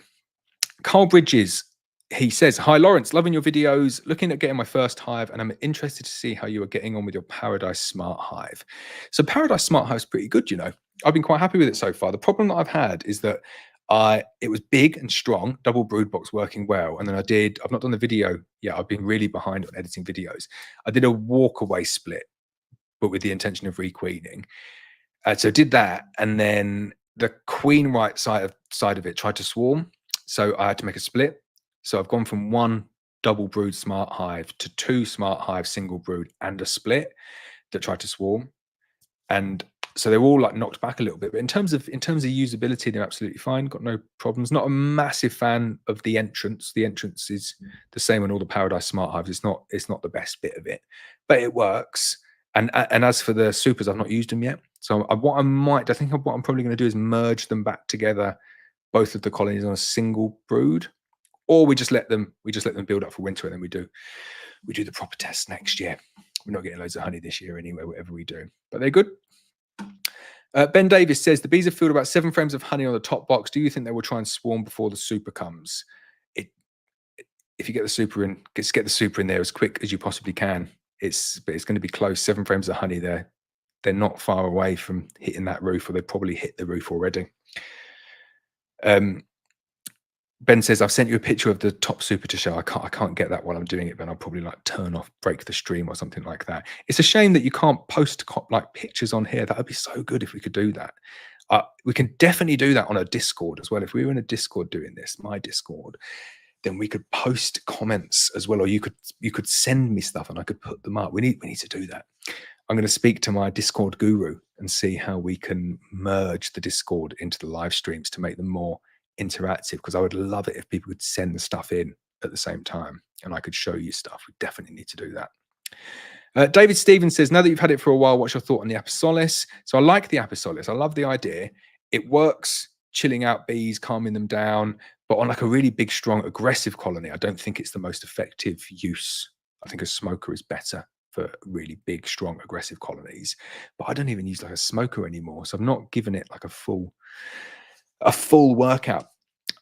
Carl Bridges, he says, hi, Laurence, loving your videos, looking at getting my first hive, and I'm interested to see how you are getting on with your Paradise Smart Hive. So Paradise Smart Hive is pretty good, I've been quite happy with it so far. The problem that I've had is that It was big and strong, double brood box working well. And then I've not done the video yet. I've been really behind on editing videos. I did a walkaway split, but with the intention of requeening. So did that, and then the queen right side of it tried to swarm. So I had to make a split. So I've gone from one double brood smart hive to two smart hive single brood and a split that tried to swarm. And so they're all like knocked back a little bit. But in terms of usability, they're absolutely fine. Got no problems. Not a massive fan of the entrance. The entrance is the same on all the Paradise smart hives. It's not the best bit of it, but it works. And as for the supers, I've not used them yet. So what I'm probably going to do is merge them back together, both of the colonies on a single brood, or we just let them build up for winter, and then we do the proper tests next year. We're not getting loads of honey this year anyway, whatever we do, but they're good. Ben Davis says the bees have filled about 7 frames of honey on the top box. Do you think they will try and swarm before the super comes? If you get the super in, get the super in there as quick as you possibly can. But it's going to be close. 7 frames of honey there. They're not far away from hitting that roof, or they probably hit the roof already. Ben says, I've sent you a picture of the top super to show. I can't get that while I'm doing it, but I'll probably like turn off, break the stream or something like that. It's a shame that you can't post like pictures on here. That would be so good if we could do that. We can definitely do that on a Discord as well. If we were in a Discord doing this, my Discord, then we could post comments as well, or you could send me stuff and I could put them up. We need to do that. I'm going to speak to my Discord guru and see how we can merge the Discord into the live streams to make them more interactive, because I would love it if people could send the stuff in at the same time and I could show you stuff. We definitely need to do that. David Stevens says, now that you've had it for a while, what's your thought on the Apisolis? So I like the Apisolis. I love the idea. It works chilling out bees, calming them down, but on like a really big, strong, aggressive colony, I don't think it's the most effective use. I think a smoker is better for really big, strong, aggressive colonies. But I don't even use like a smoker anymore. So I've not given it like a full workout.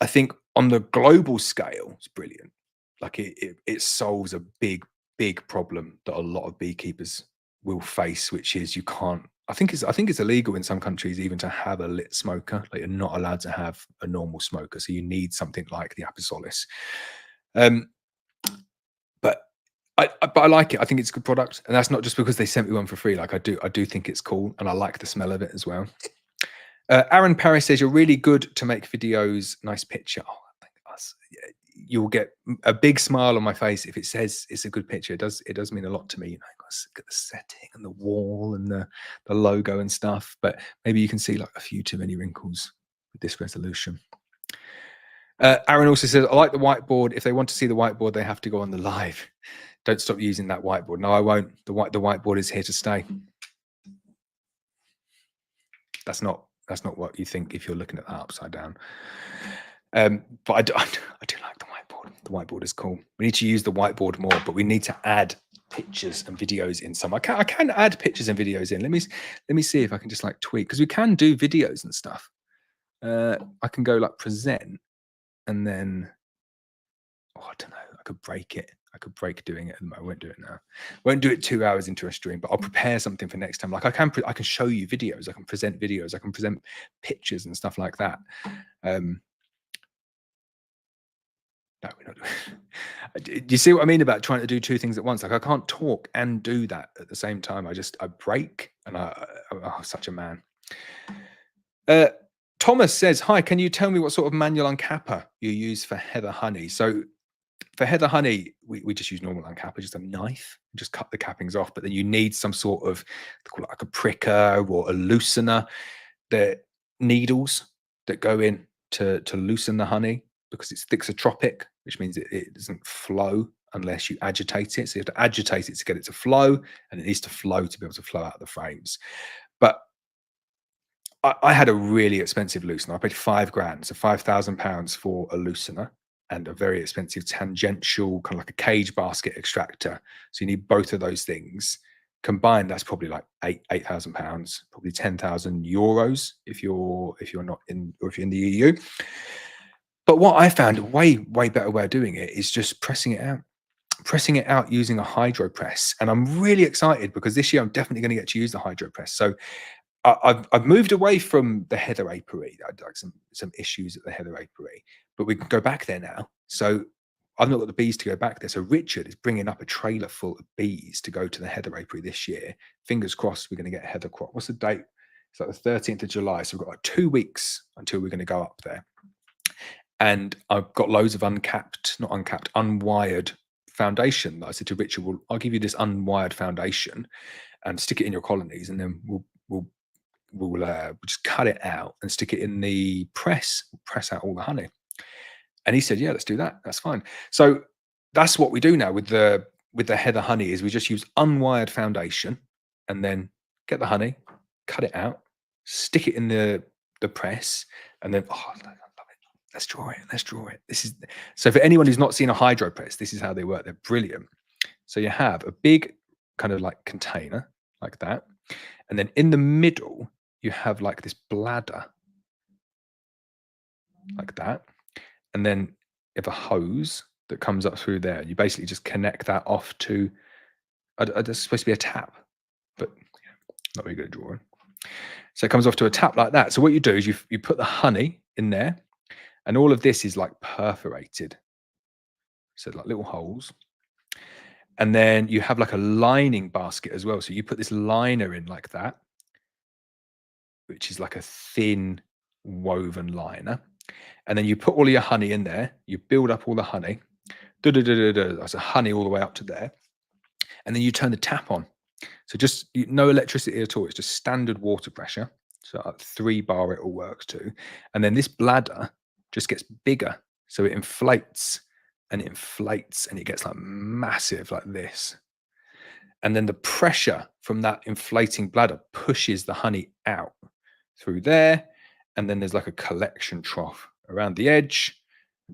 I think on the global scale, it's brilliant. Like it solves a big problem that a lot of beekeepers will face, which is you can't. I think it's illegal in some countries even to have a lit smoker. Like you're not allowed to have a normal smoker, so you need something like the Apisolis. But I like it. I think it's a good product, and that's not just because they sent me one for free. Like I do think it's cool, and I like the smell of it as well. Aaron Paris says, you're really good to make videos. Nice picture. Oh, thank us. Yeah, you'll get a big smile on my face if it says it's a good picture. It does mean a lot to me. You know, I've got to look at the setting and the wall and the logo and stuff. But maybe you can see like a few too many wrinkles with this resolution. Aaron also says, I like the whiteboard. If they want to see the whiteboard, they have to go on the live. Don't stop using that whiteboard. No, I won't. The whiteboard is here to stay. That's not what you think if you're looking at that upside down. But I do like the whiteboard. The whiteboard is cool. We need to use the whiteboard more, but we need to add pictures and videos in some. I can add pictures and videos in. Let me see if I can just like tweak, because we can do videos and stuff. I can go like present, and then I don't know. I could break it. I could break doing it. I won't do it now. Won't do it 2 hours into a stream, but I'll prepare something for next time. Like I can show you videos. I can present videos. I can present pictures and stuff like that. No, we're not doing. Do you see what I mean about trying to do 2 things at once? Like I can't talk and do that at the same time. I break, and I'm such a man. Thomas says, hi, can you tell me what sort of manual uncapper you use for heather honey? So for heather honey, we just use normal uncapper, just a knife, just cut the cappings off. But then you need some sort of, they call it like a pricker or a loosener. They're needles that go in to loosen the honey, because it's thixotropic, which means it doesn't flow unless you agitate it. So you have to agitate it to get it to flow, and it needs to flow to be able to flow out of the frames. But I had a really expensive loosener. I paid £5,000, so £5,000 for a loosener, and a very expensive tangential, kind of like a cage basket extractor. So you need both of those things combined. That's probably like £8,000, probably €10,000 if you're not in, or if you're in the EU. But what I found a way better way of doing it is just pressing it out using a hydro press. And I'm really excited because this year I'm definitely going to get to use the hydro press. So I've moved away from the heather apiary. I had like some issues at the heather apiary, but we can go back there now. So I've not got the bees to go back there. So Richard is bringing up a trailer full of bees to go to the heather apiary this year. Fingers crossed, we're going to get a heather crop. What's the date? It's like the 13th of July. So we've got like 2 weeks until we're going to go up there. And I've got loads of unwired foundation. I said to Richard, well, I'll give you this unwired foundation and stick it in your colonies, and then we'll just cut it out and stick it in the press out all the honey. And he said, yeah, let's do that. That's fine. So that's what we do now with the heather honey, is we just use unwired foundation and then get the honey, cut it out, stick it in the press, and then, oh, I love it. Let's draw it. Let's draw it. This is, so for anyone who's not seen a hydro press, this is how they work. They're brilliant. So you have a big kind of like container like that. And then in the middle, you have like this bladder like that. And then you have a hose that comes up through there. You basically just connect that off to, it's supposed to be a tap, but not very good at drawing. So it comes off to a tap like that. So what you do is you put the honey in there, and all of this is like perforated. So like little holes. And then you have like a lining basket as well. So you put this liner in like that, which is like a thin woven liner. And then you put all of your honey in there. You build up all the honey. That's a honey all the way up to there. And then you turn the tap on. So just no electricity at all. It's just standard water pressure. So at 3 bar it all works to. And then this bladder just gets bigger. So it inflates and it inflates and it gets like massive like this. And then the pressure from that inflating bladder pushes the honey out through there. And then there's like a collection trough around the edge.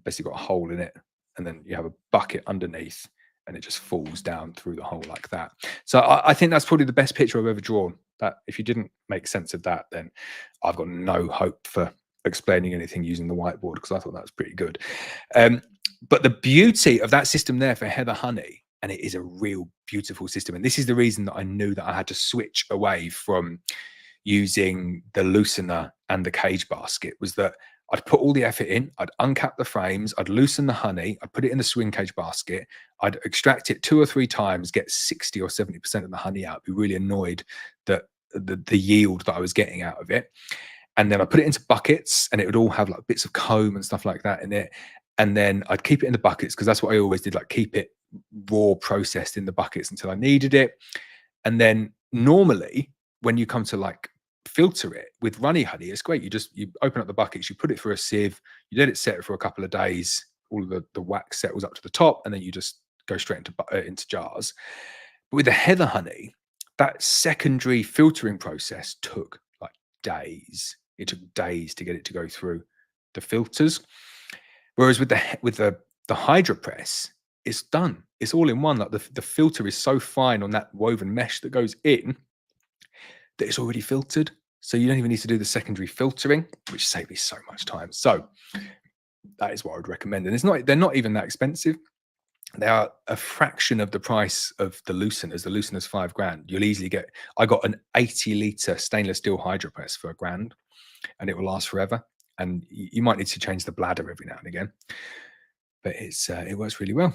Basically got a hole in it. And then you have a bucket underneath and it just falls down through the hole like that. So I think that's probably the best picture I've ever drawn. That if you didn't make sense of that, then I've got no hope for explaining anything using the whiteboard, because I thought that was pretty good. But the beauty of that system there for heather honey, and it is a real beautiful system. And this is the reason that I knew that I had to switch away from using the loosener and the cage basket, was that I'd put all the effort in, I'd uncap the frames, I'd loosen the honey, I'd put it in the swing cage basket, I'd extract it 2 or 3 times, get 60 or 70% of the honey out, be really annoyed that the yield that I was getting out of it. And then I put it into buckets, and it would all have like bits of comb and stuff like that in it. And then I'd keep it in the buckets, because that's what I always did, like keep it raw processed in the buckets until I needed it. And then normally when you come to like filter it with runny honey, it's great. You open up the buckets, you put it through a sieve, you let it set for a couple of days, all of the wax settles up to the top, and then you just go straight into jars. But with the heather honey, that secondary filtering process took like days. It took days to get it to go through the filters. Whereas with the hydro press, it's done. It's all in one. Like the filter is so fine on that woven mesh that goes in that it's already filtered. So you don't even need to do the secondary filtering, which saves me so much time. So that is what I would recommend. And they're not even that expensive. They are a fraction of the price of the looseners. The loosener's £5,000. You'll easily get, I got an 80-litre stainless steel hydro press for £1,000, and it will last forever. And you might need to change the bladder every now and again, but it works really well.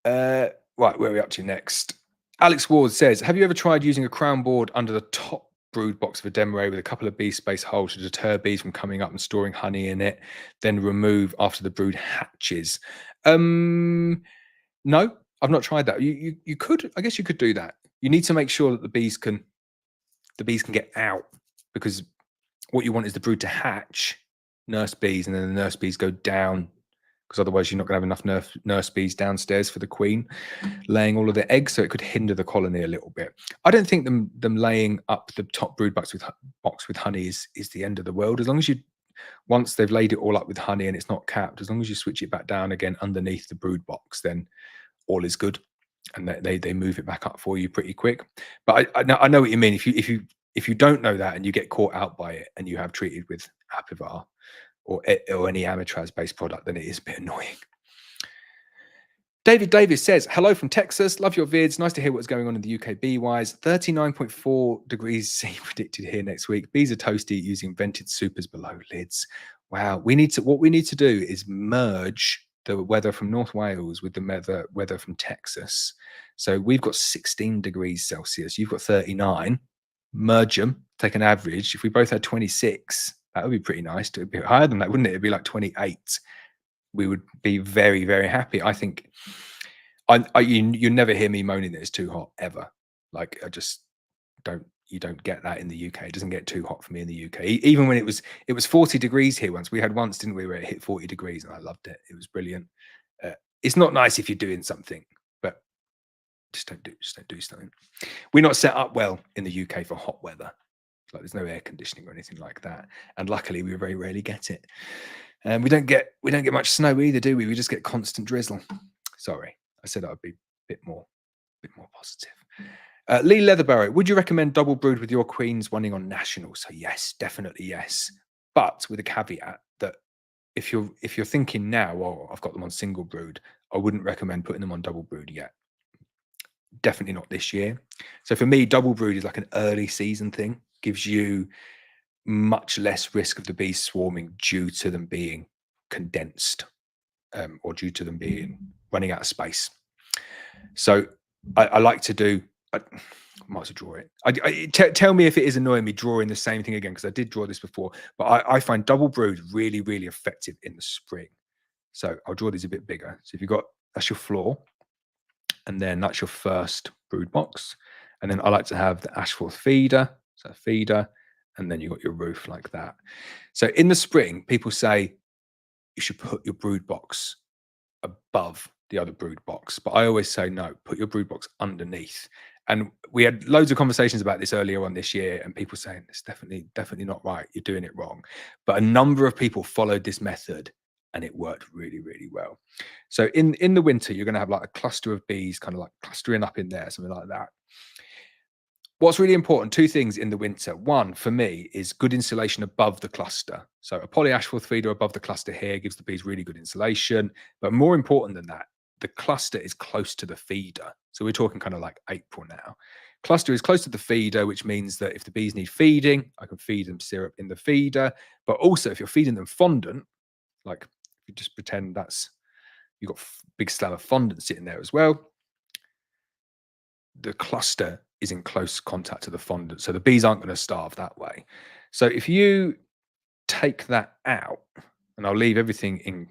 Right, where are we up to next? Alex Ward says, have you ever tried using a crown board under the top brood box of a demo with a couple of bee space holes to deter bees from coming up and storing honey in it, then remove after the brood hatches? No, I've not tried that. You could, I guess you could do that. You need to make sure that the bees can get out, because what you want is the brood to hatch, nurse bees, and then the nurse bees go down, because otherwise you're not going to have enough nurse bees downstairs for the queen laying all of the eggs, so it could hinder the colony a little bit. I don't think them laying up the top brood box with honey is the end of the world. As long as once they've laid it all up with honey and it's not capped, as long as you switch it back down again underneath the brood box, then all is good, and they move it back up for you pretty quick. But I know what you mean. If you don't know that and you get caught out by it and you have treated with Apivar or any Amatraz based product, then it is a bit annoying. David Davis says, hello from Texas. Love your vids. Nice to hear what's going on in the UK bee-wise. 39.4 degrees C predicted here next week. Bees are toasty using vented supers below lids. Wow. What we need to do is merge the weather from North Wales with the weather from Texas. So we've got 16 degrees Celsius. You've got 39. Merge them, take an average. If we both had 26, that would be pretty nice. It would be higher than that, wouldn't it? It'd be like 28. We would be very, very happy. I think you never hear me moaning that it's too hot ever. Like I just don't. You don't get that in the UK. It doesn't get too hot for me in the UK. Even when it was 40 degrees here once. We had once, didn't we, where it hit 40 degrees, and I loved it. It was brilliant. It's not nice if you're doing something, but just don't do something. We're not set up well in the UK for hot weather. Like there's no air conditioning or anything like that, and luckily we very rarely get it. And we don't get much snow either, do we? We just get constant drizzle. Sorry, I said I'd be a bit more positive. Lee Leatherbarrow, would you recommend double brood with your queens running on national? So yes, definitely yes, but with a caveat that if you're thinking now, well, I've got them on single brood, I wouldn't recommend putting them on double brood yet. Definitely not this year. So for me, double brood is like an early season thing. Gives you much less risk of the bees swarming due to them being condensed or due to them being running out of space. So I like to do, I might as well draw it. Tell me if it is annoying me drawing the same thing again, because I did draw this before, but I find double brood really, really effective in the spring. So I'll draw these a bit bigger. So if you've got, that's your floor, and then that's your first brood box. And then I like to have the ashforth feeder, so a feeder, and then you've got your roof like that. So in the spring, people say you should put your brood box above the other brood box, but I always say no, put your brood box underneath. And we had loads of conversations about this earlier on this year, and people saying it's definitely not right, you're doing it wrong. But a number of people followed this method and it worked really, really well. So in the winter, you're going to have like a cluster of bees kind of like clustering up in there, something like that. What's really important, two things in the winter. One, for me, is good insulation above the cluster. So a poly ashforth feeder above the cluster here gives the bees really good insulation. But more important than that, the cluster is close to the feeder. So we're talking kind of like April now. Cluster is close to the feeder, which means that if the bees need feeding, I can feed them syrup in the feeder. But also if you're feeding them fondant, like if you just pretend you've got a big slab of fondant sitting there as well, the cluster is in close contact to the fondant. So the bees aren't going to starve that way. So if you take that out, and I'll leave everything in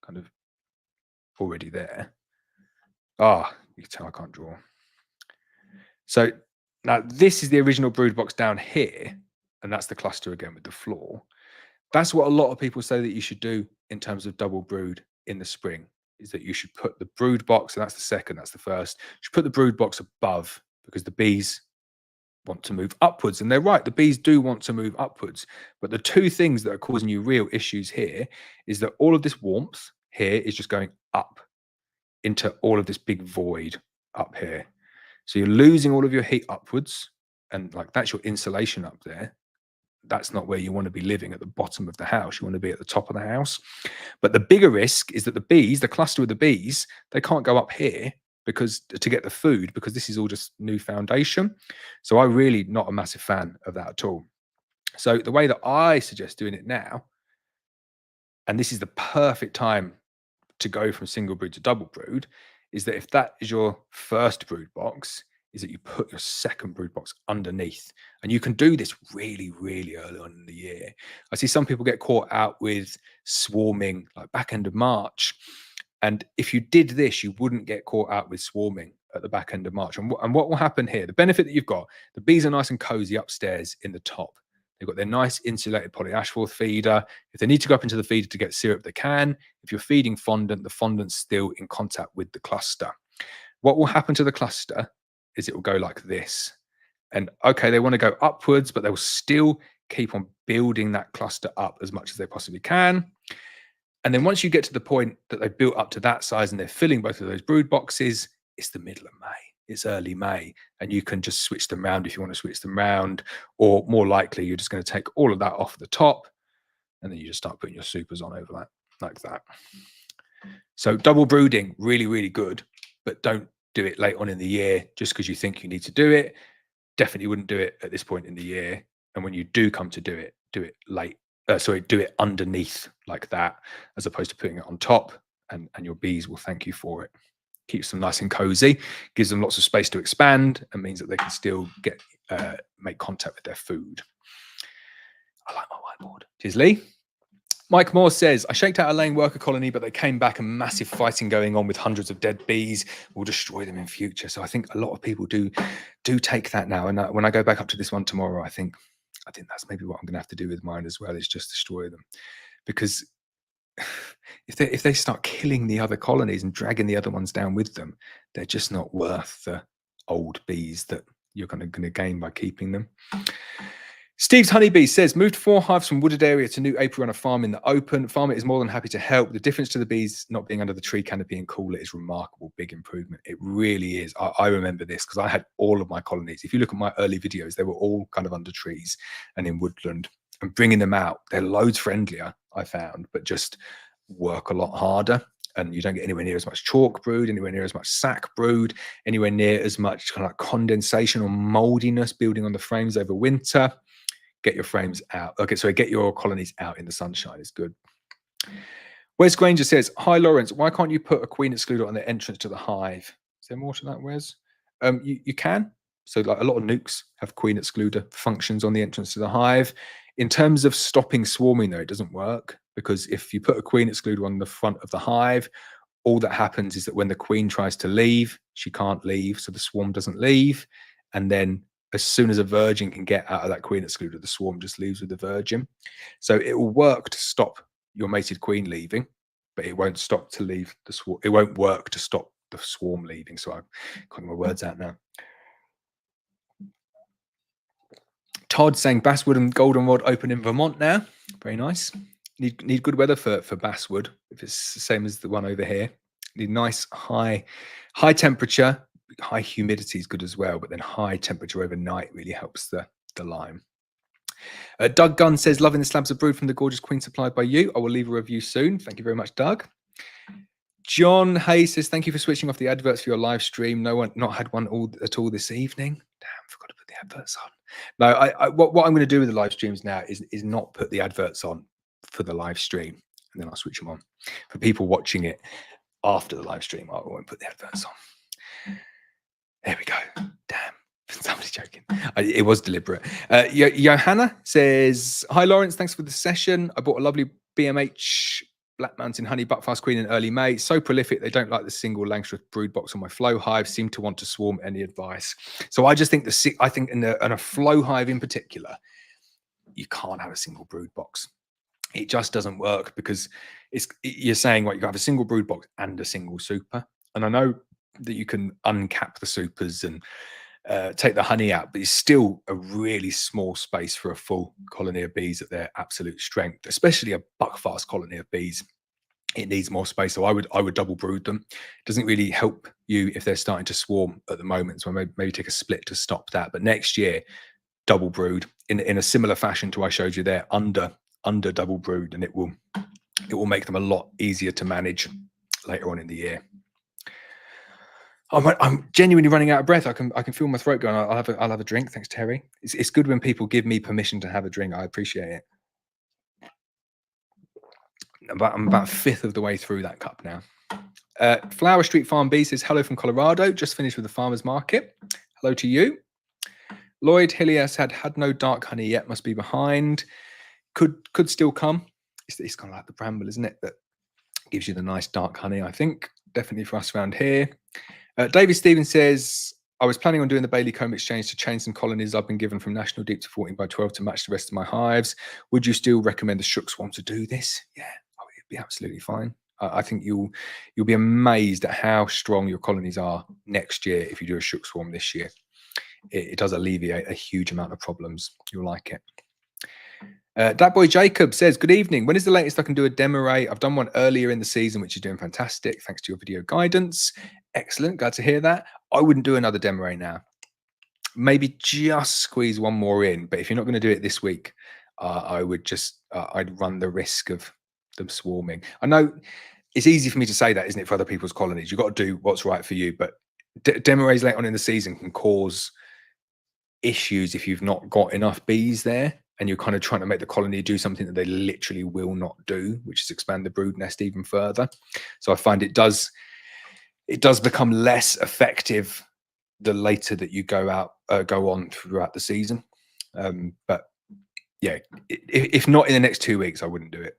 kind of already there. You can tell I can't draw. So now this is the original brood box down here, and that's the cluster again with the floor. That's what a lot of people say that you should do in terms of double brood in the spring, is that you should put the brood box, and that's the second, that's the first, you should put the brood box above, because the bees want to move upwards. And they're right, the bees do want to move upwards. But the two things that are causing you real issues here is that all of this warmth here is just going up into all of this big void up here. So you're losing all of your heat upwards, and like that's your insulation up there. That's not where you want to be living, at the bottom of the house. You want to be at the top of the house. But the bigger risk is that the bees, the cluster of the bees, they can't go up here because to get the food, because this is all just new foundation. So I'm really not a massive fan of that at all. So the way that I suggest doing it now, and this is the perfect time to go from single brood to double brood, is that if that is your first brood box, is that you put your second brood box underneath. And you can do this really, really early on in the year. I see some people get caught out with swarming like back end of March. And if you did this, you wouldn't get caught out with swarming at the back end of March. And what will happen here, the benefit that you've got, the bees are nice and cozy upstairs in the top. They've got their nice insulated poly ashforth feeder. If they need to go up into the feeder to get syrup, they can. If you're feeding fondant, the fondant's still in contact with the cluster. What will happen to the cluster is it will go like this. And okay, they want to go upwards, but they'll still keep on building that cluster up as much as they possibly can. And then once you get to the point that they've built up to that size and they're filling both of those brood boxes, it's the middle of May. It's early May, and you can just switch them around if you want to switch them around, or more likely, you're just going to take all of that off the top, and then you just start putting your supers on over that, like that. So double brooding, really, really good, but don't do it late on in the year just because you think you need to do it. Definitely wouldn't do it at this point in the year. And when you do come to do it late. Sorry, do it underneath like that, as opposed to putting it on top. And your bees will thank you for it. Keeps them nice and cozy, gives them lots of space to expand, and means that they can still get make contact with their food. I like my whiteboard. Cheers, Lee. Mike Moore says, I shaked out a laying worker colony, but they came back and massive fighting going on with hundreds of dead bees. We'll destroy them in future. So I think a lot of people do take that now. And when I go back up to this one tomorrow, I think that's maybe what I'm going to have to do with mine as well, is just destroy them. Because if they start killing the other colonies and dragging the other ones down with them, they're just not worth the old bees that you're going to gain by keeping them. Steve's Honeybee says, moved 4 hives from wooded area to new apiary on a farm in the open. Farmer is more than happy to help. The difference to the bees not being under the tree canopy and cooler is remarkable. Big improvement. It really is. I remember this because I had all of my colonies. If you look at my early videos, they were all kind of under trees and in woodland. And bringing them out, they're loads friendlier, I found, but just work a lot harder. And you don't get anywhere near as much chalk brood, anywhere near as much sac brood, anywhere near as much kind of like condensation or moldiness building on the frames over winter. Get your frames out. Okay, so get your colonies out in the sunshine is good. Wes Granger says, hi, Laurence, why can't you put a queen excluder on the entrance to the hive? Is there more to that, Wes? You can. So like a lot of nukes have queen excluder functions on the entrance to the hive. In terms of stopping swarming, though, it doesn't work, because if you put a queen excluder on the front of the hive, all that happens is that when the queen tries to leave, she can't leave, so the swarm doesn't leave. And then as soon as a virgin can get out of that queen excluder, the swarm just leaves with the virgin. So it will work to stop your mated queen leaving, but it won't stop to leave the swarm. It won't work to stop the swarm leaving. So I'm getting my words out now. Todd saying basswood and goldenrod open in Vermont now. Very nice. Need good weather for basswood. If it's the same as the one over here, need nice high temperature. High humidity is good as well, but then high temperature overnight really helps the lime. Doug Gunn says, loving the slabs of brood from the gorgeous queen supplied by you. I will leave a review soon. Thank you very much, Doug. John Hayes says, thank you for switching off the adverts for your live stream. No one not had one at all this evening. Damn, I forgot to put the adverts on. No, what I'm going to do with the live streams now is not put the adverts on for the live stream, and then I'll switch them on. For people watching it after the live stream, I won't put the adverts on. There we go. Damn. Somebody's joking. It was deliberate. Johanna says, hi, Laurence. Thanks for the session. I bought a lovely BMH Black Mountain Honey Buckfast Queen in early May. So prolific, they don't like the single Langstroth brood box on my flow hive. Seem to want to swarm. Any advice? So I just think in a flow hive in particular, you can't have a single brood box. It just doesn't work, because you're saying, what, you can have a single brood box and a single super. And I know that you can uncap the supers and take the honey out, but it's still a really small space for a full colony of bees at their absolute strength, especially a buckfast colony of bees. It needs more space. So I would double brood them. It doesn't really help you if they're starting to swarm at the moment. So maybe take a split to stop that. But next year, double brood in a similar fashion to I showed you there, under double brood, and it will make them a lot easier to manage later on in the year. I'm genuinely running out of breath. I can feel my throat going. I'll have a drink. Thanks, Terry. It's good when people give me permission to have a drink. I appreciate it. I'm about a fifth of the way through that cup now. Flower Street Farm B says, hello from Colorado. Just finished with the farmer's market. Hello to you. Lloyd Hillias had no dark honey yet. Must be behind. Could still come. It's kind of like the Bramble, isn't it? That gives you the nice dark honey, I think. Definitely for us around here. David Stevens says, I was planning on doing the Bailey comb exchange to change some colonies I've been given from National Deep to 14 by 12 to match the rest of my hives. Would you still recommend the Shook Swarm to do this? Yeah, it'd be absolutely fine. I think you'll be amazed at how strong your colonies are next year if you do a Shook Swarm this year. It does alleviate a huge amount of problems. You'll like it. Dat Boy Jacob says, good evening. When is the latest I can do a demo array? I've done one earlier in the season, which is doing fantastic. Thanks to your video guidance. Excellent. Glad to hear that. I wouldn't do another demo array now. Maybe just squeeze one more in. But if you're not going to do it this week, I would just, I'd run the risk of them swarming. I know it's easy for me to say that, isn't it, for other people's colonies? You've got to do what's right for you. But demo rays late on in the season can cause issues if you've not got enough bees there and you're kind of trying to make the colony do something that they literally will not do, which is expand the brood nest even further. So I find it does become less effective the later that you go on throughout the season. But yeah, if not in the next 2 weeks, I wouldn't do it.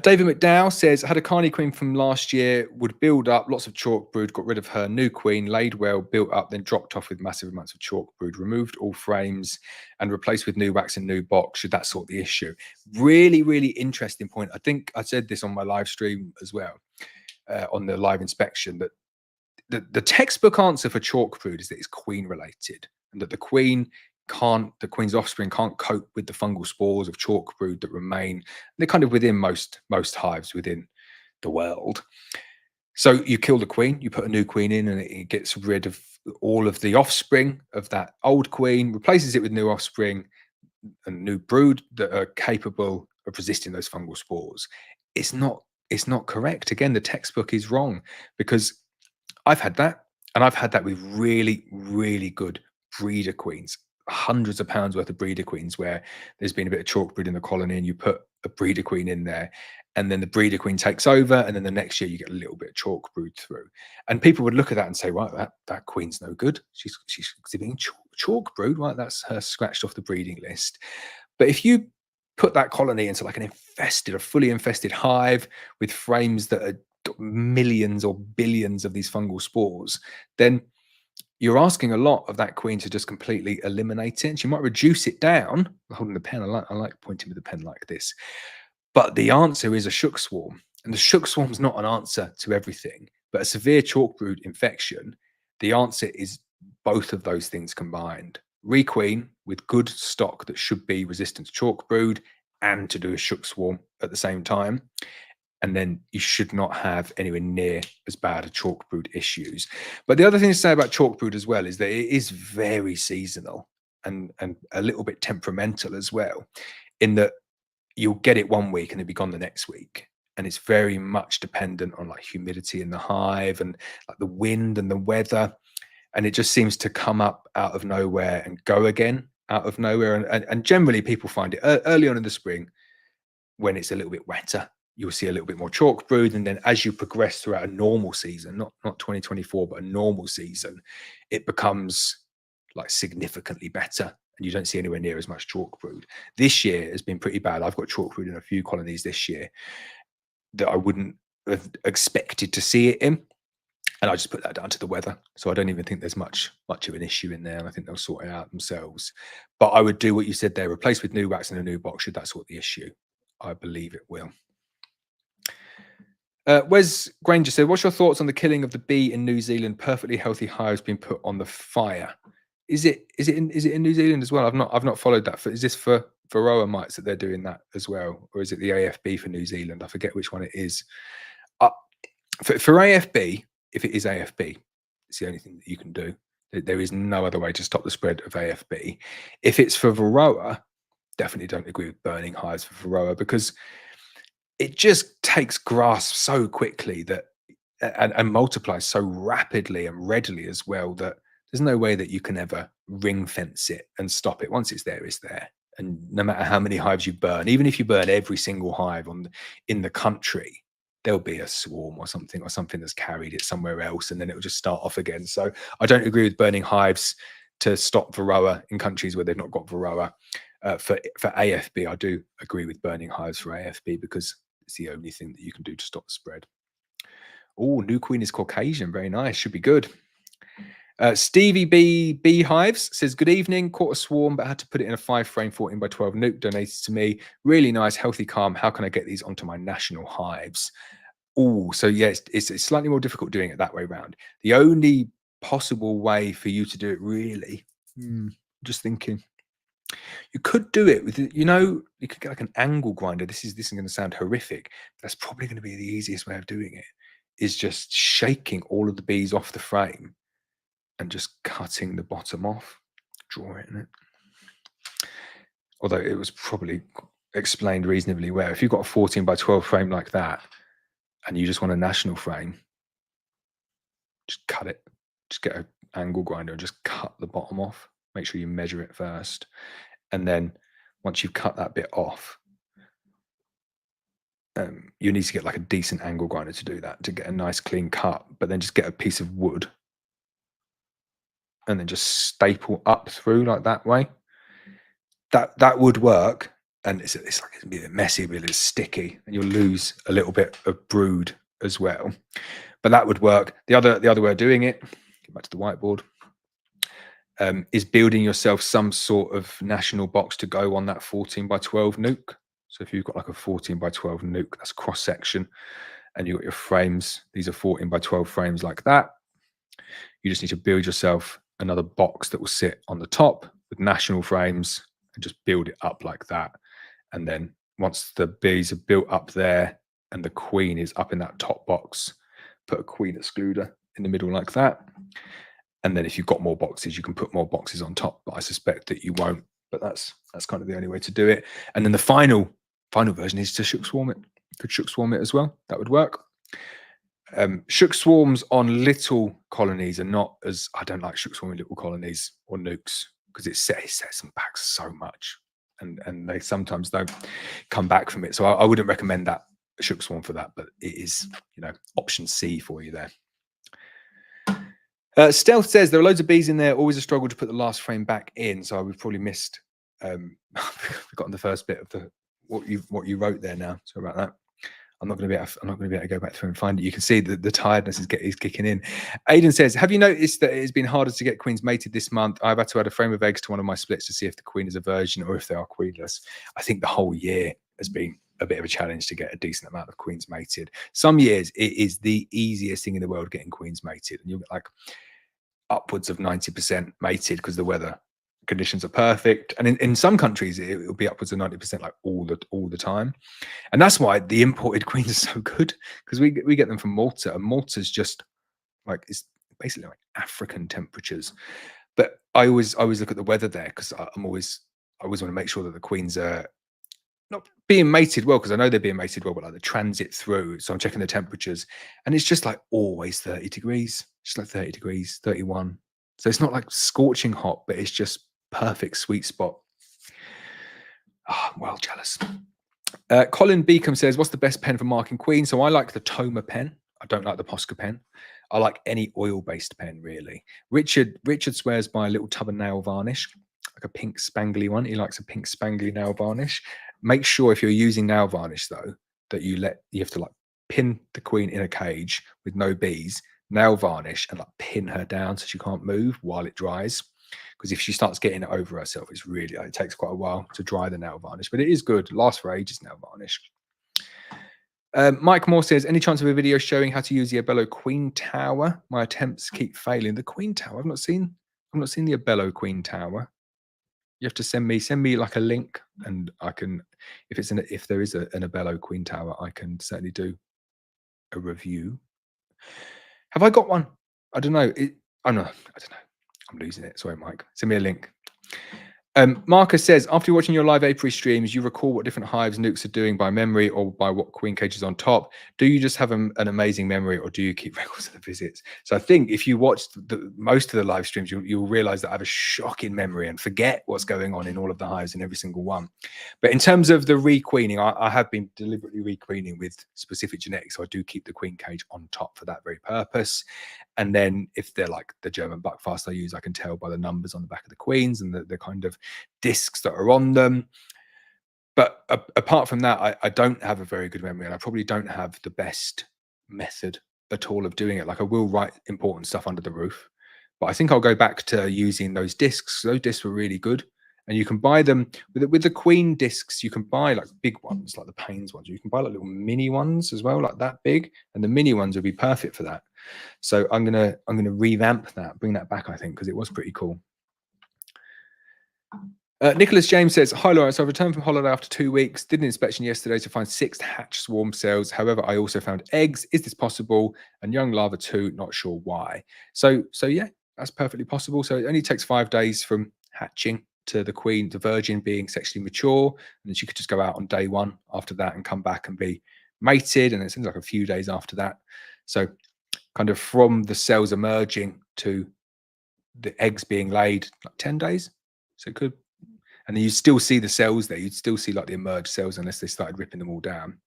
David McDowell says, had a carney queen from last year, would build up lots of chalk brood, got rid of her new queen, laid well, built up, then dropped off with massive amounts of chalk brood, removed all frames and replaced with new wax and new box. Should that sort the issue? Really, really interesting point. I think I said this on my live stream as well, on the live inspection, that the textbook answer for chalk brood is that it's queen related, and that the queen's offspring can't cope with the fungal spores of chalk brood that remain. They're kind of within most hives within the world. So you kill the queen, you put a new queen in, and it gets rid of all of the offspring of that old queen, replaces it with new offspring and new brood that are capable of resisting those fungal spores. It's not correct. Again, the textbook is wrong, because I've had that, and I've had that with really, really good breeder queens, hundreds of pounds worth of breeder queens, where there's been a bit of chalk brood in the colony and you put a breeder queen in there, and then the breeder queen takes over, and then the next year you get a little bit of chalk brood through. And people would look at that and say, right, that queen's no good. She's exhibiting chalk brood, right? That's her scratched off the breeding list. But if you put that colony into like a fully infested hive with frames that are millions or billions of these fungal spores, then you're asking a lot of that queen to just completely eliminate it. And she might reduce it down. I'm holding the pen. I like pointing with the pen like this. But the answer is a shook swarm. And the shook swarm is not an answer to everything. But a severe chalk brood infection, the answer is both of those things combined. Requeen with good stock that should be resistant to chalk brood, and to do a shook swarm at the same time. And then you should not have anywhere near as bad a chalk brood issues. But the other thing to say about chalk brood as well is that it is very seasonal and a little bit temperamental as well, in that you'll get it one week and it'll be gone the next week. And it's very much dependent on like humidity in the hive and like the wind and the weather. And it just seems to come up out of nowhere and go again out of nowhere. And generally people find it early on in the spring, when it's a little bit wetter, you'll see a little bit more chalk brood. And then as you progress throughout a normal season, not 2024, but a normal season, it becomes like significantly better. And you don't see anywhere near as much chalk brood. This year has been pretty bad. I've got chalk brood in a few colonies this year that I wouldn't have expected to see it in. And I just put that down to the weather. So I don't even think there's much of an issue in there. And I think they'll sort it out themselves. But I would do what you said there, replace with new wax and a new box. Should that sort the issue? I believe it will. Wes Granger said, what's your thoughts on the killing of the bee in New Zealand? Perfectly healthy hives being put on the fire. Is it in New Zealand as well? I've not followed that. Is this for Varroa mites that they're doing that as well? Or is it the AFB for New Zealand? I forget which one it is. For AFB, if it is AFB, it's the only thing that you can do. There is no other way to stop the spread of AFB. If it's for Varroa, definitely don't agree with burning hives for Varroa, because it just takes grasp so quickly that and multiplies so rapidly and readily as well, that there's no way that you can ever ring fence it and stop it. Once it's there, it's there. And no matter how many hives you burn, even if you burn every single hive in the country, there'll be a swarm or something that's carried it somewhere else, and then it'll just start off again. So I don't agree with burning hives to stop Varroa in countries where they've not got Varroa. For AFB, I do agree with burning hives for AFB, because it's the only thing that you can do to stop the spread. Oh, new queen is Caucasian. Very nice. Should be good. Stevie B Beehives says, good evening. Caught a swarm, but had to put it in a 5-frame 14 by 12 nuke donated to me. Really nice, healthy, calm. How can I get these onto my national hives? Oh, so yes, it's slightly more difficult doing it that way around. The only possible way for you to do it, really, just thinking, you could do it with, you could get like an angle grinder. This is going to sound horrific, but that's probably going to be the easiest way of doing it, is just shaking all of the bees off the frame and just cutting the bottom off, drawing it. Although it was probably explained reasonably well. If you've got a 14 by 12 frame like that, and you just want a national frame, just cut it. Just get an angle grinder and just cut the bottom off. Make sure you measure it first. And then once you've cut that bit off, you need to get like a decent angle grinder to do that, to get a nice clean cut. But then just get a piece of wood and then just staple up through like that way. That would work. And it's like it's a bit messy, but it's sticky, and you'll lose a little bit of brood as well. But that would work. The other way of doing it, get back to the whiteboard, is building yourself some sort of national box to go on that 14 by 12 nuke. So if you've got like a 14 by 12 nuke, that's cross section, and you've got your frames, these are 14 by 12 frames like that. You just need to build yourself another box that will sit on the top with national frames and just build it up like that. And then once the bees are built up there and the queen is up in that top box, put a queen excluder in the middle like that. And then if you've got more boxes, you can put more boxes on top, but I suspect that you won't. But that's kind of the only way to do it. And then the final version is to shook swarm it. Could shook swarm it as well. That would work. Shook swarms on little colonies are not as, I don't like shook swarming little colonies or nukes because it sets them back so much, and they sometimes don't come back from it. So I wouldn't recommend that shook swarm for that, but it is, option C for you there. Stealth says there are loads of bees in there, always a struggle to put the last frame back in. So we've probably missed, forgotten the first bit of what you wrote there now. Sorry about that. I'm not going to be able to go back through and find it. You can see that the tiredness is kicking in. Aidan says, have you noticed that it has been harder to get queens mated this month? I've had to add a frame of eggs to one of my splits to see if the queen is a virgin or if they are queenless. I think the whole year has been a bit of a challenge to get a decent amount of queens mated. Some years it is the easiest thing in the world getting queens mated, and you'll get like upwards of 90% mated because the weather conditions are perfect, and in some countries it will be upwards of 90% like all the time. And that's why the imported queens are so good, because we get them from Malta, and Malta's just like, it's basically like African temperatures. But I always look at the weather there, because I always want to make sure that the queens are not being mated well, because I know they're being mated well, but like the transit through. So I'm checking the temperatures, and it's just like always 30 degrees, just like 30 degrees, 31. So it's not like scorching hot, but it's just perfect sweet spot. I'm well jealous. Colin Beacom says, what's the best pen for marking queen? So I like the Toma pen. I don't like the Posca pen. I like any oil-based pen, really. Richard swears by a little tub of nail varnish, like a pink spangly one. He likes a pink spangly nail varnish. Make sure if you're using nail varnish, though, that you have to like pin the queen in a cage with no bees, nail varnish, and like pin her down so she can't move while it dries. Because if she starts getting it over herself, it takes quite a while to dry the nail varnish, but it is good. It lasts for ages, nail varnish. Mike Moore says, any chance of a video showing how to use the Abello Queen Tower? My attempts keep failing. The Queen Tower, I've not seen the Abello Queen Tower. You have to send me like a link, and I can, if there is an Abello Queen Tower, I can certainly do a review. Have I got one? I don't know. I don't know. I'm losing it. Sorry, Mike. Send me a link. Marcus says, after watching your live apiary streams, you recall what different hives nukes are doing by memory or by what queen cage is on top. Do you just have an amazing memory, or do you keep records of the visits? So I think if you watched most of the live streams, you'll realize that I have a shocking memory and forget what's going on in all of the hives in every single one. But in terms of the requeening, I have been deliberately requeening with specific genetics. So I do keep the queen cage on top for that very purpose. And then if they're like the German buckfast I use, I can tell by the numbers on the back of the queens and the kind of discs that are on them. But apart from that, I don't have a very good memory, and I probably don't have the best method at all of doing it. Like, I will write important stuff under the roof, but I think I'll go back to using those discs. Those discs were really good, and you can buy them with the queen discs. You can buy like big ones, like the Pains ones. You can buy like little mini ones as well, like that big, and the mini ones would be perfect for that. So I'm gonna revamp that, bring that back, I think, because it was pretty cool. Nicholas James says, hi Laurence, I've returned from holiday after 2 weeks. Did an inspection yesterday to find 6 hatch swarm cells. However, I also found eggs. Is this possible? And young larvae too, not sure why. So yeah, that's perfectly possible. So it only takes 5 days from hatching to the queen, the virgin being sexually mature, and then she could just go out on day 1 after that and come back and be mated, and it seems like a few days after that. So kind of from the cells emerging to the eggs being laid, like 10 days. So it could, and then you still see the cells there. You'd still see like the emerged cells unless they started ripping them all down.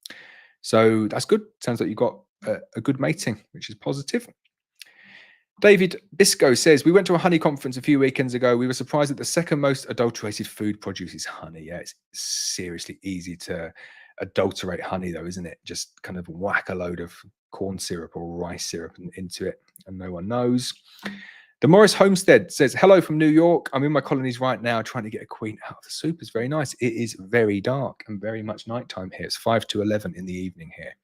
So that's good. Sounds like you got a good mating, which is positive. David Bisco says, we went to a honey conference a few weekends ago. We were surprised that the second most adulterated food produce is honey. Yeah, it's seriously easy to adulterate honey though, isn't it? Just kind of whack a load of corn syrup or rice syrup into it and no one knows. The Morris Homestead says, hello from New York. I'm in my colonies right now trying to get a queen out of the soup. It's very nice. It is very dark and very much nighttime here. It's 5 to 11 in the evening here.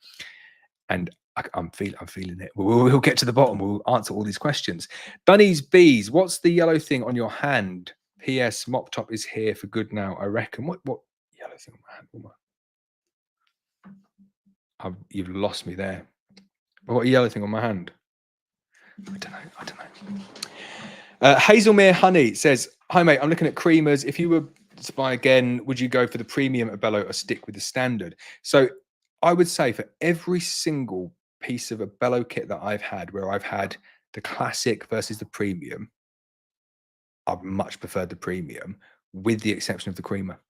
And I'm feeling it. We'll get to the bottom. We'll answer all these questions. Bunny's Bees, what's the yellow thing on your hand? P.S. Mop Top is here for good now, I reckon. What yellow thing on my hand? You've lost me there. What yellow thing on my hand? I don't know. Hazelmere Honey says, hi mate, I'm looking at creamers. If you were to buy again, would you go for the premium Abello or stick with the standard? So I would say for every single piece of Abello kit that I've had, where I've had the classic versus the premium, I've much preferred the premium, with the exception of the creamer.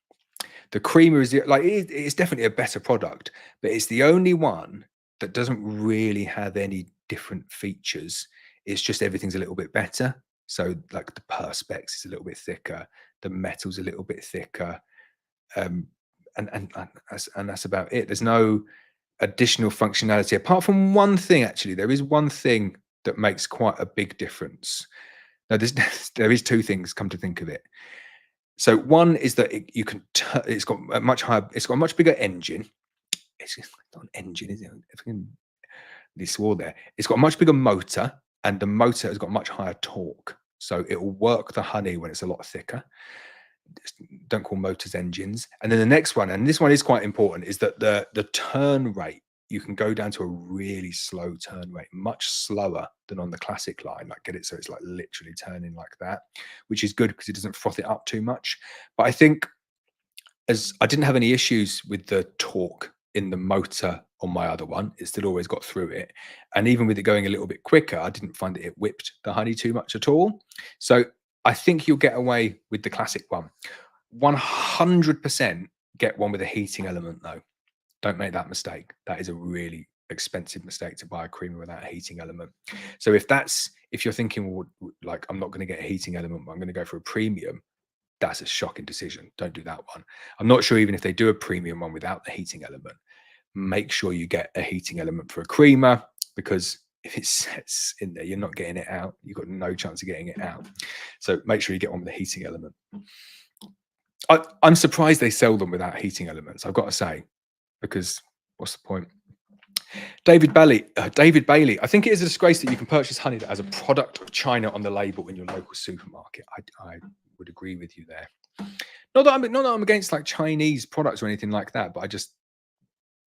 The creamer is it's definitely a better product, but it's the only one that doesn't really have any different features. It's just everything's a little bit better. So like the perspex is a little bit thicker, the metal's a little bit thicker, and that's about it. There's no additional functionality apart from one thing. Actually, there is one thing that makes quite a big difference. Now, there is two things, come to think of it. So one is that it's got a much higher, it's got a much bigger engine. It's not an engine, is it? They swore there. It's got a much bigger motor, and the motor has got much higher torque. So it will work the honey when it's a lot thicker. Don't call motors engines. And then the next one, and this one is quite important, is that the turn rate, you can go down to a really slow turn rate, much slower than on the classic line. Like get it so it's like literally turning like that, which is good because it doesn't froth it up too much. But I think as I didn't have any issues with the torque in the motor on my other one, it still always got through it. And even with it going a little bit quicker, I didn't find that it whipped the honey too much at all. So I think you'll get away with the classic one. 100% get one with a heating element though. Don't make that mistake. That is a really expensive mistake to buy a creamer without a heating element. So if you're thinking, well, like I'm not going to get a heating element, but I'm going to go for a premium, that's a shocking decision. Don't do that one. I'm not sure even if they do a premium one without the heating element, make sure you get a heating element for a creamer, because if it sets in there, you're not getting it out. You've got no chance of getting it out. So make sure you get one with a heating element. I'm surprised they sell them without heating elements, I've got to say, because what's the point? David Bailey, I think it is a disgrace that you can purchase honey that has a product of China on the label in your local supermarket. I would agree with you there. Not that I'm against like Chinese products or anything like that, but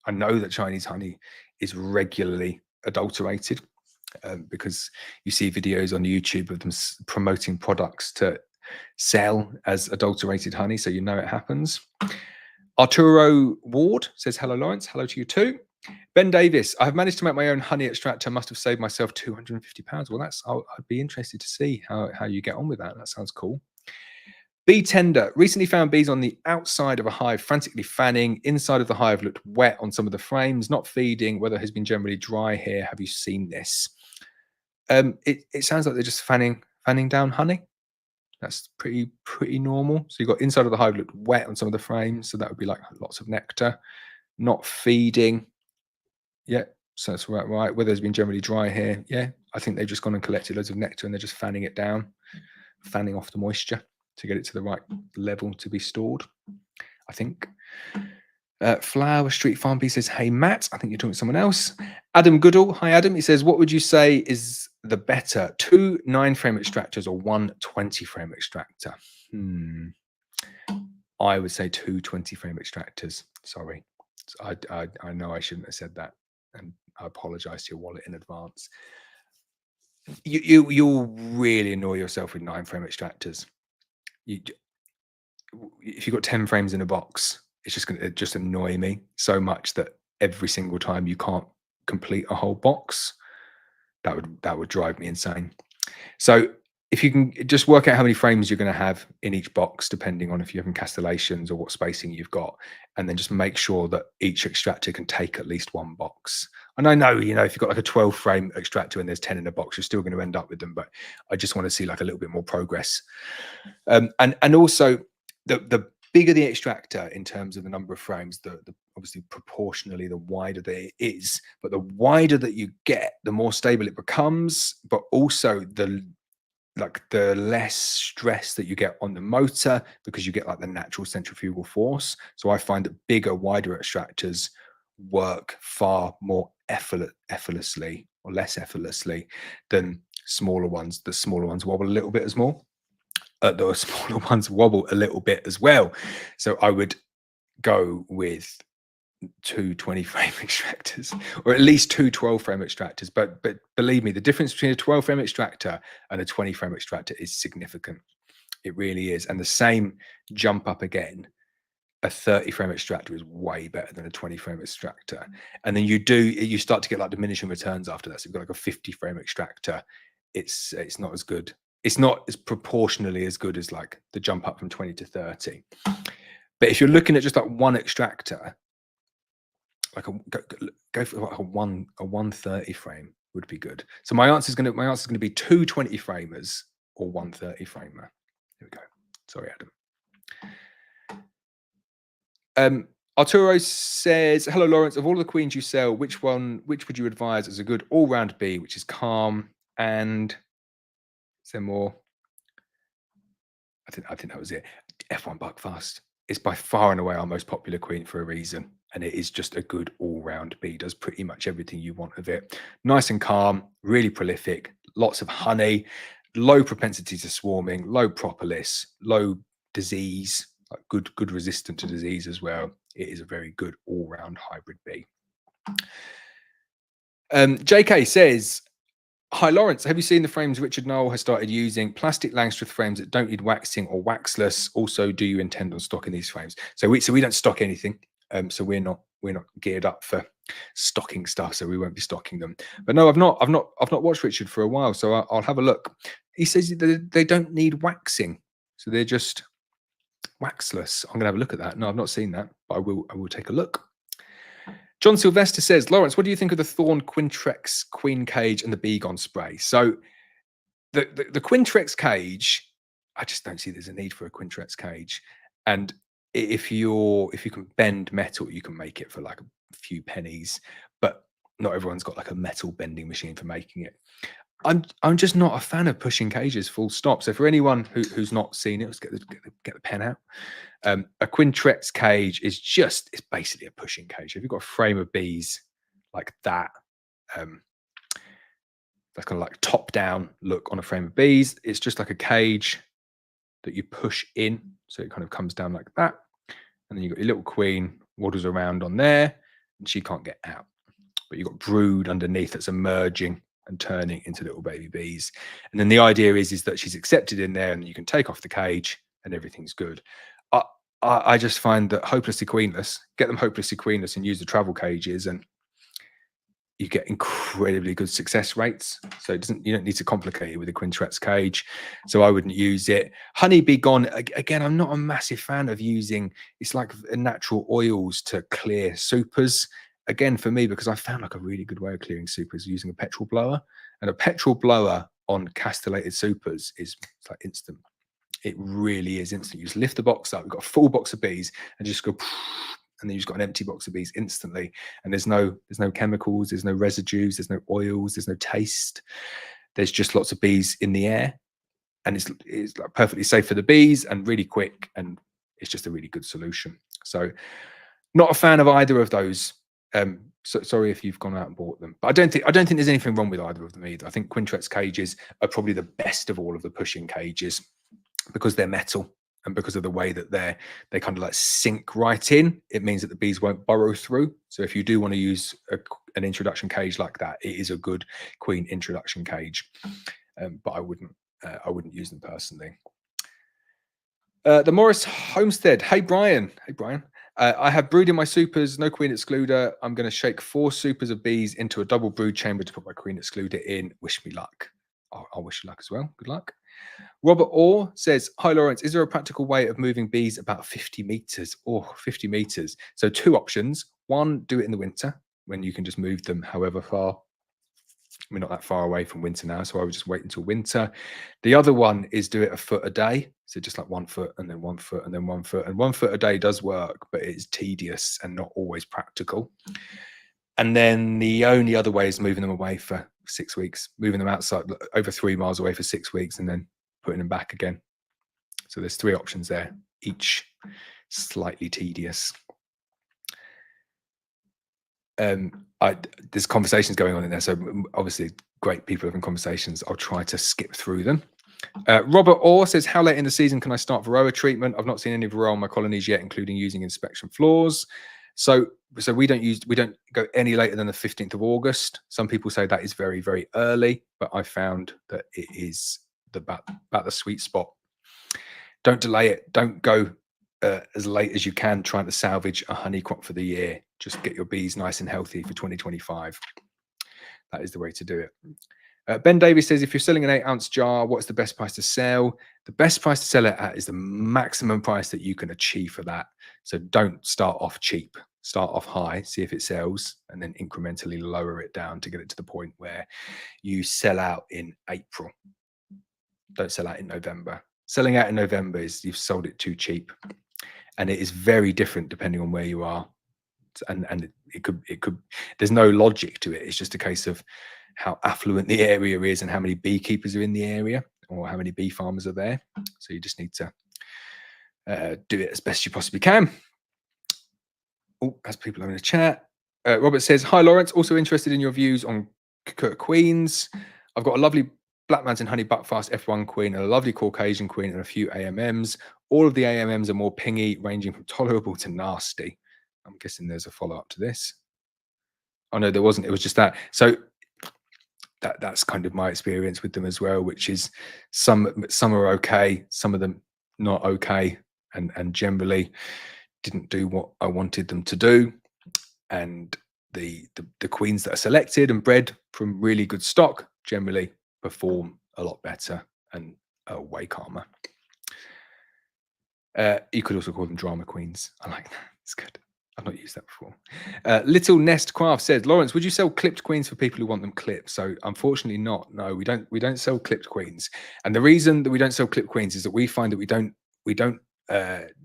I know that Chinese honey is regularly adulterated because you see videos on YouTube of them promoting products to sell as adulterated honey, so you know it happens. Arturo Ward says, hello Laurence, hello to you too. Ben Davis, I have managed to make my own honey extractor. Must have saved myself £250. Well, I'd be interested to see how you get on with that. That sounds cool. Bee tender, recently found bees on the outside of a hive frantically fanning. Inside of the hive looked wet on some of the frames, not feeding. Weather has been generally dry here. Have you seen this? It sounds like they're just fanning down honey. That's pretty normal. So you've got inside of the hive looked wet on some of the frames. So that would be like lots of nectar, not feeding. Yeah, so that's right. Weather's been generally dry here. Yeah, I think they've just gone and collected loads of nectar and they're just fanning it down, fanning off the moisture to get it to the right level to be stored, I think. Flower Street Farm Bee says, hey Matt, I think you're talking to someone else. Adam Goodall, hi Adam. He says, what would you say is the better, 2 9-frame extractors or 1 20-frame extractor? I would say 2 20-frame extractors. Sorry, I know I shouldn't have said that, and I apologize to your wallet in advance. You'll really annoy yourself with 9-frame extractors. If you've got 10 frames in a box, it's just going to annoy me so much that every single time you can't complete a whole box. That would drive me insane. So if you can just work out how many frames you're going to have in each box, depending on if you're having castellations or what spacing you've got, and then just make sure that each extractor can take at least one box. And I know, you know, if you've got like a 12 frame extractor and there's 10 in a box, you're still going to end up with them. But I just want to see like a little bit more progress. And also the bigger the extractor in terms of the number of frames, the obviously proportionally the wider that it is, but the wider that you get, the more stable it becomes, but also the less stress that you get on the motor, because you get like the natural centrifugal force. So I find that bigger, wider extractors work far more effortlessly or less effortlessly than smaller ones. The smaller ones wobble a little bit as well. The smaller ones wobble a little bit as well. So I would go with 2 20-frame extractors, or at least 2 12-frame extractors. But believe me, the difference between a 12-frame extractor and a 20-frame extractor is significant. It really is. And the same jump up again, a 30-frame extractor is way better than a 20-frame extractor. And then you start to get like diminishing returns after that. So you've got like a 50-frame extractor. It's not as good. It's not as proportionally as good as like the jump up from 20 to 30. But if you're looking at just like one extractor, like go for like a 130 frame would be good. So my answer is going to be 2 20 framers or 1 30 framer. Here we go. Sorry, Adam. Arturo says, hello Laurence, of all the queens you sell, which would you advise as a good all-round bee, which is calm and is there more? I think that was it. F1 Buckfast is by far and away our most popular queen for a reason. And it is just a good all-round bee. Does pretty much everything you want of it. Nice and calm, really prolific, lots of honey, low propensity to swarming, low propolis, low disease, like good resistant to disease as well. It is a very good all-round hybrid bee. JK says, hi Laurence, have you seen the frames Richard Knoll has started using? Plastic Langstroth frames that don't need waxing or waxless. Also, do you intend on stocking these frames? So we don't stock anything. So we're not geared up for stocking stuff, so we won't be stocking them. But no, I've not watched Richard for a while, so I'll have a look. He says they don't need waxing, so they're just waxless. I'm gonna have a look at that. No, I've not seen that, but I will take a look. John Sylvester says, Laurence, what do you think of the Thorn Quintrex Queen Cage and the Begon spray? So the Quintrex cage, I just don't see there's a need for a Quintrex cage. And if you can bend metal, you can make it for like a few pennies, but not everyone's got like a metal bending machine for making it. I'm just not a fan of pushing cages, full stop. So for anyone who's not seen it, let's get the pen out. A Quintrex cage is it's basically a pushing cage. If you've got a frame of bees like that, that's kind of like top down look on a frame of bees. It's just like a cage that you push in, so it kind of comes down like that, and then you've got your little queen waddles around on there, and she can't get out. But you've got brood underneath that's emerging and turning into little baby bees. And then the idea is that she's accepted in there, and you can take off the cage, and everything's good. I just find that hopelessly queenless. Get them hopelessly queenless and use the travel cages, and you get incredibly good success rates. So you don't need to complicate it with a Quintrex cage. So I wouldn't use it. Honeybee Gone, again, I'm not a massive fan of using, it's like natural oils to clear supers. Again, for me, because I found like a really good way of clearing supers using a petrol blower. And a petrol blower on castellated supers is like instant. It really is instant. You just lift the box up, you've got a full box of bees, and just go, and then you've just got an empty box of bees instantly. And there's no chemicals, there's no residues, there's no oils, there's no taste. There's just lots of bees in the air, and it's like perfectly safe for the bees and really quick, and it's just a really good solution. So not a fan of either of those. So sorry if you've gone out and bought them, but I don't think there's anything wrong with either of them either. I think Quintrex cages are probably the best of all of the pushing cages, because they're metal and because of the way that they kind of like sink right in. It means that the bees won't burrow through. So if you do want to use an introduction cage like that, it is a good queen introduction cage. But I wouldn't use them personally. The Morris Homestead. Hey Brian. I have brood in my supers, no queen excluder. I'm going to shake 4 supers of bees into a double brood chamber to put my queen excluder in. Wish me luck. I'll wish you luck as well. Good luck. Robert Orr says, hi, Laurence. Is there a practical way of moving bees about 50 meters? Oh, 50 meters. So 2 options. One, do it in the winter when you can just move them however far. We're not that far away from winter now, so I would just wait until winter. The other one is do it a foot a day. So just like 1 foot and then 1 foot and then 1 foot. And 1 foot a day does work, but it's tedious and not always practical. And then the only other way is moving them away for 6 weeks, moving them outside over 3 miles away for 6 weeks and then putting them back again. So there's 3 options there, each slightly tedious. There's conversations going on in there, so obviously great people having conversations. I'll try to skip through them. Robert Orr says, how late in the season can I start Varroa treatment? I've not seen any Varroa on my colonies yet, including using inspection floors. So we don't go any later than the 15th of August. Some people say that is very, very early, but I found that it is about the sweet spot. Don't delay it. Don't go as late as you can trying to salvage a honey crop for the year. Just get your bees nice and healthy for 2025. That is the way to do it. Ben Davies says, if you're selling an 8-ounce jar, what's the best price to sell? The best price to sell it at is the maximum price that you can achieve for that. So don't start off cheap. Start off high, see if it sells, and then incrementally lower it down to get it to the point where you sell out in April. Don't sell out in November. Selling out in November is you've sold it too cheap. And it is very different depending on where you are. And it could there's no logic to it. It's just a case of how affluent the area is and how many beekeepers are in the area or how many bee farmers are there. So you just need to do it as best you possibly can. Oh, as people are in the chat. Robert says, hi, Laurence. Also interested in your views on queens. I've got a lovely Black Mountain Honey Buckfast F1 queen and a lovely Caucasian queen and a few AMMs. All of the AMMs are more pingy, ranging from tolerable to nasty. I'm guessing there's a follow-up to this. Oh, no, there wasn't. It was just that. So that's kind of my experience with them as well, which is some are okay, some of them not okay, and generally didn't do what I wanted them to do. And the queens that are selected and bred from really good stock generally perform a lot better and are way calmer. You could also call them drama queens. I like that. It's good. I've not used that before. Little Nest Craft says, Laurence, would you sell clipped queens for people who want them clipped? So unfortunately not. No, we don't sell clipped queens. And the reason that we don't sell clipped queens is that we find that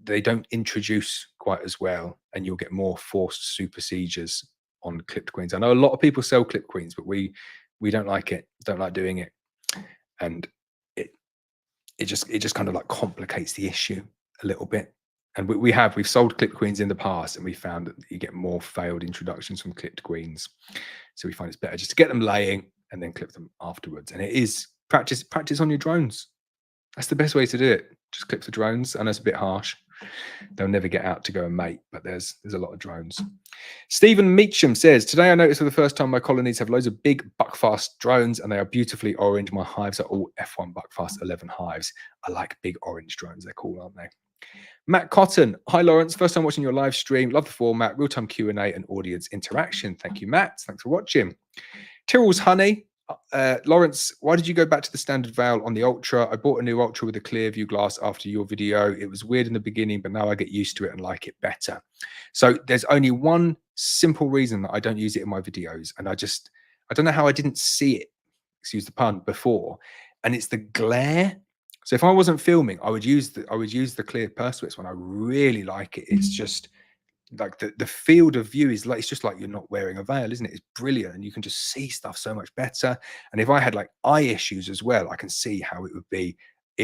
they don't introduce quite as well, and you'll get more forced super seizures on clipped queens. I know a lot of people sell clipped queens, but we don't like it, don't like doing it. And it just kind of like complicates the issue a little bit. And we've sold clipped queens in the past, and we found that you get more failed introductions from clipped queens. So we find it's better just to get them laying and then clip them afterwards. And it is practice on your drones. That's the best way to do it. Just clip the drones. I know it's a bit harsh. They'll never get out to go and mate, but there's a lot of drones. Stephen Meacham says, today I noticed for the first time my colonies have loads of big Buckfast drones, and they are beautifully orange. My hives are all F1 Buckfast 11 hives. I like big orange drones. They're cool, aren't they? Matt Cotton, hi Laurence, first time watching your live stream. Love the format, real-time Q&A and audience interaction. Thank you, Matt. Thanks for watching. Tyrrell's Honey, Laurence, why did you go back to the standard valve on the Ultra? I bought a new Ultra with a clear view glass after your video. It was weird in the beginning, but now I get used to it and like it better. So there's only one simple reason that I don't use it in my videos, and I don't know how I didn't see it, excuse the pun, before, and it's the glare. So if I wasn't filming, I would use the clear perspex one. I really like it. It's just like the field of view is like, it's just like you're not wearing a veil, isn't it? It's brilliant, and you can just see stuff so much better. And if I had like eye issues as well, I can see how it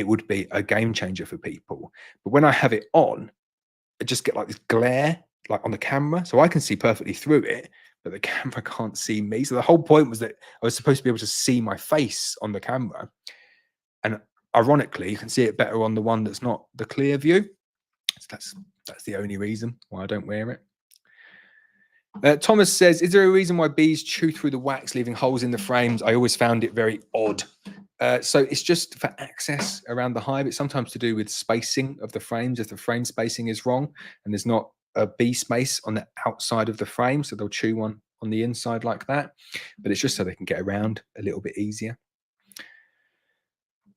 would be a game changer for people. But when I have it on, I just get like this glare like on the camera, so I can see perfectly through it, but the camera can't see me. So the whole point was that I was supposed to be able to see my face on the camera, and ironically, you can see it better on the one that's not the clear view. So that's the only reason why I don't wear it. Thomas says, is there a reason why bees chew through the wax, leaving holes in the frames? I always found it very odd. So it's just for access around the hive. It's sometimes to do with spacing of the frames. If the frame spacing is wrong and there's not a bee space on the outside of the frame, so they'll chew on the inside like that, but it's just so they can get around a little bit easier.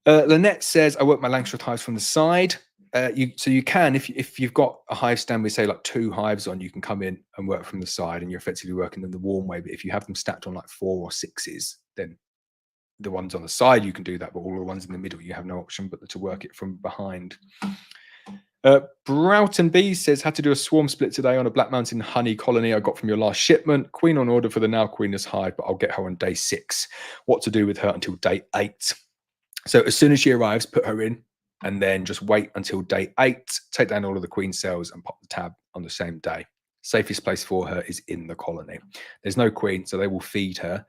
Lynette says, I work my Langstroth hives from the side. So you can, if you've got a hive stand with say like 2 hives on, you can come in and work from the side and you're effectively working them the warm way. But if you have them stacked on like 4 or 6s, then the ones on the side you can do that, but all the ones in the middle you have no option but to work it from behind. Broughton B says, had to do a swarm split today on a Black Mountain honey colony I got from your last shipment. Queen on order for the now queenless hive, but I'll get her on day 6. What to do with her until day 8? So as soon as she arrives, put her in and then just wait until day 8, take down all of the queen cells and pop the tab on the same day. Safest place for her is in the colony. There's no queen, so they will feed her.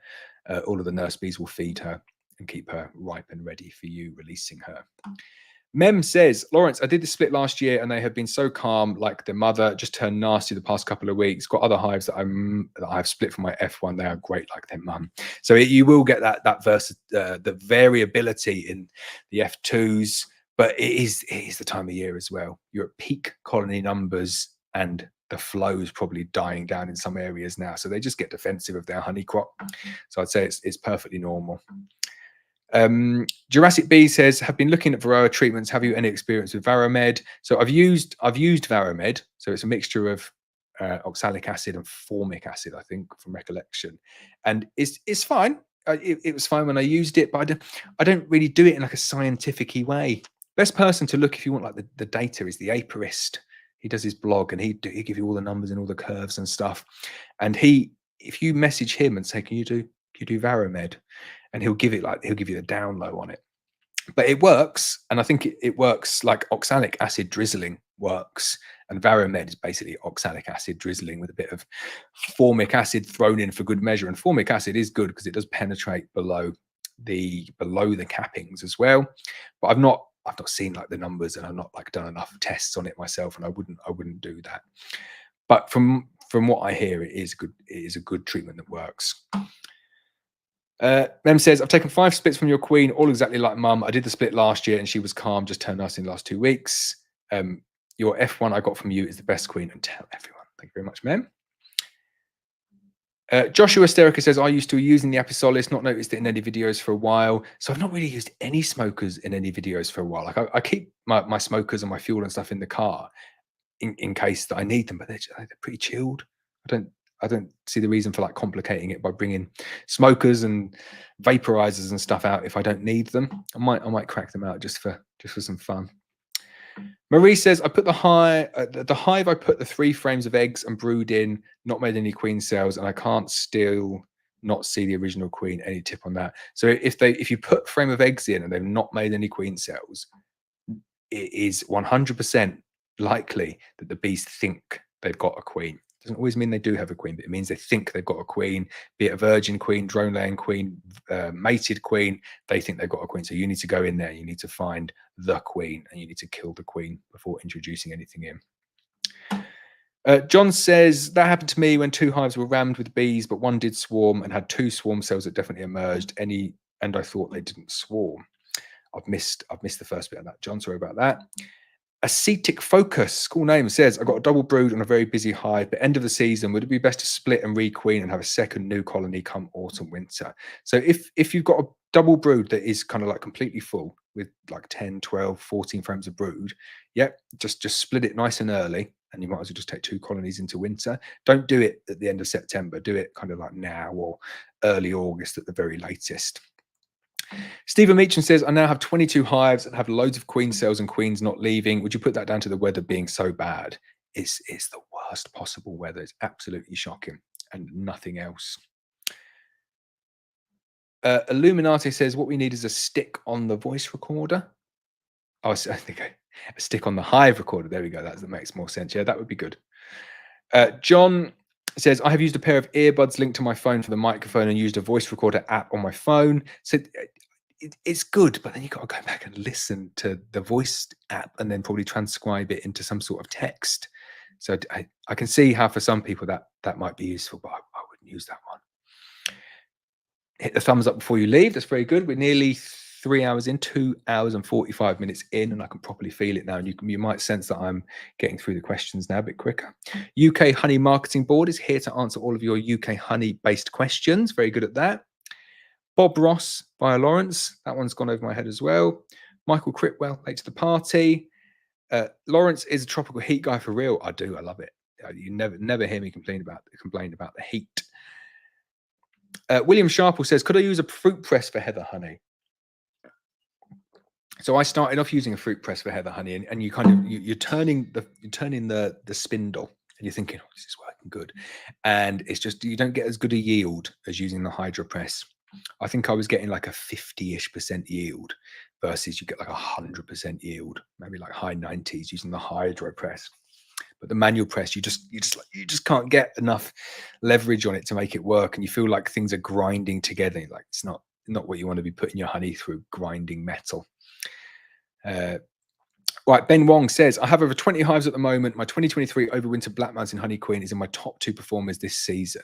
All of the nurse bees will feed her and keep her ripe and ready for you releasing her. Mem says, Laurence, I did the split last year and they have been so calm, like the mother, just turned nasty the past couple of weeks. Got other hives that I've split from my F1. They are great like their mum. So you will get the variability in the F2s, but it is the time of year as well. You're at peak colony numbers and the flow is probably dying down in some areas now. So they just get defensive of their honey crop. So I'd say it's perfectly normal. Jurassic B says, have been looking at Varroa treatments. Have you any experience with Varromed? So I've used Varromed. So it's a mixture of oxalic acid and formic acid, I think, from recollection. And it's fine. It was fine when I used it, but I don't really do it in like a scientific-y way. Best person to look if you want like the data is the Apiarist. He does his blog and he give you all the numbers and all the curves and stuff. And if you message him and say, can you do Varromed? And he'll give you the down low on it. But it works, and I think it works like oxalic acid drizzling works, and Varromed is basically oxalic acid drizzling with a bit of formic acid thrown in for good measure. And formic acid is good because it does penetrate below the cappings as well. But I've not seen like the numbers, and I've not like done enough tests on it myself, and I wouldn't do that. But from what I hear, it is a good treatment that works. Mem says, I've taken 5 splits from your queen, all exactly like mum. I did the split last year and she was calm, just turned nice in the last 2 weeks. Your F1 I got from you is the best queen, and tell everyone. Thank you very much, Mem. Joshua Sterica says, are you still using the Apisolis? Not noticed it in any videos for a while. So I've not really used any smokers in any videos for a while. Like I keep my smokers and my fuel and stuff in the car in case that I need them, but they're pretty chilled. I don't see the reason for like complicating it by bringing smokers and vaporizers and stuff out if I don't need them. I might crack them out just for some fun. Marie says, I put the hive I put the 3 frames of eggs and brood in, not made any queen cells, and I can't still not see the original queen. Any tip on that? So if you put frame of eggs in and they've not made any queen cells, it is 100% likely that the bees think they've got a queen. Doesn't always mean they do have a queen, but it means they think they've got a queen, be it a virgin queen, drone laying queen, mated queen. They think they've got a queen. So you need to go in there, you need to find the queen, and you need to kill the queen before introducing anything in. John says, that happened to me when 2 hives were rammed with bees, but 1 did swarm and had 2 swarm cells that definitely emerged. And I thought they didn't swarm. I've missed the first bit of that, John. Sorry about that. Ascetic Focus, cool name, says, I got a double brood on a very busy hive, but end of the season, would it be best to split and requeen and have a second new colony come autumn, winter? So if you've got a double brood that is kind of like completely full with like 10, 12, 14 frames of brood, just split it nice and early, and you might as well just take 2 colonies into winter. Don't do it at the end of September. Do it kind of like now or early August at the very latest. Stephen Meacham says, I now have 22 hives and have loads of queen cells and queens not leaving. Would you put that down to the weather being so bad? It's the worst possible weather. It's absolutely shocking and nothing else. Illuminati says, what we need is a stick on the voice recorder. Oh, I think a stick on the hive recorder. There we go. That makes more sense. Yeah, that would be good. John says, I have used a pair of earbuds linked to my phone for the microphone and used a voice recorder app on my phone. So it's good, but then you've got to go back and listen to the voice app and then probably transcribe it into some sort of text. So I can see how for some people that might be useful, but I wouldn't use that one. Hit the thumbs up before you leave. That's very good. We're nearly 3 hours in, 2 hours and 45 minutes in, and I can properly feel it now. And you might sense that I'm getting through the questions now a bit quicker. UK Honey Marketing Board is here to answer all of your UK honey-based questions. Very good at that. Bob Ross via Laurence. That one's gone over my head as well. Michael Critwell, late to the party. Laurence is a tropical heat guy for real. I do. I love it. You never hear me complain about the heat. William Sharple says, could I use a fruit press for heather honey? So I started off using a fruit press for heather honey, and you kind of you're turning the spindle, and you're thinking, oh, this is working good, and it's just you don't get as good a yield as using the hydro press. I think I was getting like a 50-ish% yield versus you get like 100% yield, maybe like high 90s using the hydro press. But the manual press, you just can't get enough leverage on it to make it work, and you feel like things are grinding together. Like it's not what you want to be putting your honey through, grinding metal. Right, Ben Wong says, I have over 20 hives at the moment. My 2023 overwinter Black Mountain Honey Queen is in my top 2 performers this season.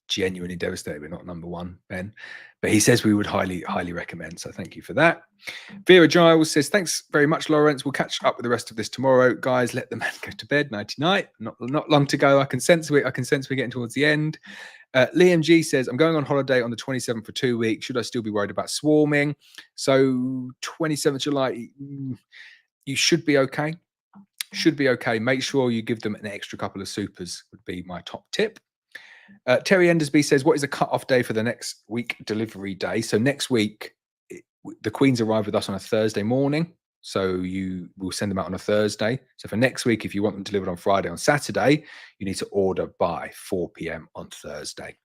Genuinely devastated we're not number 1, Ben, but he says we would highly recommend, so thank you for that. Vera Giles says, thanks very much, Laurence. We'll catch up with the rest of this tomorrow. Guys, let the man go to bed. Nighty night. Not long to go. I can sense we're getting towards the end. Liam G says, I'm going on holiday on the 27th for 2 weeks. Should I still be worried about swarming? So 27th July, you should be okay. Make sure you give them an extra couple of supers would be my top tip. Terry Endersby says, what is the cut-off day for the next week delivery day? So next week, the queens arrive with us on a Thursday morning. So you will send them out on a Thursday. So for next week, if you want them delivered on Friday, on Saturday, you need to order by 4 p.m. on Thursday.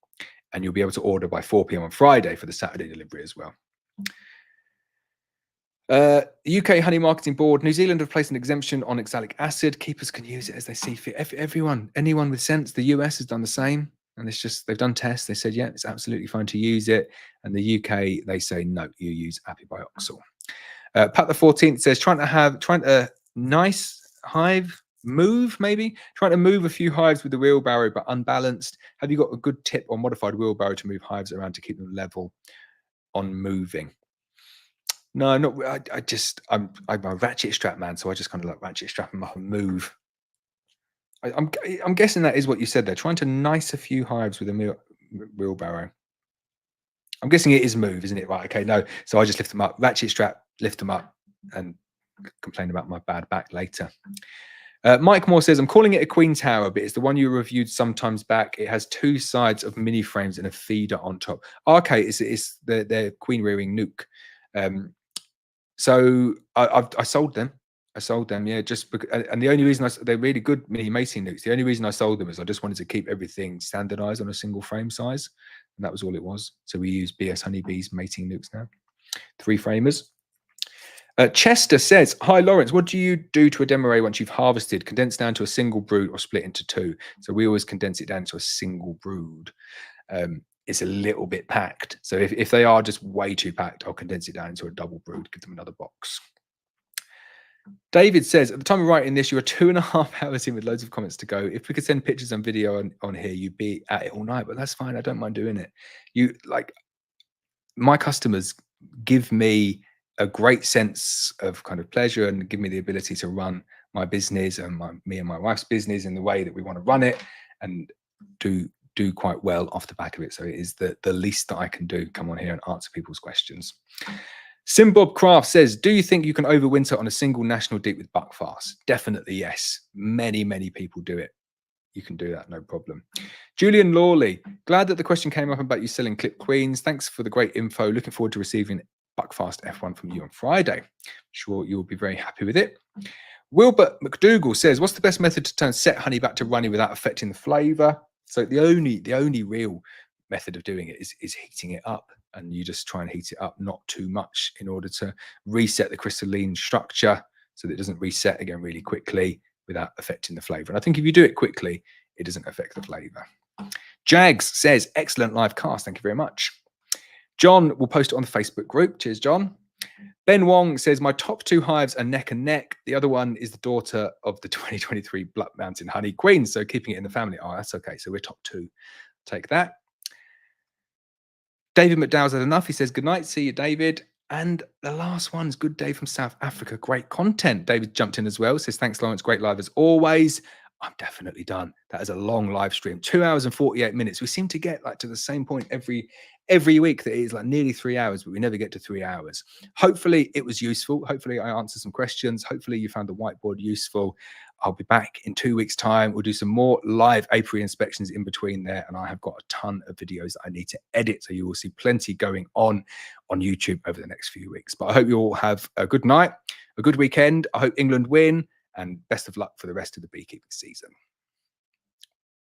And you'll be able to order by 4 p.m. on Friday for the Saturday delivery as well. UK Honey Marketing Board. New Zealand have placed an exemption on oxalic acid. Keepers can use it as they see fit. Anyone with sense. The US has done the same. And it's just, they've done tests. They said, yeah, it's absolutely fine to use it. And the UK, they say, no, you use Apiary. Pat the 14th says, trying to nice hive move, maybe? Trying to move a few hives with the wheelbarrow, but unbalanced. Have you got a good tip or modified wheelbarrow to move hives around to keep them level on moving? No, not. I'm a ratchet strap man, so I just kind of like ratchet strap them up and move. I'm guessing that is what you said there. Trying to nice a few hives with a wheelbarrow. I'm guessing it is move, isn't it? Right. Okay. No. So I just lift them up, ratchet strap, lift them up, and complain about my bad back later. Mike Moore says, I'm calling it a queen tower, but it's the one you reviewed sometimes back. It has 2 sides of mini frames and a feeder on top. Okay. It's the queen rearing nuke. So I sold them. Yeah, just because, and the only reason they're really good mini mating nukes. The only reason I sold them is I just wanted to keep everything standardized on a single frame size, and that was all it was. So we use BS Honeybees mating nukes now, 3 framers. Chester says, hi Laurence, what do you do to a demarray once you've harvested? Condense down to a single brood or split into 2? So we always condense it down to a single brood. It's a little bit packed. So if they are just way too packed, I'll condense it down into a double brood, give them another box. David says, at the time of writing this, you are 2.5 hours in with loads of comments to go. If we could send pictures and video on here, you'd be at it all night, but that's fine. I don't mind doing it. My customers give me a great sense of kind of pleasure and give me the ability to run my business and me and my wife's business in the way that we want to run it, and do quite well off the back of it. So it is the least that I can do, come on here and answer people's questions. Simbob Craft says, do you think you can overwinter on a single national deep with buckfast? Definitely yes. Many people do it. You can do that, no problem. Julian Lawley, glad that the question came up about you selling clip queens. Thanks for the great info. Looking forward to receiving buckfast F1 from you on Friday. Sure you'll be very happy with it. Wilbert McDougall says, what's the best method to turn set honey back to runny without affecting the flavour? So the only real method of doing it is heating it up, and you just try and heat it up not too much in order to reset the crystalline structure so that it doesn't reset again really quickly without affecting the flavour. And I think if you do it quickly, it doesn't affect the flavour. Jags says, excellent live cast. Thank you very much. John will post it on the Facebook group. Cheers, John. Ben Wong says, my top 2 hives are neck and neck. The other one is the daughter of the 2023 Black Mountain Honey Queen. So keeping it in the family. Oh, that's okay. So we're top 2. Take that. David McDowell's had enough. He says, good night. See you, David. And the last one's Good Day from South Africa. Great content. David jumped in as well. Says, thanks, Laurence. Great live as always. I'm definitely done. That is a long live stream, 2 hours and 48 minutes. We seem to get like to the same point every week that it is like nearly 3 hours, but we never get to 3 hours. Hopefully it was useful. Hopefully I answered some questions. Hopefully you found the whiteboard useful. I'll be back in 2 weeks' time. We'll do some more live apiary inspections in between there. And I have got a ton of videos that I need to edit. So you will see plenty going on YouTube over the next few weeks. But I hope you all have a good night, a good weekend. I hope England win, and best of luck for the rest of the beekeeping season.